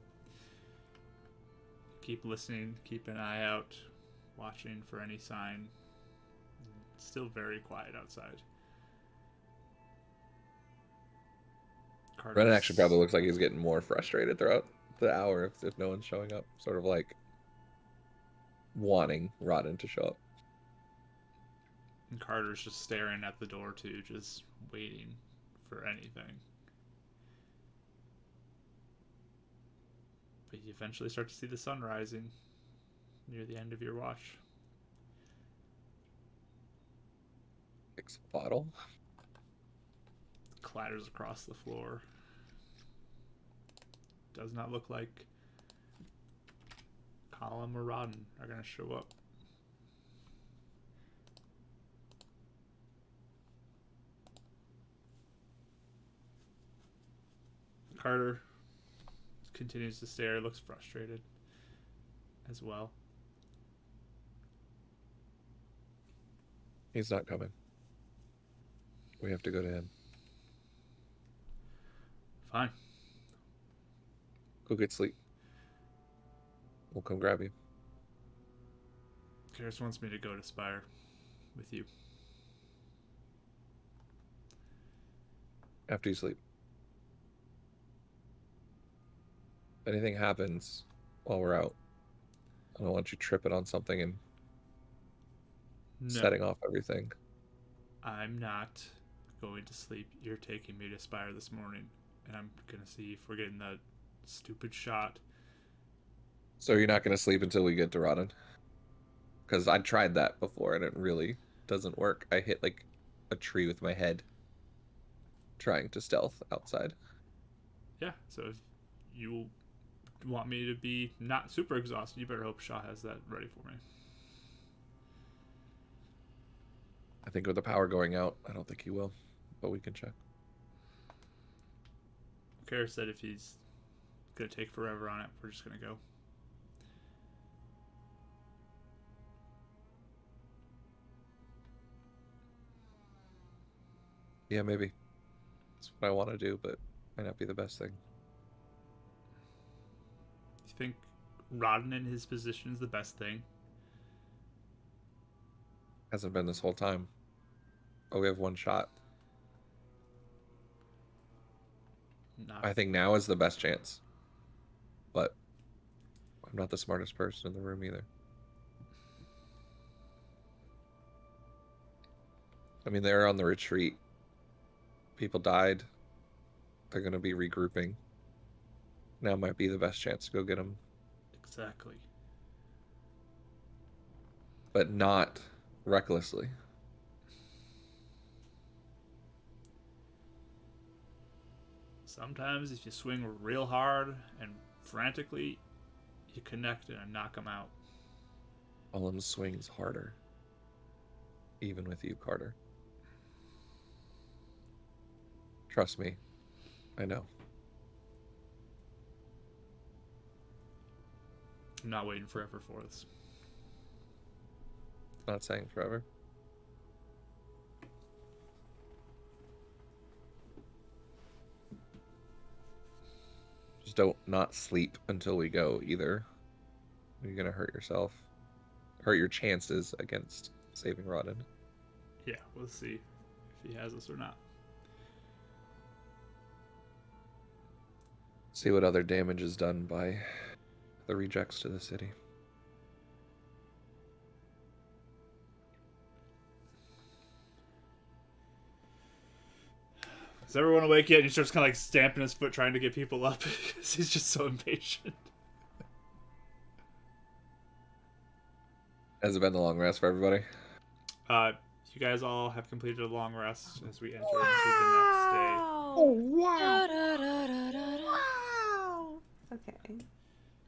keep listening, keep an eye out, watching for any sign. It's still very quiet outside. Renan actually probably looks like he's getting more frustrated throughout the hour if no one's showing up. Sort of like wanting Rodden to show up. And Carter's just staring at the door too, just waiting for anything. But you eventually start to see the sun rising near the end of your watch. Picks a bottle. Clatters across the floor. Does not look like Colum or Roden are going to show up. Carter continues to stare, looks frustrated as well. He's not coming. We have to go to him. Fine. Go get sleep. We'll come grab you. Karis wants me to go to Spire with you. After you sleep. If anything happens while we're out, I don't want you tripping on something and setting off everything. I'm not going to sleep. You're taking me to Spire this morning, and I'm going to see if we're getting that stupid shot. So you're not going to sleep until we get to Roden? Because I tried that before, and it really doesn't work. I hit, like, a tree with my head trying to stealth outside. Yeah, so if you want me to be not super exhausted, you better hope Shaw has that ready for me. I think with the power going out, I don't think he will, but we can check. Karis said if he's going to take forever on it, we're just going to go. Yeah, maybe. That's what I want to do, but might not be the best thing. You think Rodden in his position is the best thing? Hasn't been this whole time. Oh, we have one shot. Not. I think now is the best chance. But I'm not the smartest person in the room either. I mean, they're on the retreat. People died. They're going to be regrouping. Now might be the best chance to go get them. Exactly. But not recklessly. Sometimes if you swing real hard and frantically, you connect and knock them out. Colum swings harder. Even with you, Carter. Trust me. I know. I'm not waiting forever for this. Not saying forever. Just don't not sleep until we go either. You're gonna hurt yourself. Hurt your chances against saving Roden. Yeah, we'll see if he has us or not. See what other damage is done by the rejects to the city. Is everyone awake yet? And he starts kind of like stamping his foot trying to get people up because he's just so impatient. Has it been the long rest for everybody? You guys all have completed a long rest as we enter into the next day. Oh, wow. Wow. Okay.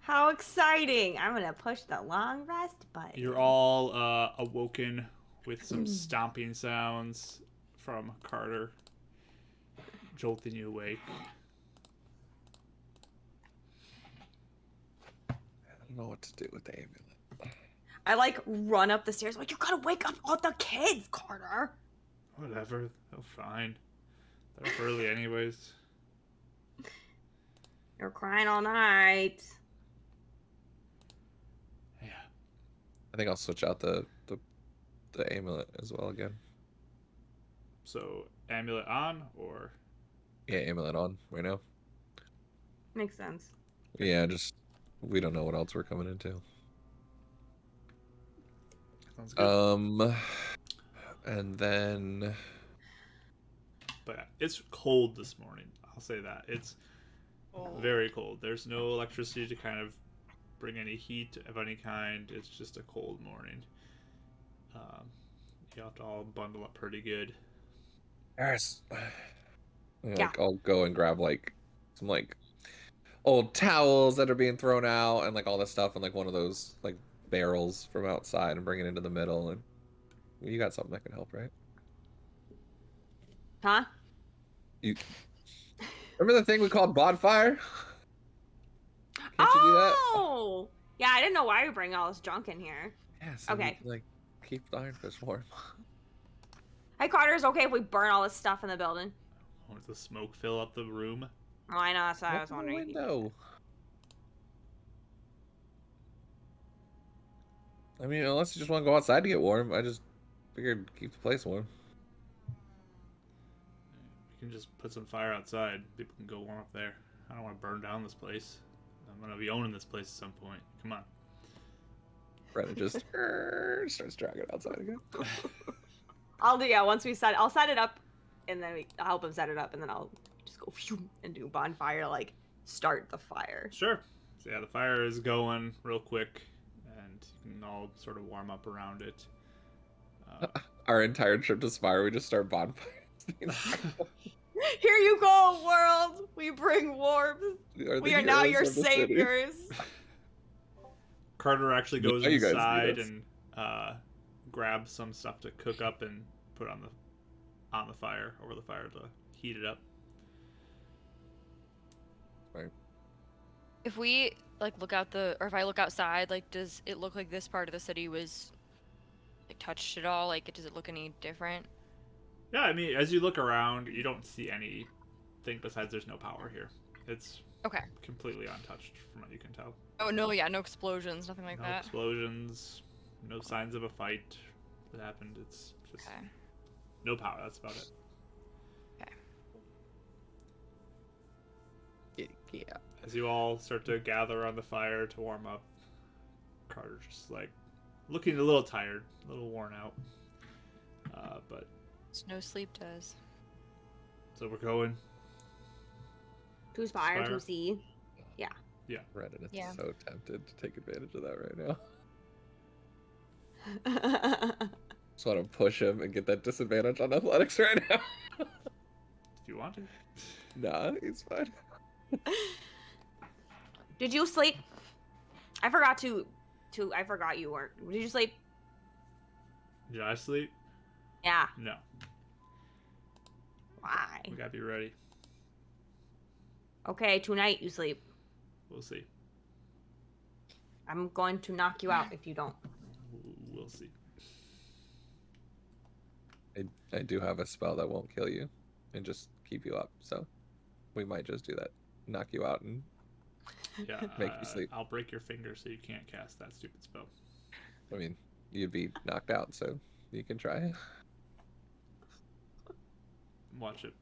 How exciting. I'm going to push the long rest button. You're all awoken with some stomping sounds from Carter, jolting you awake. I don't know what to do with the amulet. I like run up the stairs. Like, you gotta wake up all the kids, Carter. Whatever, they're fine. They're up early anyways. You're crying all night. Yeah. I think I'll switch out the amulet as well again. So, amulet on, or? Yeah, amulet on right now. Makes sense. Yeah, just we don't know what else we're coming into. Sounds good. And then But it's cold this morning. I'll say that. It's very cold. There's no electricity to kind of bring any heat of any kind. It's just a cold morning. You have to all bundle up pretty good. Harris. Yeah. I'll go and grab like some like old towels that are being thrown out and like all this stuff and like one of those like barrels from outside and bring it into the middle, and you got something that can help, right? Huh? You remember the thing we called bonfire? Can't you do that? Oh! Yeah, I didn't know why we bring all this junk in here. Yeah, so Okay. we can, like keep the ironfish warm. Hey, Carter, is it okay if we burn all this stuff in the building? Does the smoke fill up the room? Oh, I know, that's what I was Open the wondering. window. I mean, unless you just want to go outside to get warm, I just figured keep the place warm. We can just put some fire outside. People can go warm up there. I don't want to burn down this place. I'm gonna be owning this place at some point. Come on. Brennan just starts dragging outside again. Once I'll set it up, and then I'll help him set it up, and then I'll just go phew, and do bonfire to, like, start the fire. Sure. So yeah, the fire is going real quick, and you can all sort of warm up around it. Our entire trip to Spire, we just start bonfires. Here you go, world! We bring warmth. We are now your saviors. Carter actually goes You guys inside do this. and grabs some stuff to cook up and put on the fire, over the fire to heat it up. Right. If we look out or if I look outside, does it look like this part of the city was touched at all? Does it look any different? Yeah, I mean, as you look around, you don't see anything besides there's no power here. It's Okay. completely untouched from what you can tell. Oh no, yeah, no explosions, nothing like No that. explosions, no signs of a fight that happened. It's just Okay. no power. That's about it. Yeah. As you all start to gather on the fire to warm up, Carter's just looking a little tired, a little worn out. But No sleep does. so we're going. To Spire, Spire. to see. Brennan is Yeah. so tempted to take advantage of that right now. Just want to push him and get that disadvantage on athletics right now. If you want to. Nah, he's fine. Did you sleep? I forgot I forgot you weren't. Did you sleep? Did I sleep? Yeah. No. Why? We gotta be ready. Okay, tonight you sleep. We'll see. I'm going to knock you out if you don't. We'll see. I do have a spell that won't kill you and just keep you up, so we might just do that. Knock you out and Yeah. Make you sleep. I'll break your finger so you can't cast that stupid spell. I mean, you'd be knocked out, so you can try. Watch it.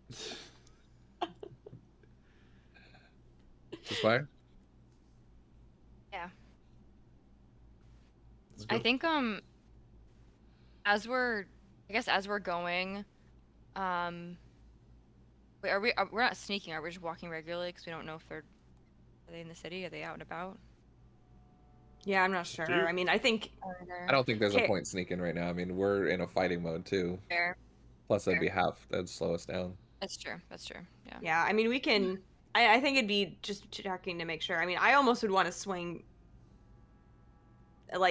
Just fire. Yeah. Let's go. I think as we're going, wait, we're not sneaking, are we just walking regularly because we don't know if are they in the city? Are they out and about? Yeah, I'm not sure. Do you- I mean, I think I don't think there's a Okay. point sneaking right now. I mean, we're in a fighting mode too. Fair. Plus, that'd be Fair. half. That'd slow us down. That's true. That's true. Yeah. yeah, I mean we can I think it'd be just checking to make sure. I mean, I almost would want to swing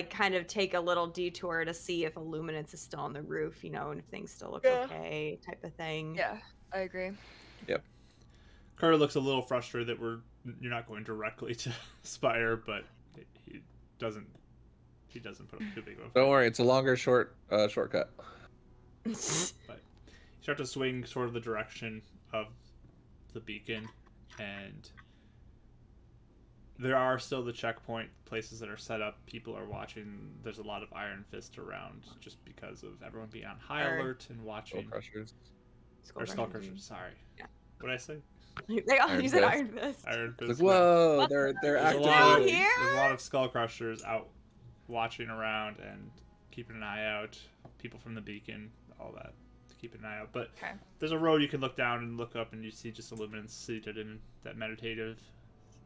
kind of take a little detour to see if Illuminance is still on the roof, and if things still look Yeah. okay, type of thing. Yeah, I agree. Carter looks a little frustrated that you're not going directly to Spire, but he doesn't put up too big of a Don't worry, it's a longer shortcut. But you start to swing sort of the direction of the beacon, and there are still the checkpoint places that are set up. People are watching. There's a lot of Iron Fist around just because of everyone being on high Or- alert and Skull watching. crushers. Or Skull Crushers, sorry. Yeah. What did I say? They all Iron use an Fist. Iron Fist. Iron It's Fist. like, whoa, What? they're There's a activating. lot of, here? there's a lot of Skull Crushers out watching around and keeping an eye out. People from the beacon, all that, to keep an eye out. But Okay. there's a road you can look down and look up, and you see just Illuminance seated in that meditative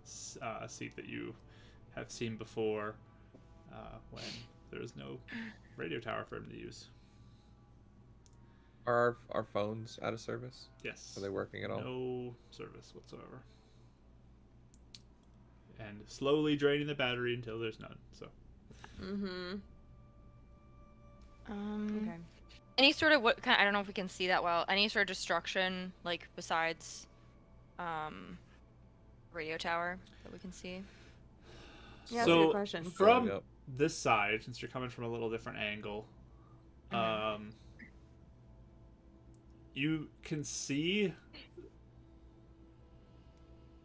seat that you have seen before when there is no radio tower for him to use. Are our phones out of service? Yes. Are they working at all? No service whatsoever. And slowly draining the battery until there's none. So Mm-hmm. Okay. Okay. Any sort of I don't know if we can see that well. Any sort of destruction besides radio tower that we can see? Yeah, that's a so good question. from Yep. this side, since you're coming from a little different angle, you can see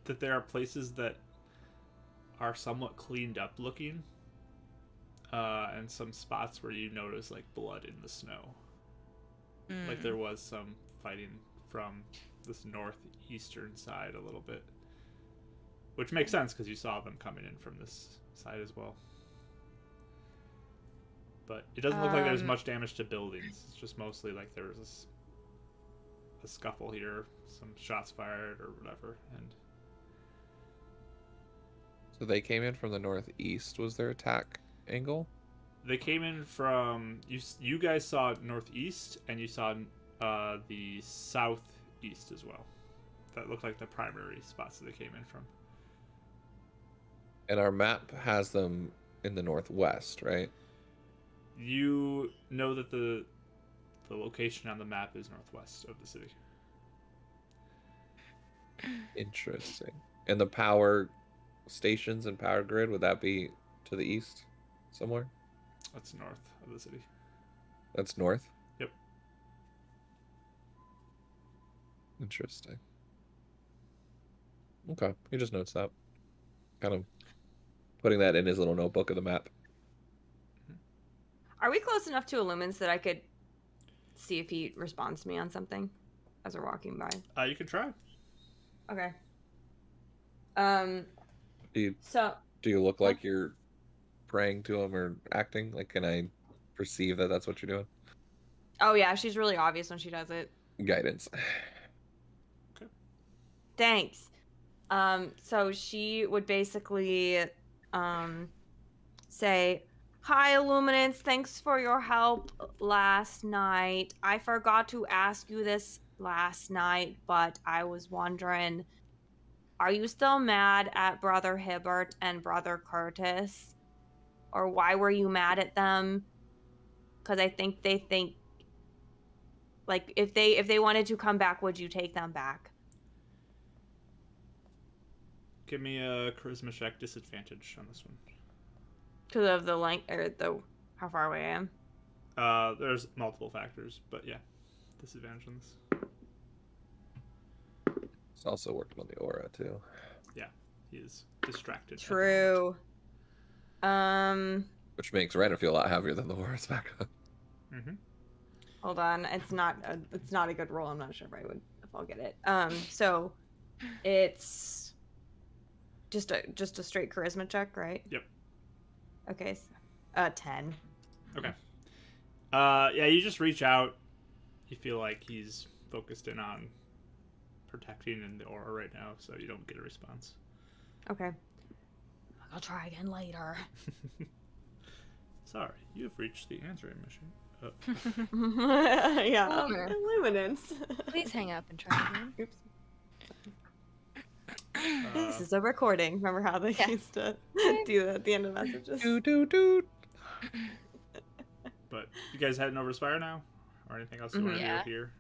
that there are places that are somewhat cleaned up looking. and some spots where you notice like blood in the snow. Like there was some fighting from this northeastern side a little bit, which makes sense because you saw them coming in from this side as well. But it doesn't look like there's much damage to buildings. It's just mostly like there was a scuffle here, some shots fired or whatever, and So they came in from the northeast. Was their attack angle? they came in from you guys saw northeast, and you saw the southeast as well. That looked like the primary spots that they came in from. And our map has them in the northwest, right? You know that the location on the map is northwest of the city. Interesting. And the power stations and power grid, would that be to the east somewhere? That's north of the city. That's north? Yep. Interesting. Okay, he just notes that. Kind of putting that in his little notebook of the map. Are we close enough to Illuminance that I could see if he responds to me on something as we're walking by? You can try. Okay. Do So you look like you're praying to him or acting? Like, can I perceive that that's what you're doing? oh yeah, she's really obvious when she does it. Guidance. Thanks. So she would basically say, "Hi, Illuminance. Thanks for your help last night. I forgot to ask you this last night, but I was wondering, are you still mad at Brother Hibbert and Brother Curtis? Or why were you mad at them? Because I think they think, like, if they wanted to come back, would you take them back?" Give me a charisma check disadvantage on this one. Because of the length, or the how far away I am. There's multiple factors, but yeah, disadvantage on this. It's also working on the aura too. Yeah, he is distracted. True. Which makes Ryder feel a lot heavier than the aura's back up. Mm-hmm. Hold on. It's not a good roll. I'm not sure if I'll get it. So it's just a straight charisma check, right? Yep. Okay. 10. Okay. Yeah, you just reach out. You feel like he's focused in on protecting in the aura right now, so you don't get a response. Okay. I'll try again later. Sorry, you've reached the answering machine. Yeah. Bummer. Illuminance. Please hang up and try again. Oops. This is a recording. Remember how they used to do that at the end of messages? Doot. But you guys heading over to Spire now, or anything else you want to Yeah. do here?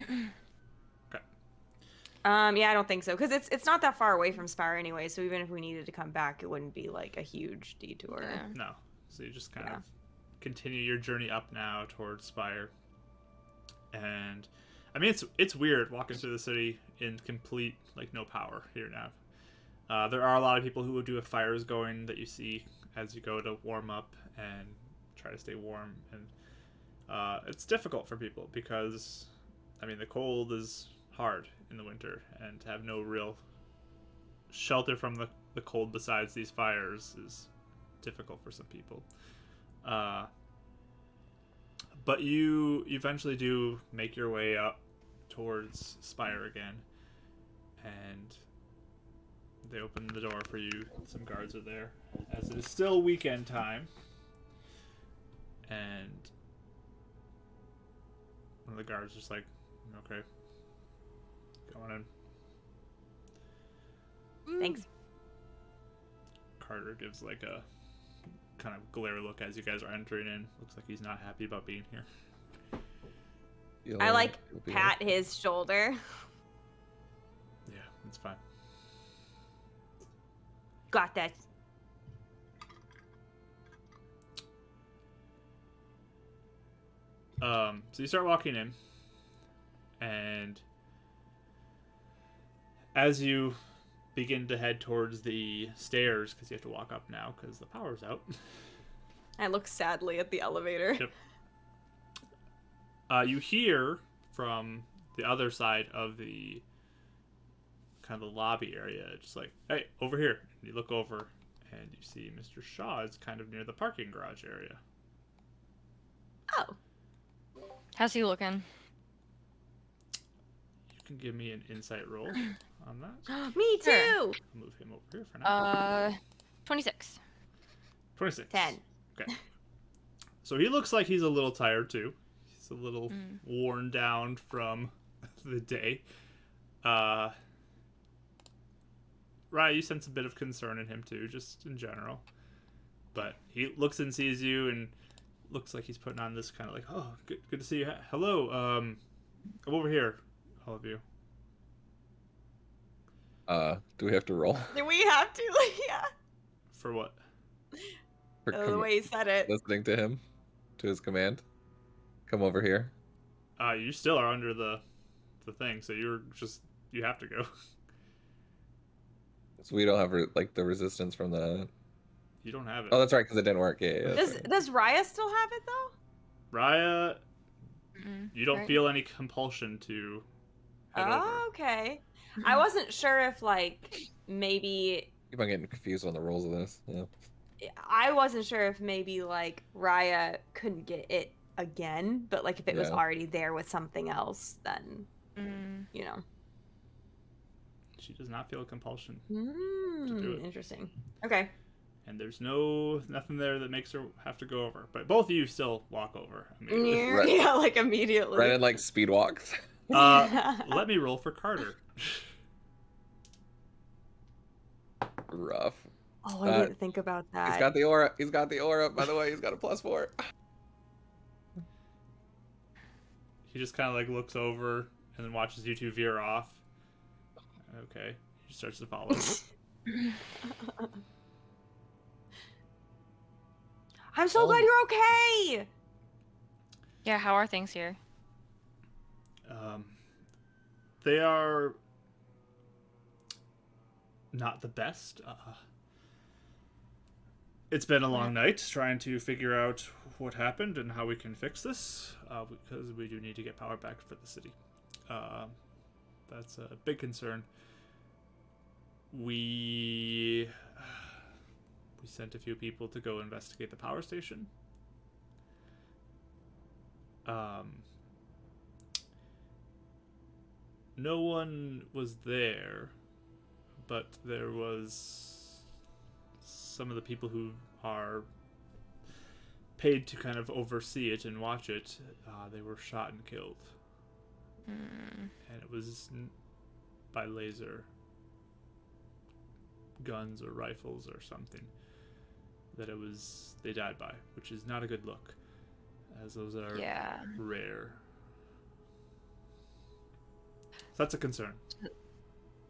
Okay. Yeah, I don't think so, because it's not that far away from Spire anyway. So even if we needed to come back, it wouldn't be like a huge detour. Yeah. No. So you just kind of continue your journey up now towards Spire. And I mean, it's weird walking through the city in complete like no power here now. There are a lot of people who do have fires going that you see as you go to warm up and try to stay warm, and it's difficult for people because I mean the cold is hard in the winter, and to have no real shelter from the cold besides these fires is difficult for some people. But you eventually do make your way up towards Spire again, and they open the door for you. Some guards are there, as it is still weekend time, and one of the guards just like, okay, go on in. Thanks. Carter gives like a kind of glare look as you guys are entering in. Looks like he's not happy about being here. I like pat his shoulder. Yeah, it's fine. Got that. So you start walking in, and as you begin to head towards the stairs, because you have to walk up now because the power's out, I look sadly at the elevator. Yep. You hear from the other side of the kind of the lobby area, just like, hey, over here. And you look over, and you see Mr. Shaw is kind of near the parking garage area. Oh. How's he looking? You can give me an insight roll on that. Me too. Sure. I'll move him over here for now. 26. 26. 10. Okay. So he looks like he's a little tired too. He's a little worn down from the day. Raya, you sense a bit of concern in him too, just in general. But he looks and sees you and looks like he's putting on this kind of like, oh, good to see you. Hello, I'm over here, all of you. Do we have to roll? Do we have to? Yeah. For what? For The way he said it. listening to him, to his command. Come over here. You still are under the thing, so you have to go. So we don't have like the resistance from the. You don't have it. Oh, that's right, because it didn't work. Yeah. That's right. Does Raya still have it though? Raya, you don't Right. feel any compulsion to head over. Oh, okay. I wasn't sure if like maybe Keep on getting confused on the rules of this. Yeah. I wasn't sure if maybe like Raya couldn't get it again, but like if it was Yeah. already there with something else, then you know. She does not feel a compulsion, do it. Interesting. Okay. and there's nothing there that makes her have to go over. But both of you still walk over immediately. Right. Yeah, like immediately. Right in like speed walks. Let me roll for Carter. Rough. Oh, I didn't think about that. He's got the aura. He's got the aura. By the way, he's got a +4. He just kind of like looks over and then watches you two veer off. Okay, he starts to follow. I'm so glad you're okay. Yeah, how are things here? They are not the best. It's been a long night trying to figure out what happened and how we can fix this, because we do need to get power back for the city. That's a big concern. We sent a few people to go investigate the power station. No one was there, but there was some of the people who are paid to kind of oversee it and watch it. They were shot and killed, and it was by laser guns or rifles or something that they died by, which is not a good look, as those are rare. So that's a concern.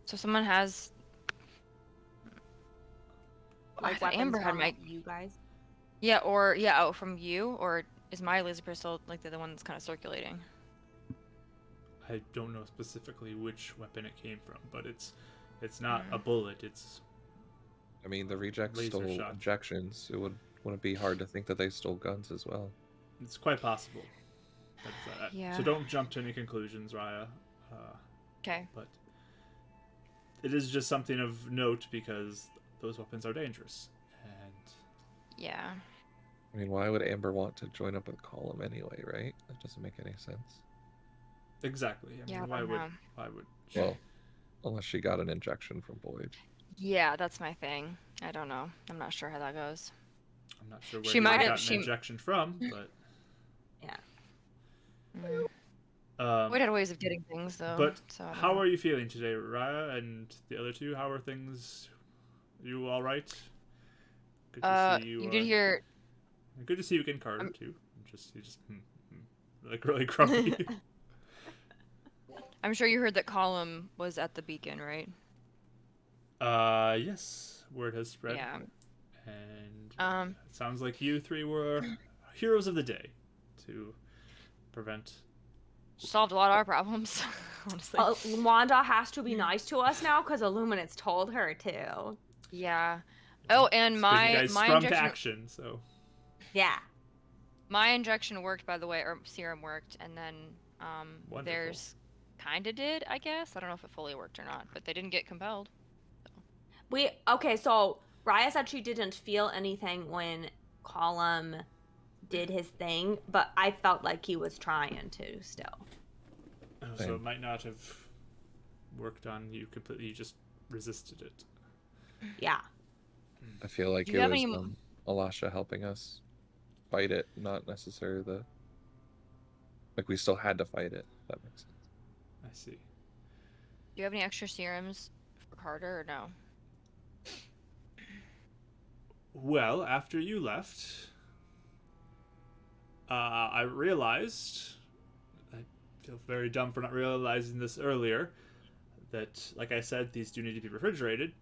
So someone has. Like I thought weapons Amber had from my. you guys. Yeah, from you, or is my laser pistol like the one that's kind of circulating? I don't know specifically which weapon it came from, but it's not a bullet. It's I mean, the rejects Laser stole shot. injections. It wouldn't be hard to think that they stole guns as well. it's quite possible. Yeah. So don't jump to any conclusions, Raya. Okay. But it is just something of note because those weapons are dangerous. And Yeah. I mean, why would Amber want to join up with Colum anyway, right? That doesn't make any sense. exactly. I mean, Yeah, I don't know. why would she? Well, unless she got an injection from Boyd. Yeah, that's my thing. I don't know. I'm not sure how that goes. I'm not sure where She she might got have- an injection from, but Yeah. Boyd had ways of getting things, though. But so I don't how know. are you feeling today, Raya, and the other two? How are things? You all right? Good to see you. You did hear. Good to see you again, Carter, too. You just like really grumpy. I'm sure you heard that Colum was at the beacon, right? Yes, word has spread. Yeah. And it sounds like you three were heroes of the day to prevent. Solved a lot of our problems, honestly. Wanda has to be nice to us now because Illuminance told her to. Yeah. Oh, and You my guys my sprung to injection. action, so Yeah. My injection worked, by the way, or serum worked, and then Wonderful. theirs kind of did, I guess. I don't know if it fully worked or not, but they didn't get compelled. Okay, so Raya said she didn't feel anything when Colum did his thing, but I felt like he was trying to still. Oh, so it might not have worked on you completely. You just resisted it. Yeah. I feel like Do it you have was any- Alasha helping us fight it, not necessarily like we still had to fight it. If that makes sense. I see. Do you have any extra serums for Carter or no? Well, after you left, I realized, I feel very dumb for not realizing this earlier, that, like I said, these do need to be refrigerated,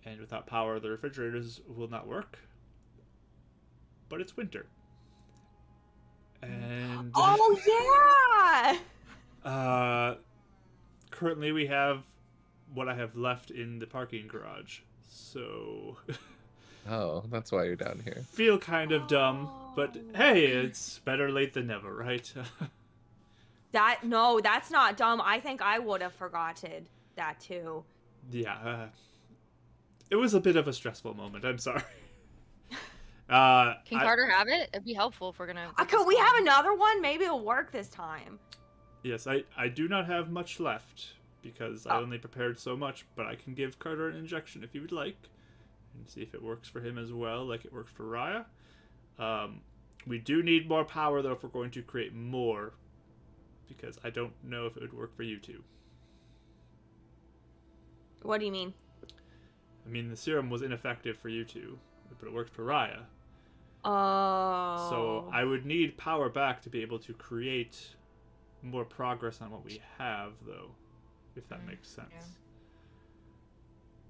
and without power, the refrigerators will not work. But it's winter. And Oh yeah. currently we have what I have left in the parking garage. So Oh, that's why you're down here. feel kind of dumb, but hey, it's better late than never, right? No, that's not dumb. I think I would have forgotten that too. Yeah, it was a bit of a stressful moment. I'm sorry. Can Carter have it? It'd be helpful if we're gonna. Could we have another one? Maybe it'll work this time. Yes, I do not have much left because I only prepared so much, but I can give Carter an injection if you would like, and see if it works for him as well, like it worked for Raya. We do need more power though if we're going to create more, because I don't know if it would work for you two. What do you mean? I mean, the serum was ineffective for you two, but it worked for Raya. Oh. So I would need power back to be able to create more progress on what we have, though, if that makes sense. Yeah.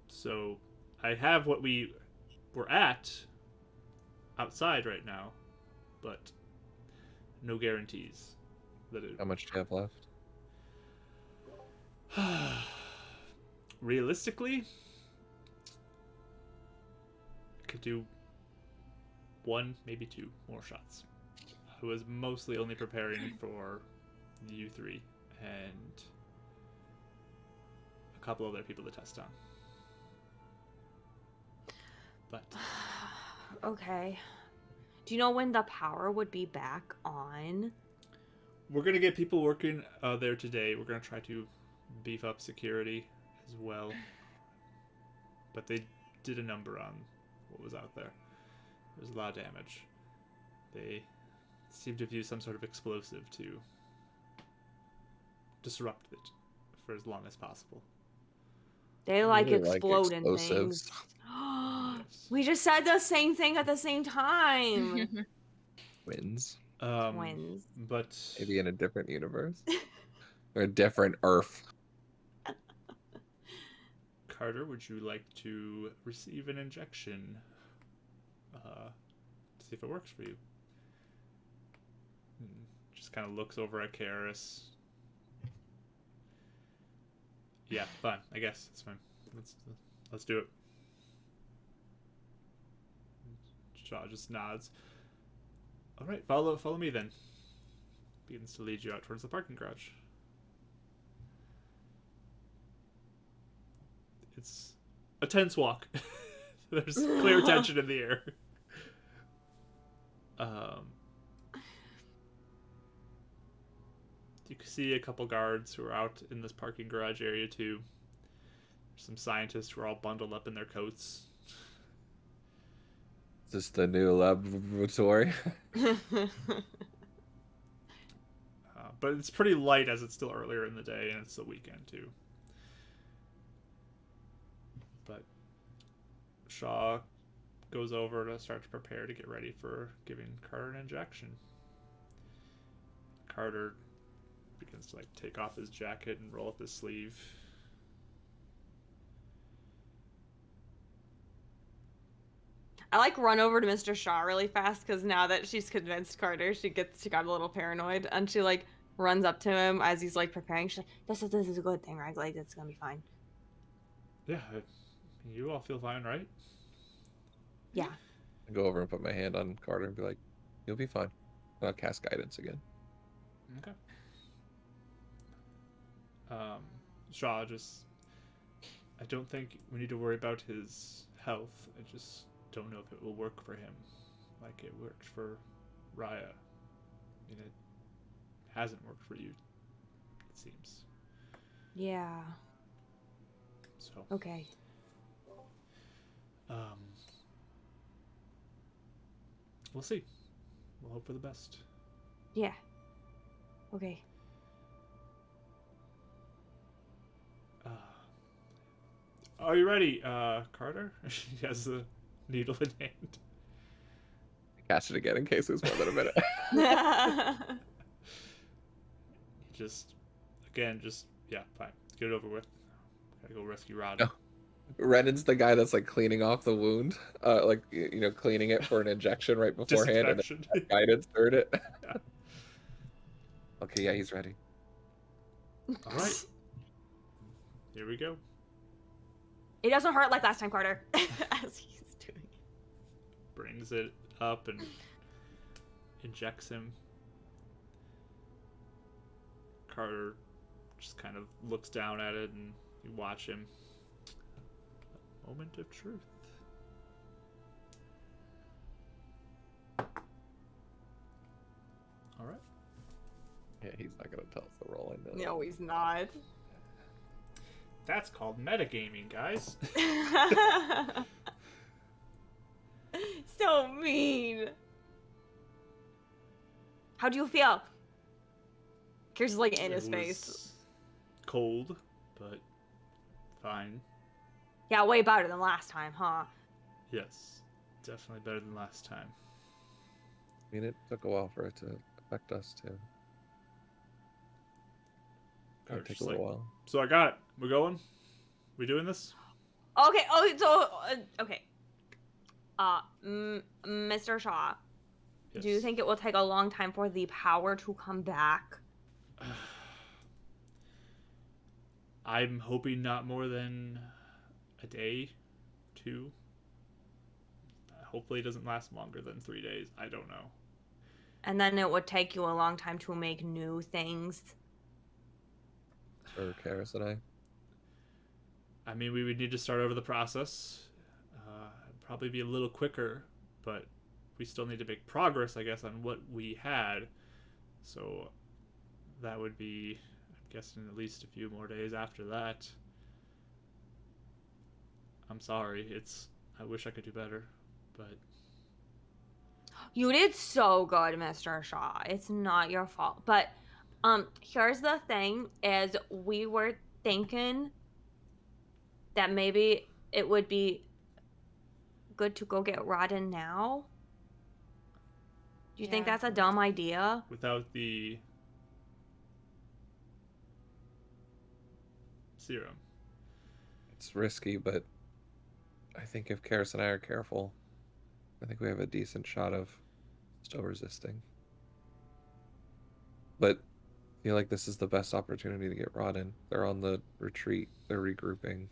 So I have what we were at outside right now, but no guarantees that it. How much do you have left? Realistically, I could do 1, maybe 2 more shots. I was mostly only preparing for you 3 and a couple other people to test on. But Okay. Do you know when the power would be back on? we're gonna get people working there today. We're gonna try to beef up security as well. But they did a number on what was out there. There's a lot of damage. They seem to have used some sort of explosive to disrupt it for as long as possible. They like Really like exploding explosives. things. Yes. We just said the same thing at the same time. Wins. Twins. But Maybe in a different universe. Or a different Earth. Carter, would you like to receive an injection? To see if it works for you. Just kind of looks over at Karis. Yeah, fine. I guess it's fine. Let's do it. Shaw just nods. All right, follow me then. Begins to lead you out towards the parking garage. It's a tense walk. There's clear tension in the air. You can see a couple guards who are out in this parking garage area too. There's some scientists who are all bundled up in their coats. Is this the new laboratory? But it's pretty light as it's still earlier in the day and it's the weekend too. But Shaw goes over to start to prepare to get ready for giving Carter an injection. Carter begins to take off his jacket and roll up his sleeve. I run over to Mr. Shaw really fast because now that she's convinced Carter, she got a little paranoid and she runs up to him as he's preparing. She's like, this is a good thing, right? It's gonna be fine. Yeah, you all feel fine, right? Yeah. I go over and put my hand on Carter and be like, "You'll be fine." And I'll cast guidance again. Okay. Shaw I don't think we need to worry about his health. I just don't know if it will work for him like it worked for Raya. I mean, it hasn't worked for you, it seems. Yeah. So, Okay. we'll see. We'll hope for the best. Yeah. Okay. Are you ready, Carter? He has the needle in hand. I cast it again in case it was more than a minute. Just, yeah, fine. Get it over with. Gotta go rescue Rod. No. Renan's the guy that's like cleaning off the wound, like cleaning it for an injection right beforehand, and Disinfection. then guidance third it. Yeah. Okay, yeah, he's ready. All right. Here we go. It doesn't hurt like last time, Carter. As he's doing it. Brings it up and injects him. Carter just kind of looks down at it and you watch him. A moment of truth. All right. Yeah, he's not gonna tell us the roll. I know. No, he's not. That's called metagaming, guys. So mean. How do you feel? Kier's like in his It face. was cold, but fine. Yeah, way better than last time, huh? Yes, definitely better than last time. I mean, it took a while for it to affect us too. Carter's It takes just a little like, while. So I got it. We're going? We doing this? Okay. Oh, so okay. Mr. Shaw, Yes. do you think it will take a long time for the power to come back? I'm hoping not more than a day, 2. Hopefully it doesn't last longer than 3 days. I don't know. And then it would take you a long time to make new things. Or Karis and I. I mean, we would need to start over the process. Probably be a little quicker, but we still need to make progress, I guess, on what we had. So that would be, I'm guessing, at least a few more days after that. I'm sorry. I wish I could do better, but You did so good, Mr. Shaw. It's not your fault. But here's the thing is we were thinking that maybe it would be good to go get Rodden now. Do you think Yeah. that's a dumb idea? without the serum. It's risky, but I think if Karis and I are careful, I think we have a decent shot of still resisting. But I feel like this is the best opportunity to get Rodden. They're on the retreat. They're regrouping.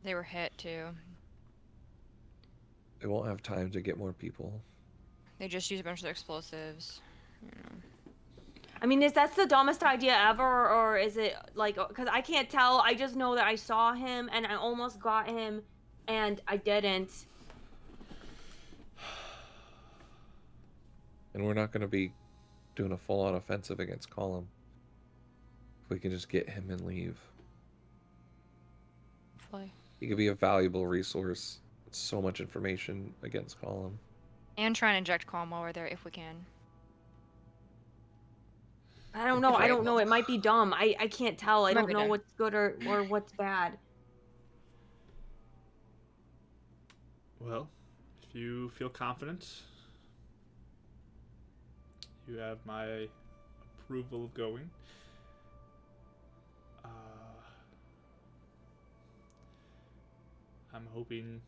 They were hit too. They won't have time to get more people. They just used a bunch of their explosives. You know. I mean, is that the dumbest idea ever, or is it like, because I can't tell. I just know that I saw him and I almost got him and I didn't. And we're not going to be doing a full-on offensive against Colum. If we can just get him and leave. Hopefully. He could be a valuable resource. It's so much information against Colum. And try and inject calm while we're there if we can. I don't know. I Right. don't know. It might be dumb. I can't tell. I Might don't be know dumb. what's good or what's bad. Well, if you feel confident, you have my approval of going. I'm hoping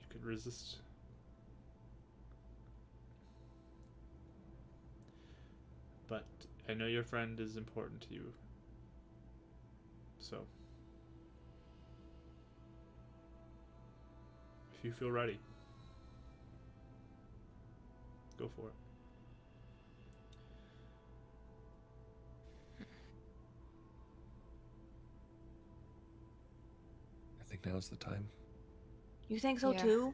you can resist. But I know your friend is important to you. So if you feel ready. Go for it. I think now's the time. You think so Yeah. too?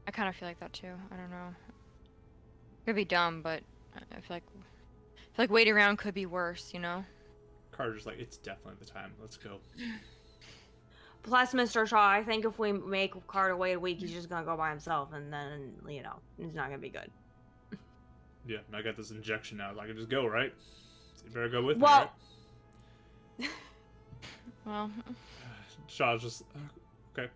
I kind of feel like that too. I don't know. Could be dumb, but I feel like waiting around could be worse, you know? Carter's like, it's definitely the time. Let's go. Plus, Mr. Shaw, I think if we make Carter wait a week, he's just gonna go by himself, and then it's not gonna be good. Yeah, I got this injection now. I can just go, right? So you better go with Well- me, right? Well, Shaw's just okay.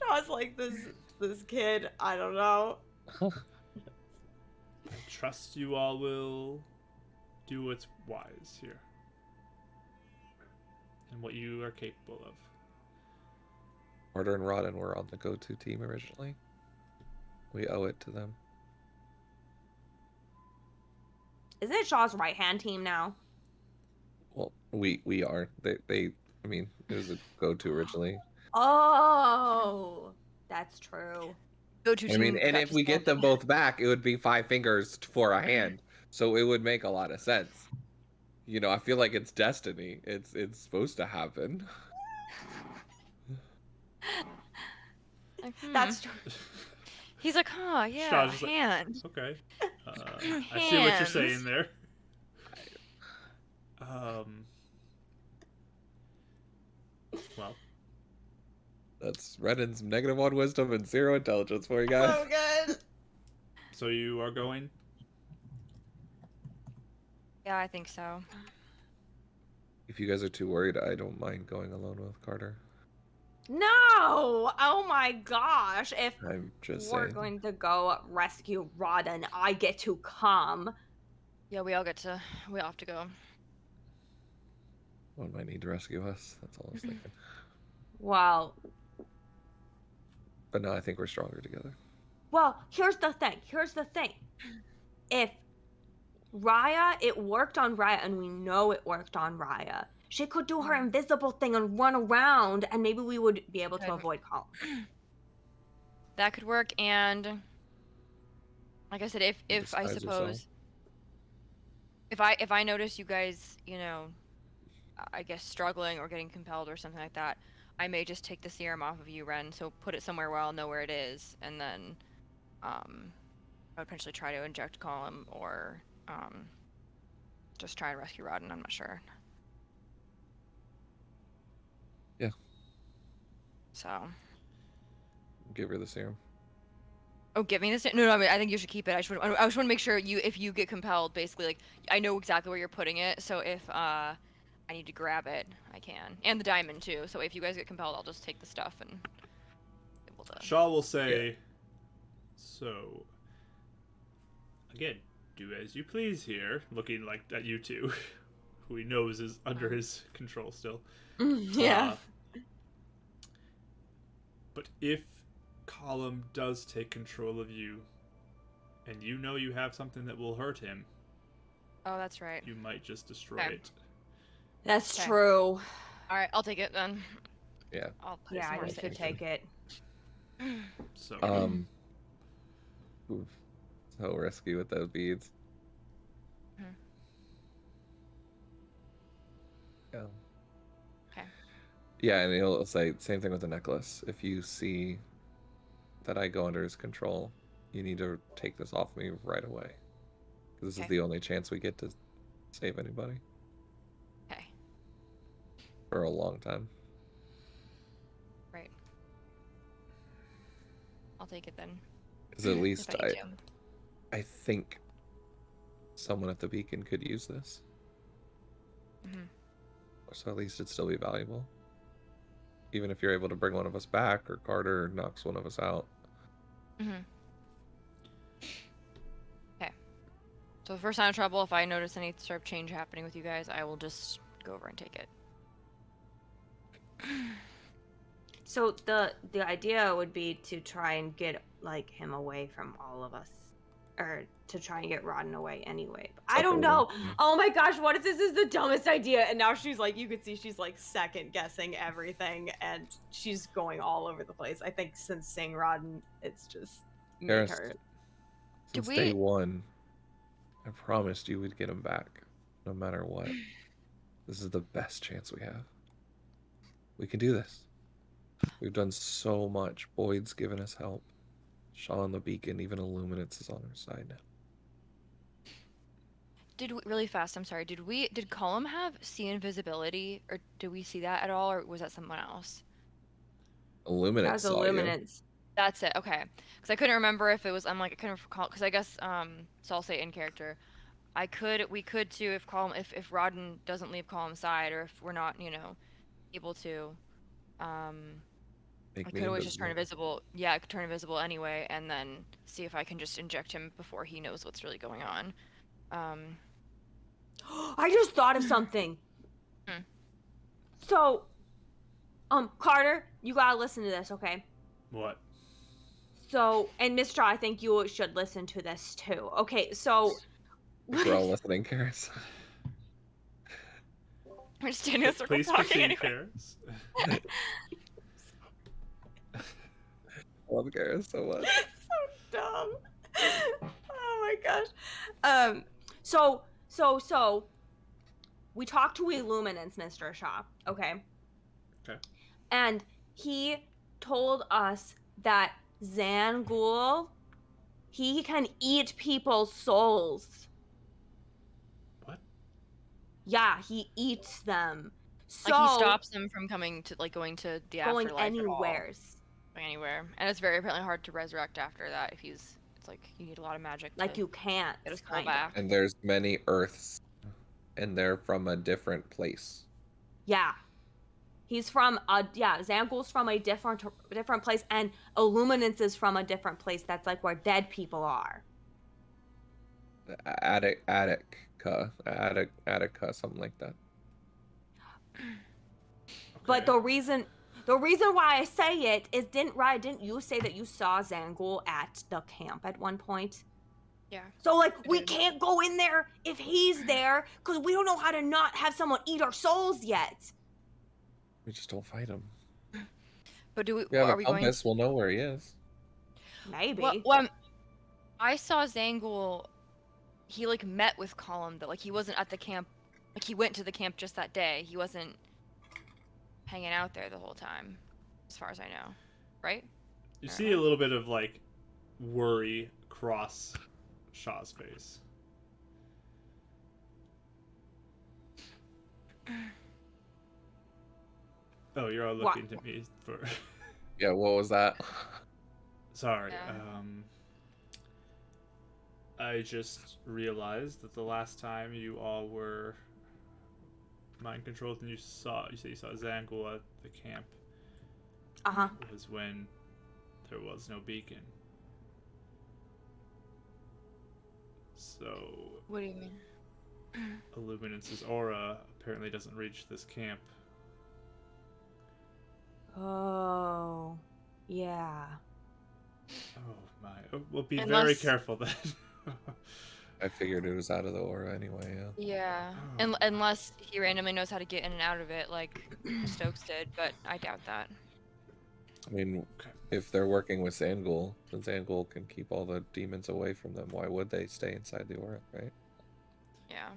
Shaw's like this kid. I don't know. I trust you all will do what's wise here. And what you are capable of. Carter and Roden were on the go-to team originally. We owe it to them. Isn't it Shaw's right hand team now? Well, we are. They I mean, it was a go-to originally. Oh, that's true. go to I team. mean, and got if we get them disbanded. both back, it would be 5 fingers for a hand. So it would make a lot of sense. You know, I feel like it's destiny. It's supposed to happen. Like, That's true. He's like, huh, yeah, Shaw's just like, hand. Okay. I see what you're Hands. saying there. Well, That's Renan's -1 wisdom and 0 intelligence for you guys. So good. so you are going. Yeah, I think so. If you guys are too worried, I don't mind going alone with Carter. No! Oh my gosh! If I'm just we're saying. going to go rescue Roden, I get to come. Yeah, we all have to go. One might need to rescue us. That's all I was thinking. Well, But no, I think we're stronger together. here's the thing. If it worked on Raya, and we know it worked on Raya. She could do her invisible thing and run around, and maybe we would be able to Good. avoid Colum. That could work, and like I said, if I Disguise yourself. suppose if I notice you guys, I guess struggling or getting compelled or something like that, I may just take the serum off of you, Ren. So put it somewhere where I'll know where it is, and then I would potentially try to inject Colum or just try and rescue Rodden. I'm not sure. Yeah. So. Give her the serum. Oh, give me this? No, I mean, I think you should keep it. I just want to make sure if you get compelled, basically, like, I know exactly where you're putting it. So if I need to grab it, I can, and the diamond too. So if you guys get compelled, I'll just take the stuff and be able to. Shaw will say, so, again, do as you please here, looking like at you two, who he knows is under his control still. Yeah. But if Colum does take control of you, and you know you have something that will hurt him, Oh, that's right. you might just destroy Okay. it. That's Okay. true. All right, I'll take it then. Yeah. I'll put it Yeah, somewhere I safe. should take it. So, Oof. So risky with those beads. Mhm. Yeah. Okay. Yeah, and he'll say same thing with the necklace. If you see that I go under his control, you need to take this off me right away. This is Okay. the only chance we get to save anybody Okay. for a long time. Right. I'll take it then. Because at least If I need to. I think someone at the beacon could use this. Mhm. So at least it'd still be valuable. Even if you're able to bring one of us back, or Carter knocks one of us out. Mhm. Okay. So the first sign of trouble, if I notice any sort of change happening with you guys, I will just go over and take it. So the idea would be to try and get him away from all of us. or to try and get Rodden away anyway. But I Suck don't it know. in. Oh my gosh, what if this is the dumbest idea? And now she's like, you could see she's like second guessing everything, and she's going all over the place. I think since saying Rodden, it's just made Karis, her. Did Since we- day one, I promised you we'd get him back, no matter what. This is the best chance we have. We can do this. We've done so much. Boyd's given us help. Sean the Beacon, even Illuminance is on our side now. Did we, really fast, I'm sorry, did Colum have see invisibility, or did we see that at all, or was that someone else? Illuminance As saw you. Illuminance. That's it, okay. Because I couldn't remember if it was, I'm like, I couldn't recall, because I guess, so I'll say in character. We could too, if Rodden doesn't leave Colum's side, or if we're not, you know, able to, Make I me could always just turn invisible. invisible. Yeah, I could turn invisible anyway, and then see if I can just inject him before he knows what's really going on. I just thought of something. Hmm. So, Carter, you gotta listen to this, okay? What? So, and Mr. I think you should listen to this too. Okay, so. We're all listening, Karis. We're just standing in a circle Please talking proceed, anyway. Karis. I love Karis so much. So dumb. Oh my gosh. So we talked to Illuminance, Mr. Shaw, okay? Okay. And he told us that Zangul, he can eat people's souls. What? Yeah, he eats them. So Like he stops them from coming to going to the going afterlife at all. anywhere. And it's very apparently hard to resurrect after that if he's. It's like you need a lot of magic. Like to you can't. get his soul Kind of. back. And there's many Earths, and they're from a different place. Yeah. He's from Zangul's from a different place, and Illuminance is from a different place. That's like where dead people are. Attica, something like that. But Okay. the reason why I say it is, didn't you say that you saw Zangul at the camp at one point? Yeah. So like we did. can't go in there if he's there, because we don't know how to not have someone eat our souls yet. We just don't fight him. But do we? If we have Are a we going? compass, we'll know where he is. Maybe. Well, I saw Zangul. He met with Colum, that he wasn't at the camp. Like he went to the camp just that day. He wasn't hanging out there the whole time, as far as I know. Right? You see a little bit of worry cross Shaw's face. Oh, you're all looking to me for. Yeah, what was that? Sorry. Yeah. I just realized that the last time you all were mind controlled and you said you saw Zangul at the camp was when there was no beacon. So What do you mean? Illuminance's aura apparently doesn't reach this camp. Oh, yeah. Oh my! We'll be very Unless- careful then. I figured it was out of the aura anyway, yeah. Yeah. Oh. Unless he randomly knows how to get in and out of it, like Stokes did, but I doubt that. I mean, Okay. if they're working with Zangul, then Zangul can keep all the demons away from them. Why would they stay inside the aura, right? Yeah.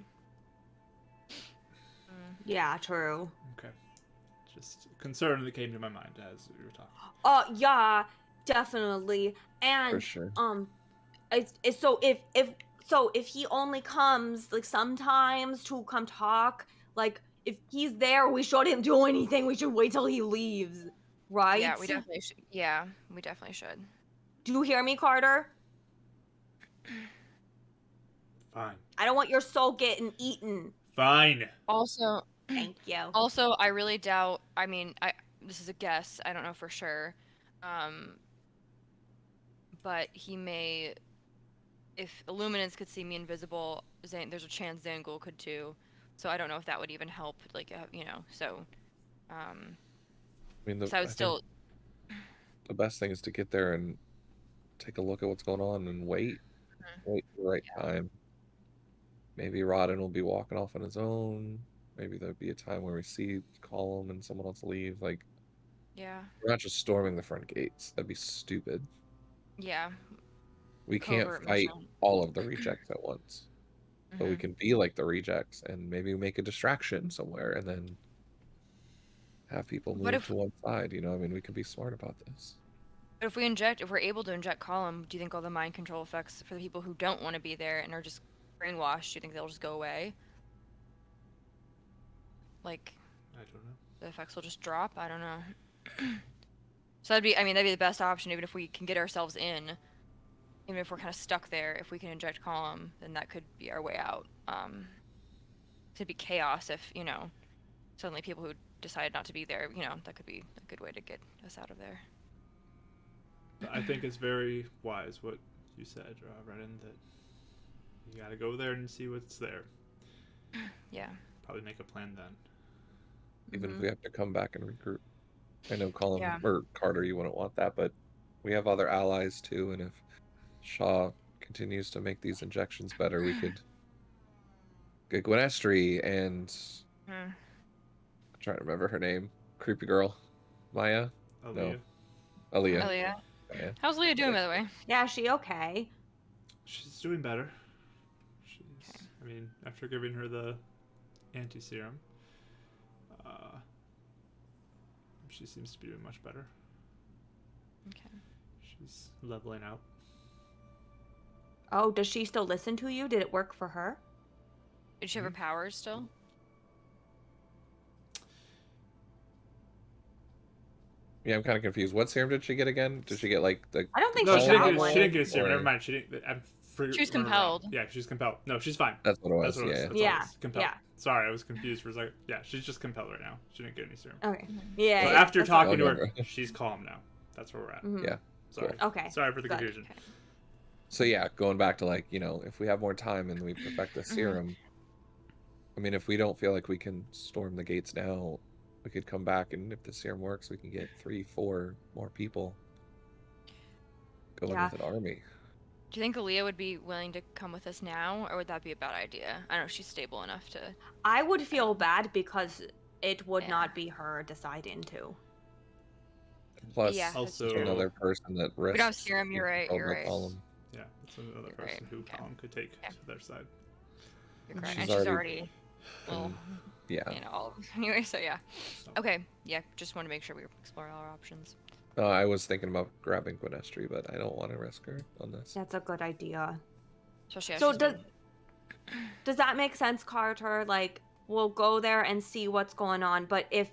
Yeah, true. Okay. Just a concern that came to my mind as we were talking. Yeah, definitely. And For sure. so if he only comes sometimes to come talk, if he's there, we shouldn't do anything. We should wait till he leaves, right? Yeah, we definitely should. Yeah, we definitely should. Do you hear me, Carter? Fine. I don't want your soul getting eaten. Fine. Also, Thank you. I really doubt. I mean, this is a guess. I don't know for sure. But he may. If Illuminance could see me invisible, there's a chance Zangul could too. So I don't know if that would even help. So. I mean, So I would still. the best thing is to get there and take a look at what's going on and wait. Wait for the right time. Maybe Rodden will be walking off on his own. Maybe there'll be a time where we see Colum and someone else leave. Like, Yeah. we're not just storming the front gates. That'd be stupid. Yeah. We can't Covert fight mission. all of the rejects at once. But we Mhm. can be like the rejects and maybe make a distraction somewhere and then have people But move to one side. I mean, we can be smart about this. if we're able to inject Column, do you think all the mind control effects for the people who don't want to be there and are just brainwashed, do you think they'll just go away? Like, I don't know. the effects will just drop? I don't know. So that'd be the best option, even if we can get ourselves in. Even if we're kind of stuck there, if we can inject Column, then that could be our way out. It'd be chaos if, suddenly people who decide not to be there, that could be a good way to get us out of there. But I think it's very wise what you said, Renan, that you gotta go there and see what's there. Yeah. Probably make a plan then. Even if we have to come back and regroup. I know Colin Yeah. or Carter, you wouldn't want that, but we have other allies too, and if Shaw continues to make these injections better, we could get Gwenestry and I'm trying to remember her name. Creepy girl. Maya? Aaliyah. No. Aaliyah. Leah. Maya. How's Leah doing, by the way? Yeah, she okay? She's doing better. I mean, after giving her the anti-serum, she seems to be doing much better. Okay. She's leveling out. Oh, does she still listen to you? Did it work for her? Did she have her powers still? Yeah, I'm kind of confused. What serum did she get again? Did she get like the? I don't think No, she she got didn't, one. she didn't get a serum. Or- Never mind. She didn't. She was compelled. Yeah, she's compelled. No, she's fine. That's what it was. That's what it was. Yeah. That's all it Yeah, was. Compelled. yeah. Sorry, I was confused for a second. Yeah, she's just compelled right now. She didn't get any serum. Okay. Yeah. So yeah, after that's talking to okay. her, she's calm now. That's where we're at. Mhm. Yeah. Sorry. Okay. Sorry for the Good. confusion. Okay. So yeah, going back to like, if we have more time and we perfect the serum, I mean, if we don't feel like we can storm the gates now, we could come back and if the serum works, we can get 3-4 more people going Yeah. with an army. Do you think Aaliyah would be willing to come with us now, or would that be a bad idea? I don't know if she's stable enough to. I would feel bad because it would Yeah. not be her deciding to. Plus, Yeah, Also- there's another person that risks. We don't have serum, you're right, being you're killed by right. Colin. Yeah, that's another You're person right, who okay. Colin could take Yeah. to their side. You're correct. She's And she's already- already. Well, Yeah. all of anyway, so yeah. So, Okay, yeah, just want to make sure we explore all our options. I was thinking about grabbing Gwenestry, but I don't want to risk her on this. That's a good idea. Especially as So she's does that make sense, Carter? Like, we'll go there and see what's going on, but if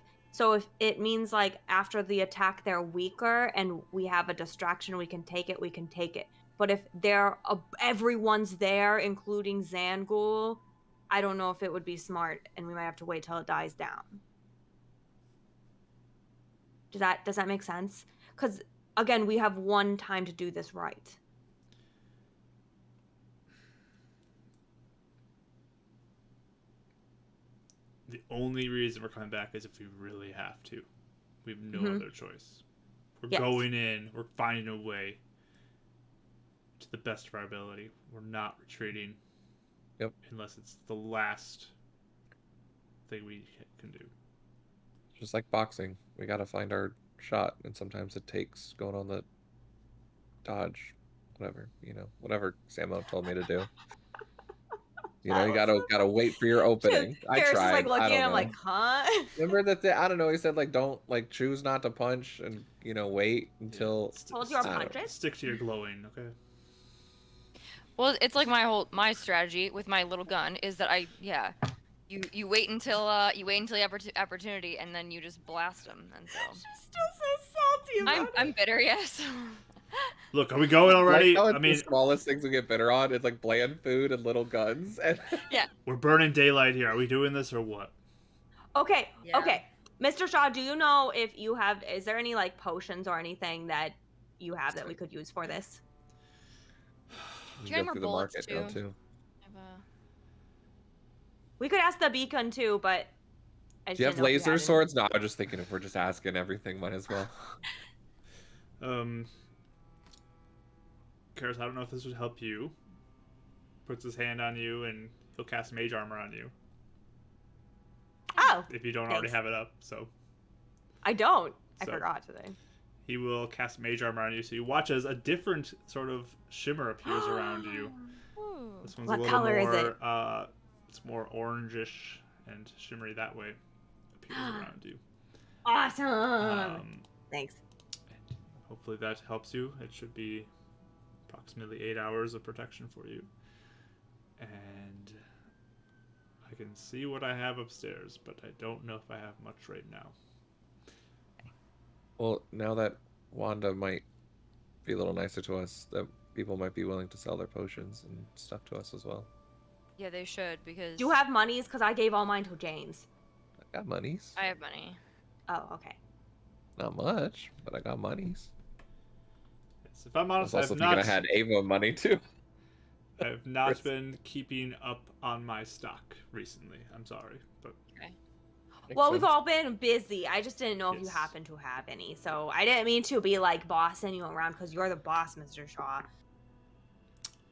it means like after the attack they're weaker and we have a distraction, we can take it. But if everyone's there, including Zangul, I don't know if it would be smart, and we might have to wait till it dies down. Does that make sense? Because again, we have one time to do this right. the only reason we're coming back is if we really have to. We have no Mhm. other choice. We're Yes. going in. We're finding a way to the best of our ability. We're not retreating. Yep. Unless it's the last thing we can do. Just like boxing, we got to find our shot, and sometimes it takes going on the dodge, whatever Samo told me to do. You gotta wait for your opening. I Harris tried. is like looking I at don't him know. like, huh? Remember that? I don't know. He said like don't like choose not to punch and wait until. Hold your I don't know. punches. Stick to your glowing, okay? Well, it's like my strategy with my little gun is that you wait until the opportunity and then you just blast them, and so She's still so salty about I'm bitter, yes. Look, are we going already? Like how I it's mean, the smallest things we get bitter on. It's like bland food and little guns. And we're burning daylight here. Are we doing this or what? Okay, Yeah. okay. Mr. Shaw, do you know if is there any like potions or anything that you have that we could use for this? Do you have more through the bullets, market now too? too. We could ask the beacon too, but I just Do you have didn't know if laser had any. swords? No, I'm just thinking if we're just asking everything, might as well. Karis, I don't know if this would help you, puts his hand on you, and he'll cast Mage Armor on you. Oh, If you don't Thanks. already have it up, so. I don't. I So- forgot today. He will cast Mage Armor on you, so you watch as a different sort of shimmer appears around you. Ooh. This one's What a little color is more, it? it's more orangish and shimmery that way. Appears around you. Awesome. Thanks. Hopefully that helps you. It should be approximately 8 hours of protection for you. And I can see what I have upstairs, but I don't know if I have much right now. Well, now that Wanda might be a little nicer to us, that people might be willing to sell their potions and stuff to us as well. Yeah, they should because. Do you have monies? Because I gave all mine to James. I got monies. I have money. Oh, okay. Not much, but I got monies. Yes, if I'm I was honest, also thinking I had Ava money too. I've not been keeping up on my stock recently. I'm sorry, but Well, we've all been busy. I just didn't know if you Yes. happen to have any. So I didn't mean to be like bossing you around because you're the boss, Mr. Shaw.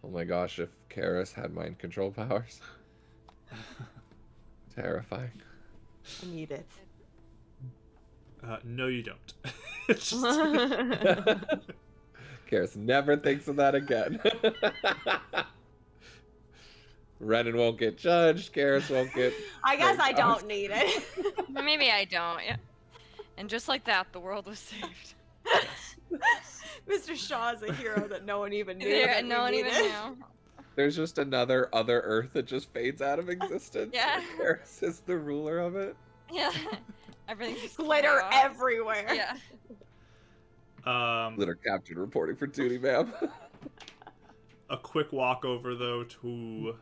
Oh my gosh, if Karis had mind control powers. Terrifying. I need it. no, you don't. It's just- Karis never thinks of that again. Renan won't get judged. Karis won't get. I guess I powers. don't need it. Maybe I don't. Yeah. And just like that, the world was saved. Mr. Shaw is a hero that no one even knew. There, that and no we one even needed. knew. There's just another other Earth that just fades out of existence. Yeah. and Karis is the ruler of it. Yeah. Everything's just Glitter chaos. everywhere. Yeah. Glitter captain reporting for duty, ma'am. A quick walk over though to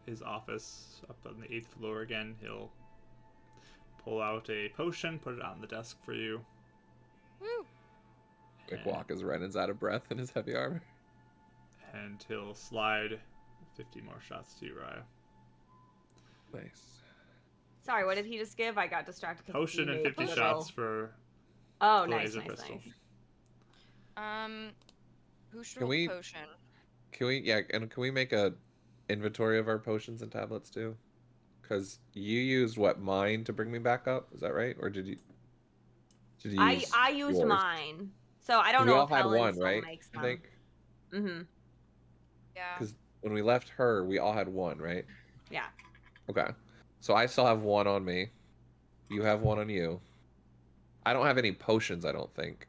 his office up on the 8th floor again. He'll pull out a potion, put it on the desk for you. Woo. Quick walk as Renan's out of breath in his heavy armor. And he'll slide 50 more shots to you, Raya. Nice. Sorry, what did he just give? I got distracted. 'cause Potion he and made 50 a little- shots for Oh, the nice, laser nice, pistol. nice. Who should Can roll we- the potion? Can we make a inventory of our potions and tablets too? Because you used mine to bring me back up. Is that right? Or did you use I used yours? mine, so I don't We know all if had Helen one, still right? makes I them. think Mm-hmm. Yeah. because when we left her, we all had one, right? Yeah. Okay. So I still have one on me. You have one on you. I don't have any potions, I don't think.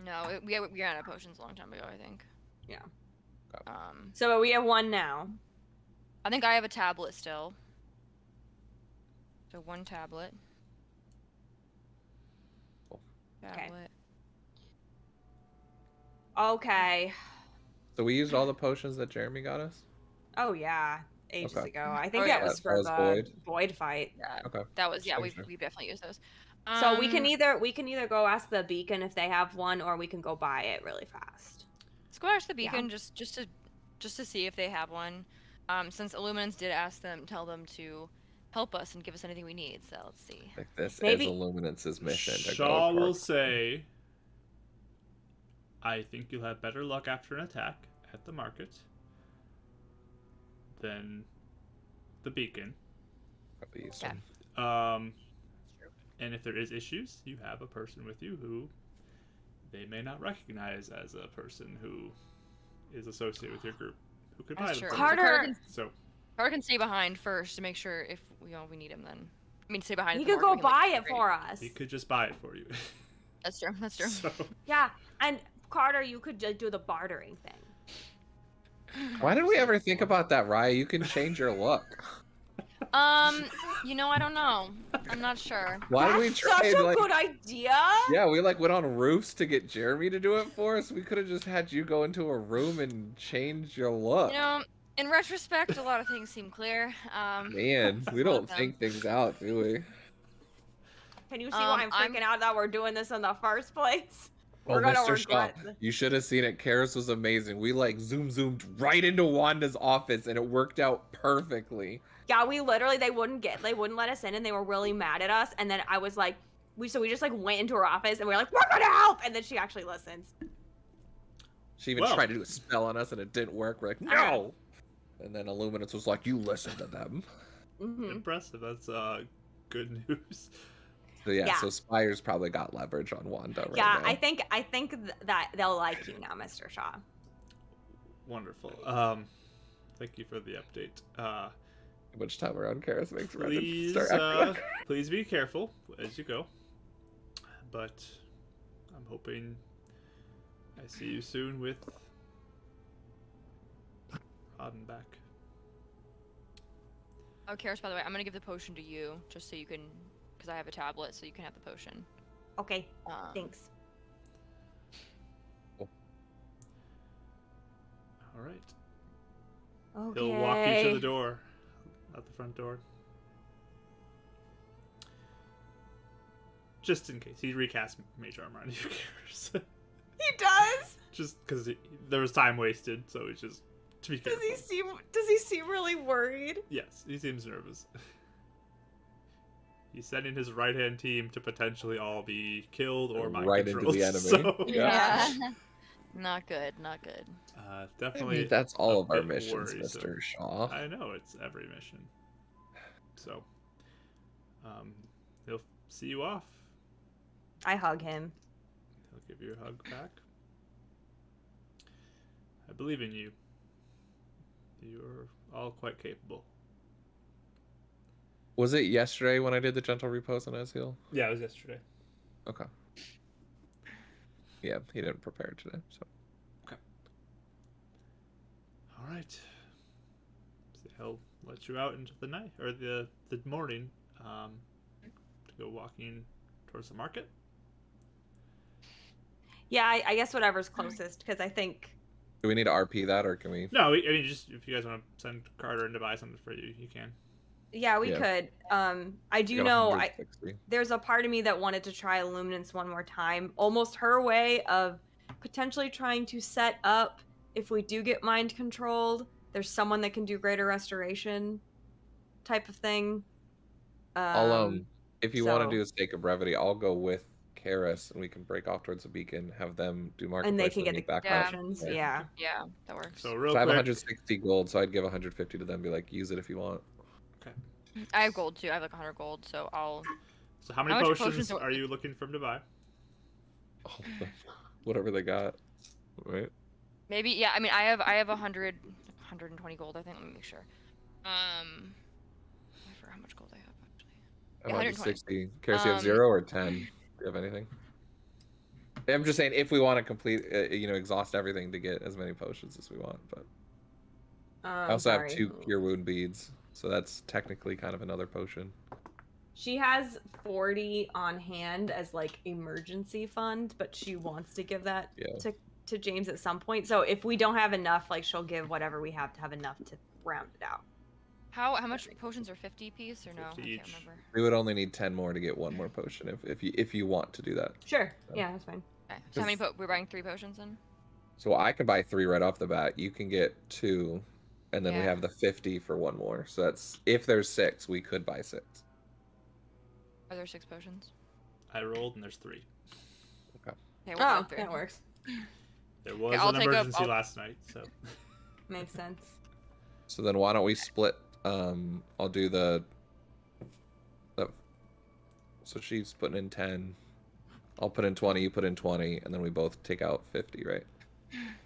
No, we ran out of potions a long time ago, I think. Yeah. Okay. So we have one now. I think I have a tablet still. So one tablet. Cool. Okay. Tablet. Okay. So we used all the potions that Jeremy got us? Oh yeah, ages Okay. ago. I think Oh, that yeah. was That for was the Void? void fight. Yeah. Okay. That was Sure. we definitely used those. So we can either go ask the beacon if they have one, or we can go buy it really fast. Let's go ask the Yeah. beacon just to see if they have one. Since Illuminance did tell them to help us and give us anything we need. So let's see. Like this Maybe- is Illuminance's mission. To Shaw go will park. say, I think you'll have better luck after an attack at the market than the beacon. Probably use Yeah. some. And if there is issues, you have a person with you who they may not recognize as a person who is associated with your group, who could buy That's them true. for you. Carter- So Carter can stay behind first to make sure if we need him. Then I mean, stay behind. He at the could go market, we can, buy like, it trade. for us. he could just buy it for you. That's true. That's true. So, Yeah, and Carter, you could just do the bartering thing. Why did we ever think about that, Raya? You can change your look. I don't know. I'm not sure. Why did we That's try such a like? good idea. Yeah, we went on roofs to get Jeremy to do it for us. We could have just had you go into a room and change your look. In retrospect, a lot of things seem clear. Man, we don't them. think things out, do we? Can you see why I'm I'm- freaking out that we're doing this in the first place? Oh, We're gonna Mr. Shaw, regret. you should have seen it. Karis was amazing. We zoomed right into Wanda's office, and it worked out perfectly. Yeah, we literally they wouldn't let us in, and they were really mad at us. And then I was like, we just went into her office, and we were like, we're gonna help, and then she actually listens. She even Well. tried to do a spell on us, and it didn't work. We're like, no. And then Illuminance was like, you listen to them. Mhm. Impressive. That's good news. So yeah, Yeah. so Spire's probably got leverage on Wanda right Yeah, now. I think that they'll like you now, Mr. Shaw. Wonderful. Thank you for the update. How much time around Karis makes Reddit Please, start acting up. please be careful as you go. But I'm hoping I see you soon with Roden back. Oh, Karis, by the way, I'm gonna give the potion to you just so you can, because I have a tablet, so you can have the potion. Okay, Um, thanks. All right. Okay. He'll walk you to the door, out the front door. Just in case. He recast Mage Armor on you, Karis. He does? Just because there was time wasted, so it's just to be careful. Does he seem really worried? Yes, he seems nervous. He's sending his right-hand team to potentially all be killed or mind Right into controlled. the enemy. So, Yeah. Not good, not good. definitely. That's all a of our bit missions, worrisome. Mr. Shaw. I know, it's every mission. So, he'll see you off. I hug him. He'll give you a hug back. I believe in you. You're all quite capable. Was it yesterday when I did the gentle repost on Ezreal? Yeah, it was yesterday. Okay. Yeah, he didn't prepare today, so. All right. So he'll let you out into the night or the morning, to go walking towards the market. Yeah, I guess whatever's closest, because I think. Do we need to RP that, or can we? No, I mean, just if you guys want to send Carter in to buy something for you, you can. Yeah, we Yeah. could. I do got know 160. there's a part of me that wanted to try Illuminance one more time. Almost her way of potentially trying to set up, if we do get mind controlled, there's someone that can do greater restoration type of thing. I'll if you want so- to do a sake of brevity, I'll go with Karis and we can break off towards the beacon, have them do marketplace, and they can get meet the back Yeah. up. potions. Yeah. Yeah. Yeah, that works. So real So I have quick, 160 gold, so I'd give 150 to them. Be like, use it if you want. I have gold too. I have like 100 gold, so I'll. So how many How much potions potions do- are you looking for him to buy? Whatever they got, right? Maybe, yeah. I mean, I have 120 gold. I think. Let me make sure. I forgot how much gold I have actually. I have 120. 160. Karis, you have 0 or 10? Do you have anything? I'm just saying, if we want to complete, exhaust everything to get as many potions as we want, but I also have 2 cure wound beads, so that's technically kind of another potion. She has 40 on hand as like emergency fund, but she wants to give that Yeah. to James at some point. So if we don't have enough, like she'll give whatever we have to have enough to round it out. How much potions are 50 piece or no? 50 I each. can't remember. We would only need 10 more to get one more potion if you want to do that. Sure. So- Yeah, that's fine. Okay. So how many we're buying 3 potions then? So I can buy 3 right off the bat. You can get 2, and then we Yeah. have the 50 for 1 more. So that's, if there's 6, we could buy 6. Are there 6 potions? I rolled and there's 3. Okay, we'll Oh, buy 3. that works. There was I'll an take up- emergency I'll- last night, so Makes sense. So then why don't we split? I'll do the. So she's putting in 10. I'll put in 20. You put in 20, and then we both take out 50, right?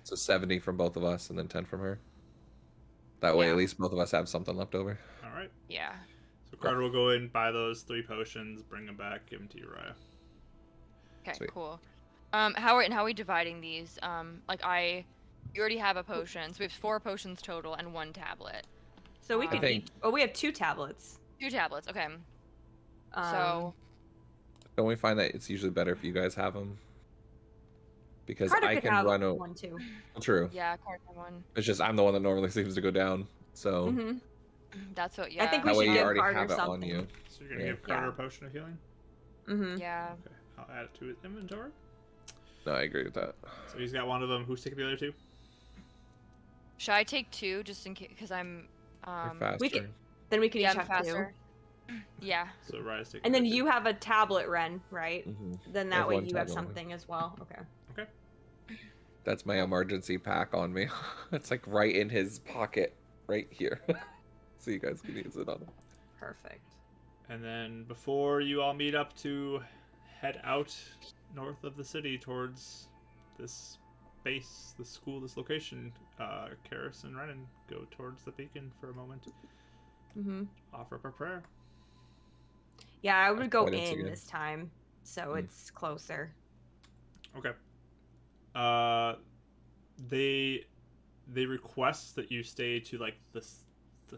So 70 from both of us, and then 10 from her. That way, Yeah. at least both of us have something left over. all right. Yeah. So Carter will go in, buy those 3 potions, bring them back, give them to Uriah. Okay, Sweet. cool. How are we dividing these? You already have a potion, so we have 4 potions total and 1 tablet. So we I could think- each. Oh, we have 2 tablets. 2 tablets. Okay. Um, So Don't we find that it's usually better if you guys have them? Because Carter I could can have run a. one too. True. yeah, Carter had 1. It's just I'm the one that normally seems to go down. So hmm That's what. Yeah. I think we that way should you give already Carter have it on something. you. So you're gonna Yeah. give Carter Yeah. a potion of healing. hmm Yeah. Okay, I'll add it to his inventory. No, I agree with that. So he's got one of them. Who's taking the other 2? Should I take 2 just in case? Because I'm. You're faster. we can- Then we could Yeah, each I'm have 2. faster. Yeah. So Uriah's taking. And then the other you have a tablet, Ren, right? Mhm. Then I have that way one you have tablet only. something as well. Okay. That's my emergency pack on me. It's like right in his pocket right here, so you guys can use it on them. Perfect. And then before you all meet up to head out north of the city towards this base, this school, this location, Karis and Renan go towards the beacon for a moment. Mm-hmm. Offer up a prayer. Yeah, I would go Guidance in again. this time, so it's closer. Okay. They request that you stay to like the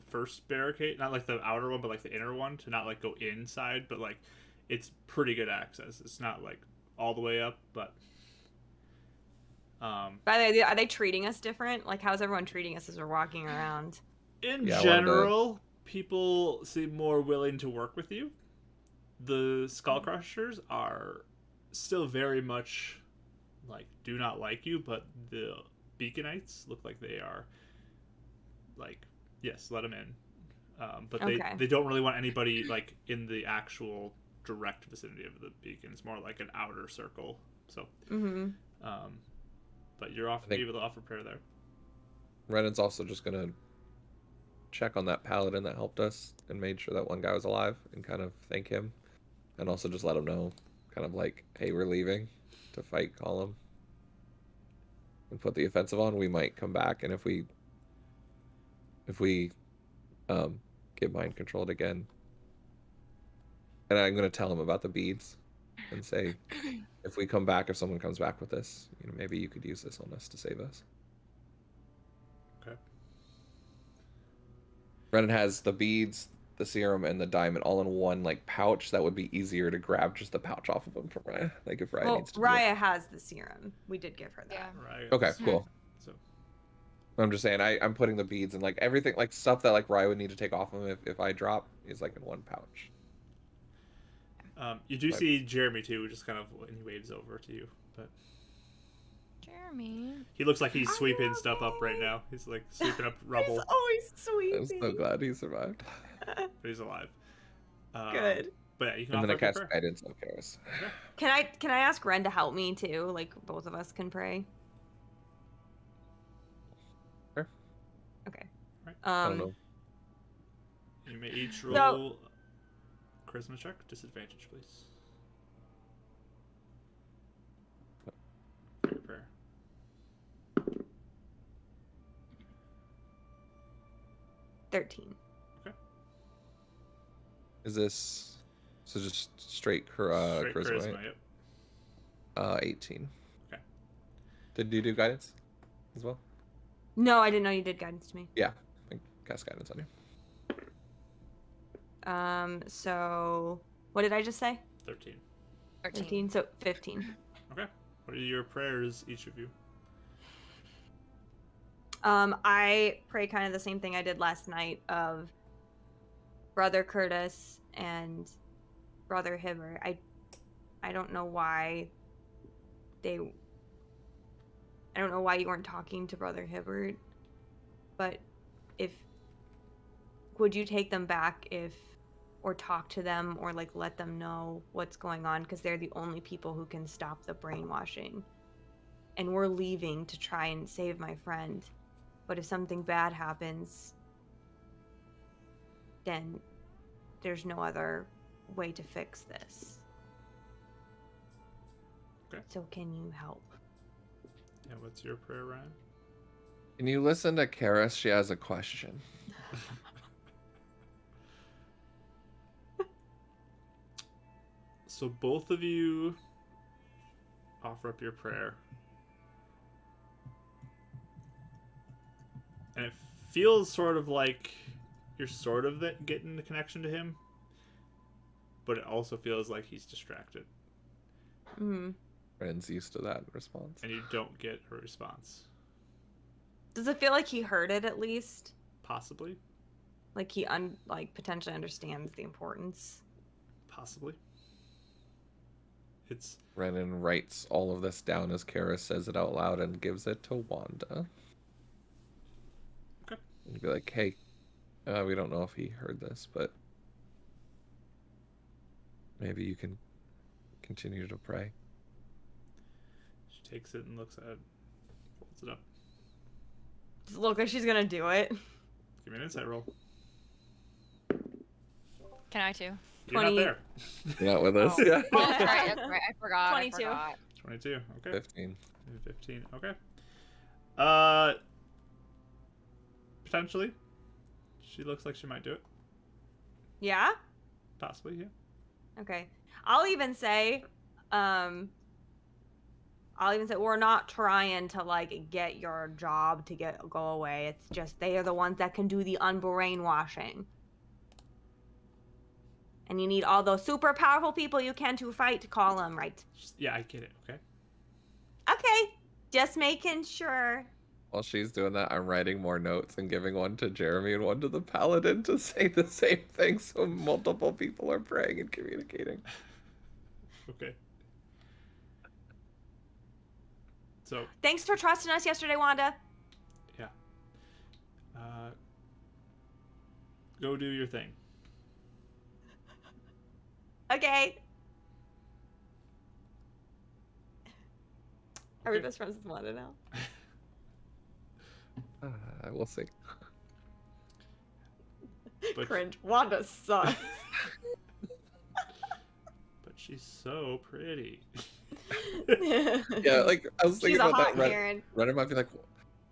first barricade, not like the outer one, but like the inner one, to not like go inside, but like it's pretty good access. It's not like all the way up, but By the way, are they treating us different? Like, how's everyone treating us as we're walking around? in Yeah, I wanted to- general, people seem more willing to work with you. The Skull Crushers are still very much like do not like you, but the Beaconites look like they are like, yes, let them in. But Okay. they don't really want anybody like in the actual direct vicinity of the beacon. It's more like an outer circle. So, Mm-hmm. but you're able to offer prayer there. Renan's also just gonna check on that paladin that helped us and made sure that one guy was alive and kind of thank him, and also just let him know, kind of like, hey, we're leaving to fight Colum and put the offensive on. We might come back, and if we get mind controlled again, and I'm gonna tell him about the beads and say, if we come back, if someone comes back with this, maybe you could use this on us to save us. Okay. Renan has the beads, the serum, and the diamond all in one like pouch. That would be easier to grab just the pouch off of him from Raya. Like if Raya Well, needs to. do it. Raya has the serum. We did give her that. Yeah. Right. Okay, cool. So I'm just saying, I'm putting the beads and like everything, like stuff that like Raya would need to take off him if I drop is like in one pouch. you do see Jeremy too, just kind of when he waves over to you, but Jeremy. he looks like he's Are sweeping you stuff up right okay? now. He's like sweeping up rubble, He's always sweet. I'm so glad he survived. but he's alive. Good. But yeah, you can And then I offer up cast your prayer. guidance on Karis. Can I ask Ren to help me too? Like both of us can pray. Sure. Okay. Right. I don't know. You may each roll charisma check. Disadvantage, please. For your prayer. 13. Is this so just straight Straight charisma? charisma, Right? yep. 18. Okay. Did you do guidance as well? No, I didn't know you did guidance to me. Yeah, I cast guidance on you. So what did I just say? 13. 13. So 15. Okay. What are your prayers, each of you? I pray kind of the same thing I did last night of Brother Curtis and Brother Hibbert. I don't know why I don't know why you weren't talking to Brother Hibbert, but would you take them back or talk to them or like let them know what's going on, because they're the only people who can stop the brainwashing, and we're leaving to try and save my friend, but if something bad happens, then there's no other way to fix this. Okay. So can you help? Yeah, what's your prayer, Ryan? Can you listen to Karis? She has a question. So both of you offer up your prayer. And it feels sort of like you're sort of getting the connection to him, but it also feels like he's distracted. Mm-hmm. Ren's used to that response. And you don't get a response. Does it feel like he heard it at least? Possibly. Like he potentially understands the importance? Possibly. It's Renan writes all of this down as Karis says it out loud and gives it to Wanda. okay. And be like, hey, we don't know if he heard this, but maybe you can continue to pray. She takes it and looks at it, folds it up. Does it look like she's gonna do it? Give me an insight roll. Can I too? You're not 20. there. You're not with us. Oh. Yeah. Oh, that's right. That's right. I forgot. 22. I forgot. 22. Okay. 15. 15. Okay. Potentially. She looks like she might do it. Yeah? Possibly, yeah. Okay. I'll even say we're not trying to like get your job to go away. It's just they are the ones that can do the unbrainwashing. And you need all those super powerful people you can to fight to call them, right? Yeah, I get it. Okay. Okay. Just making sure. While she's doing that, I'm writing more notes and giving one to Jeremy and one to the paladin to say the same thing, so multiple people are praying and communicating. Okay. So, Thanks for trusting us yesterday, Wanda. yeah. Go do your thing. Okay. Are we Okay. best friends with Wanda now? We'll see. But, Cringe. Wanda sucks. but she's so pretty. Yeah, like I was thinking She's a about hot that. Karen. Renner might be like,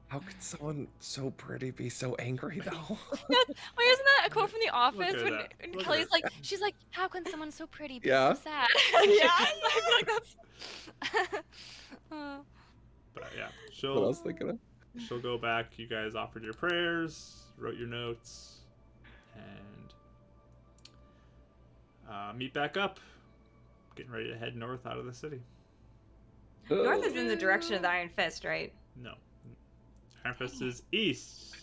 how could someone so pretty be so angry though? Wait, isn't that a quote from The Office at when, that. when Look at Kelly's her. like, she's like, how can someone so pretty be Yeah. so sad? Yeah, I feel like that's. But yeah, What I was thinking of. she'll go back. You guys offered your prayers, wrote your notes, and meet back up. Getting ready to head north out of the city. North is in the direction of the Iron Fist, right? No. Iron Fist is east.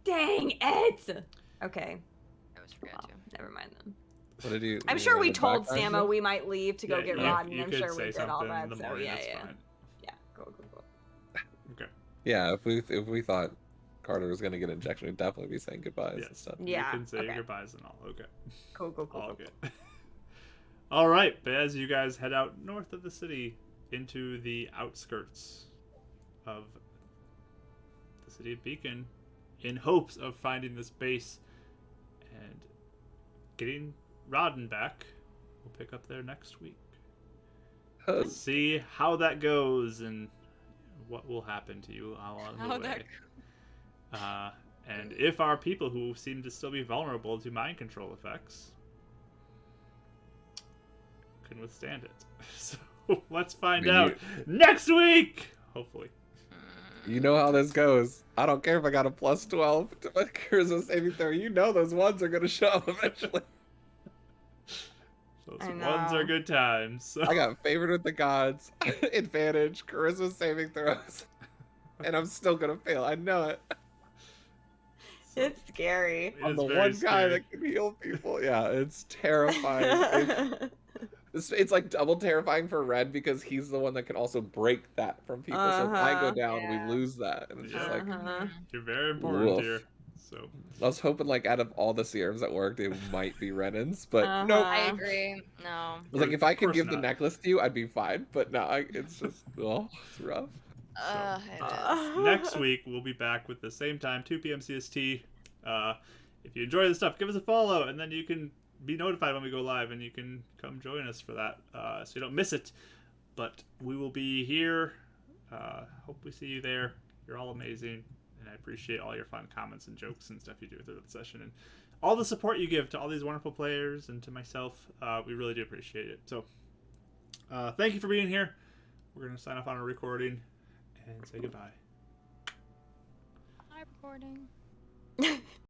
Dang it! Okay. I always forget Well, to. never mind then. What did you? I'm you sure wanna we go told back, Samo Isaac? we might leave to go get you, Rod, and you I'm could sure say we did all something that. in the So morning, yeah, it's yeah, fine. yeah. Cool. Okay. Yeah, if we thought Carter was gonna get an injection, we'd definitely be saying goodbyes and Yes. stuff. Yeah, You can say okay. goodbyes and all. Okay. Cool. All good. All right, but as you guys head out north of the city into the outskirts of the city of Beacon, in hopes of finding this base and getting Rodden back, we'll pick up there next week. Cause See how that goes and what will happen to you along How the that way. And if our people who seem to still be vulnerable to mind control effects can withstand it. So let's find out next week, hopefully. you know how this goes. I don't care if I got a +12 to my charisma saving throw. You know those ones are gonna show up eventually. Those I ones are know. good times. So. I got favored with the gods, advantage, charisma saving throws, and I'm still gonna fail. I know it. It's scary. It I'm is the very one guy scary. that can heal people. Yeah, it's terrifying. It's like double terrifying for Red because he's the one that can also break that from people. So if I go Uh-huh. down, Yeah. we lose that, and it's just like Uh-huh. You're very important Woof. here. So I was hoping like out of all the serums that worked, it might be Renan's, but Uh-huh. nope. I agree. No. I was like, if I could course give the not. necklace to you, I'd be fine. But no, it's just it's rough. It is. next week we'll be back with the same time, 2 p.m. CST. If you enjoy the stuff, give us a follow, and then you can be notified when we go live, and you can come join us for that, so you don't miss it. But we will be here. Hope we see you there. You're all amazing, and I appreciate all your fun comments and jokes and stuff you do through the session, and all the support you give to all these wonderful players and to myself. We really do appreciate it. So thank you for being here. We're going to sign off on a recording and say goodbye. Hi, recording.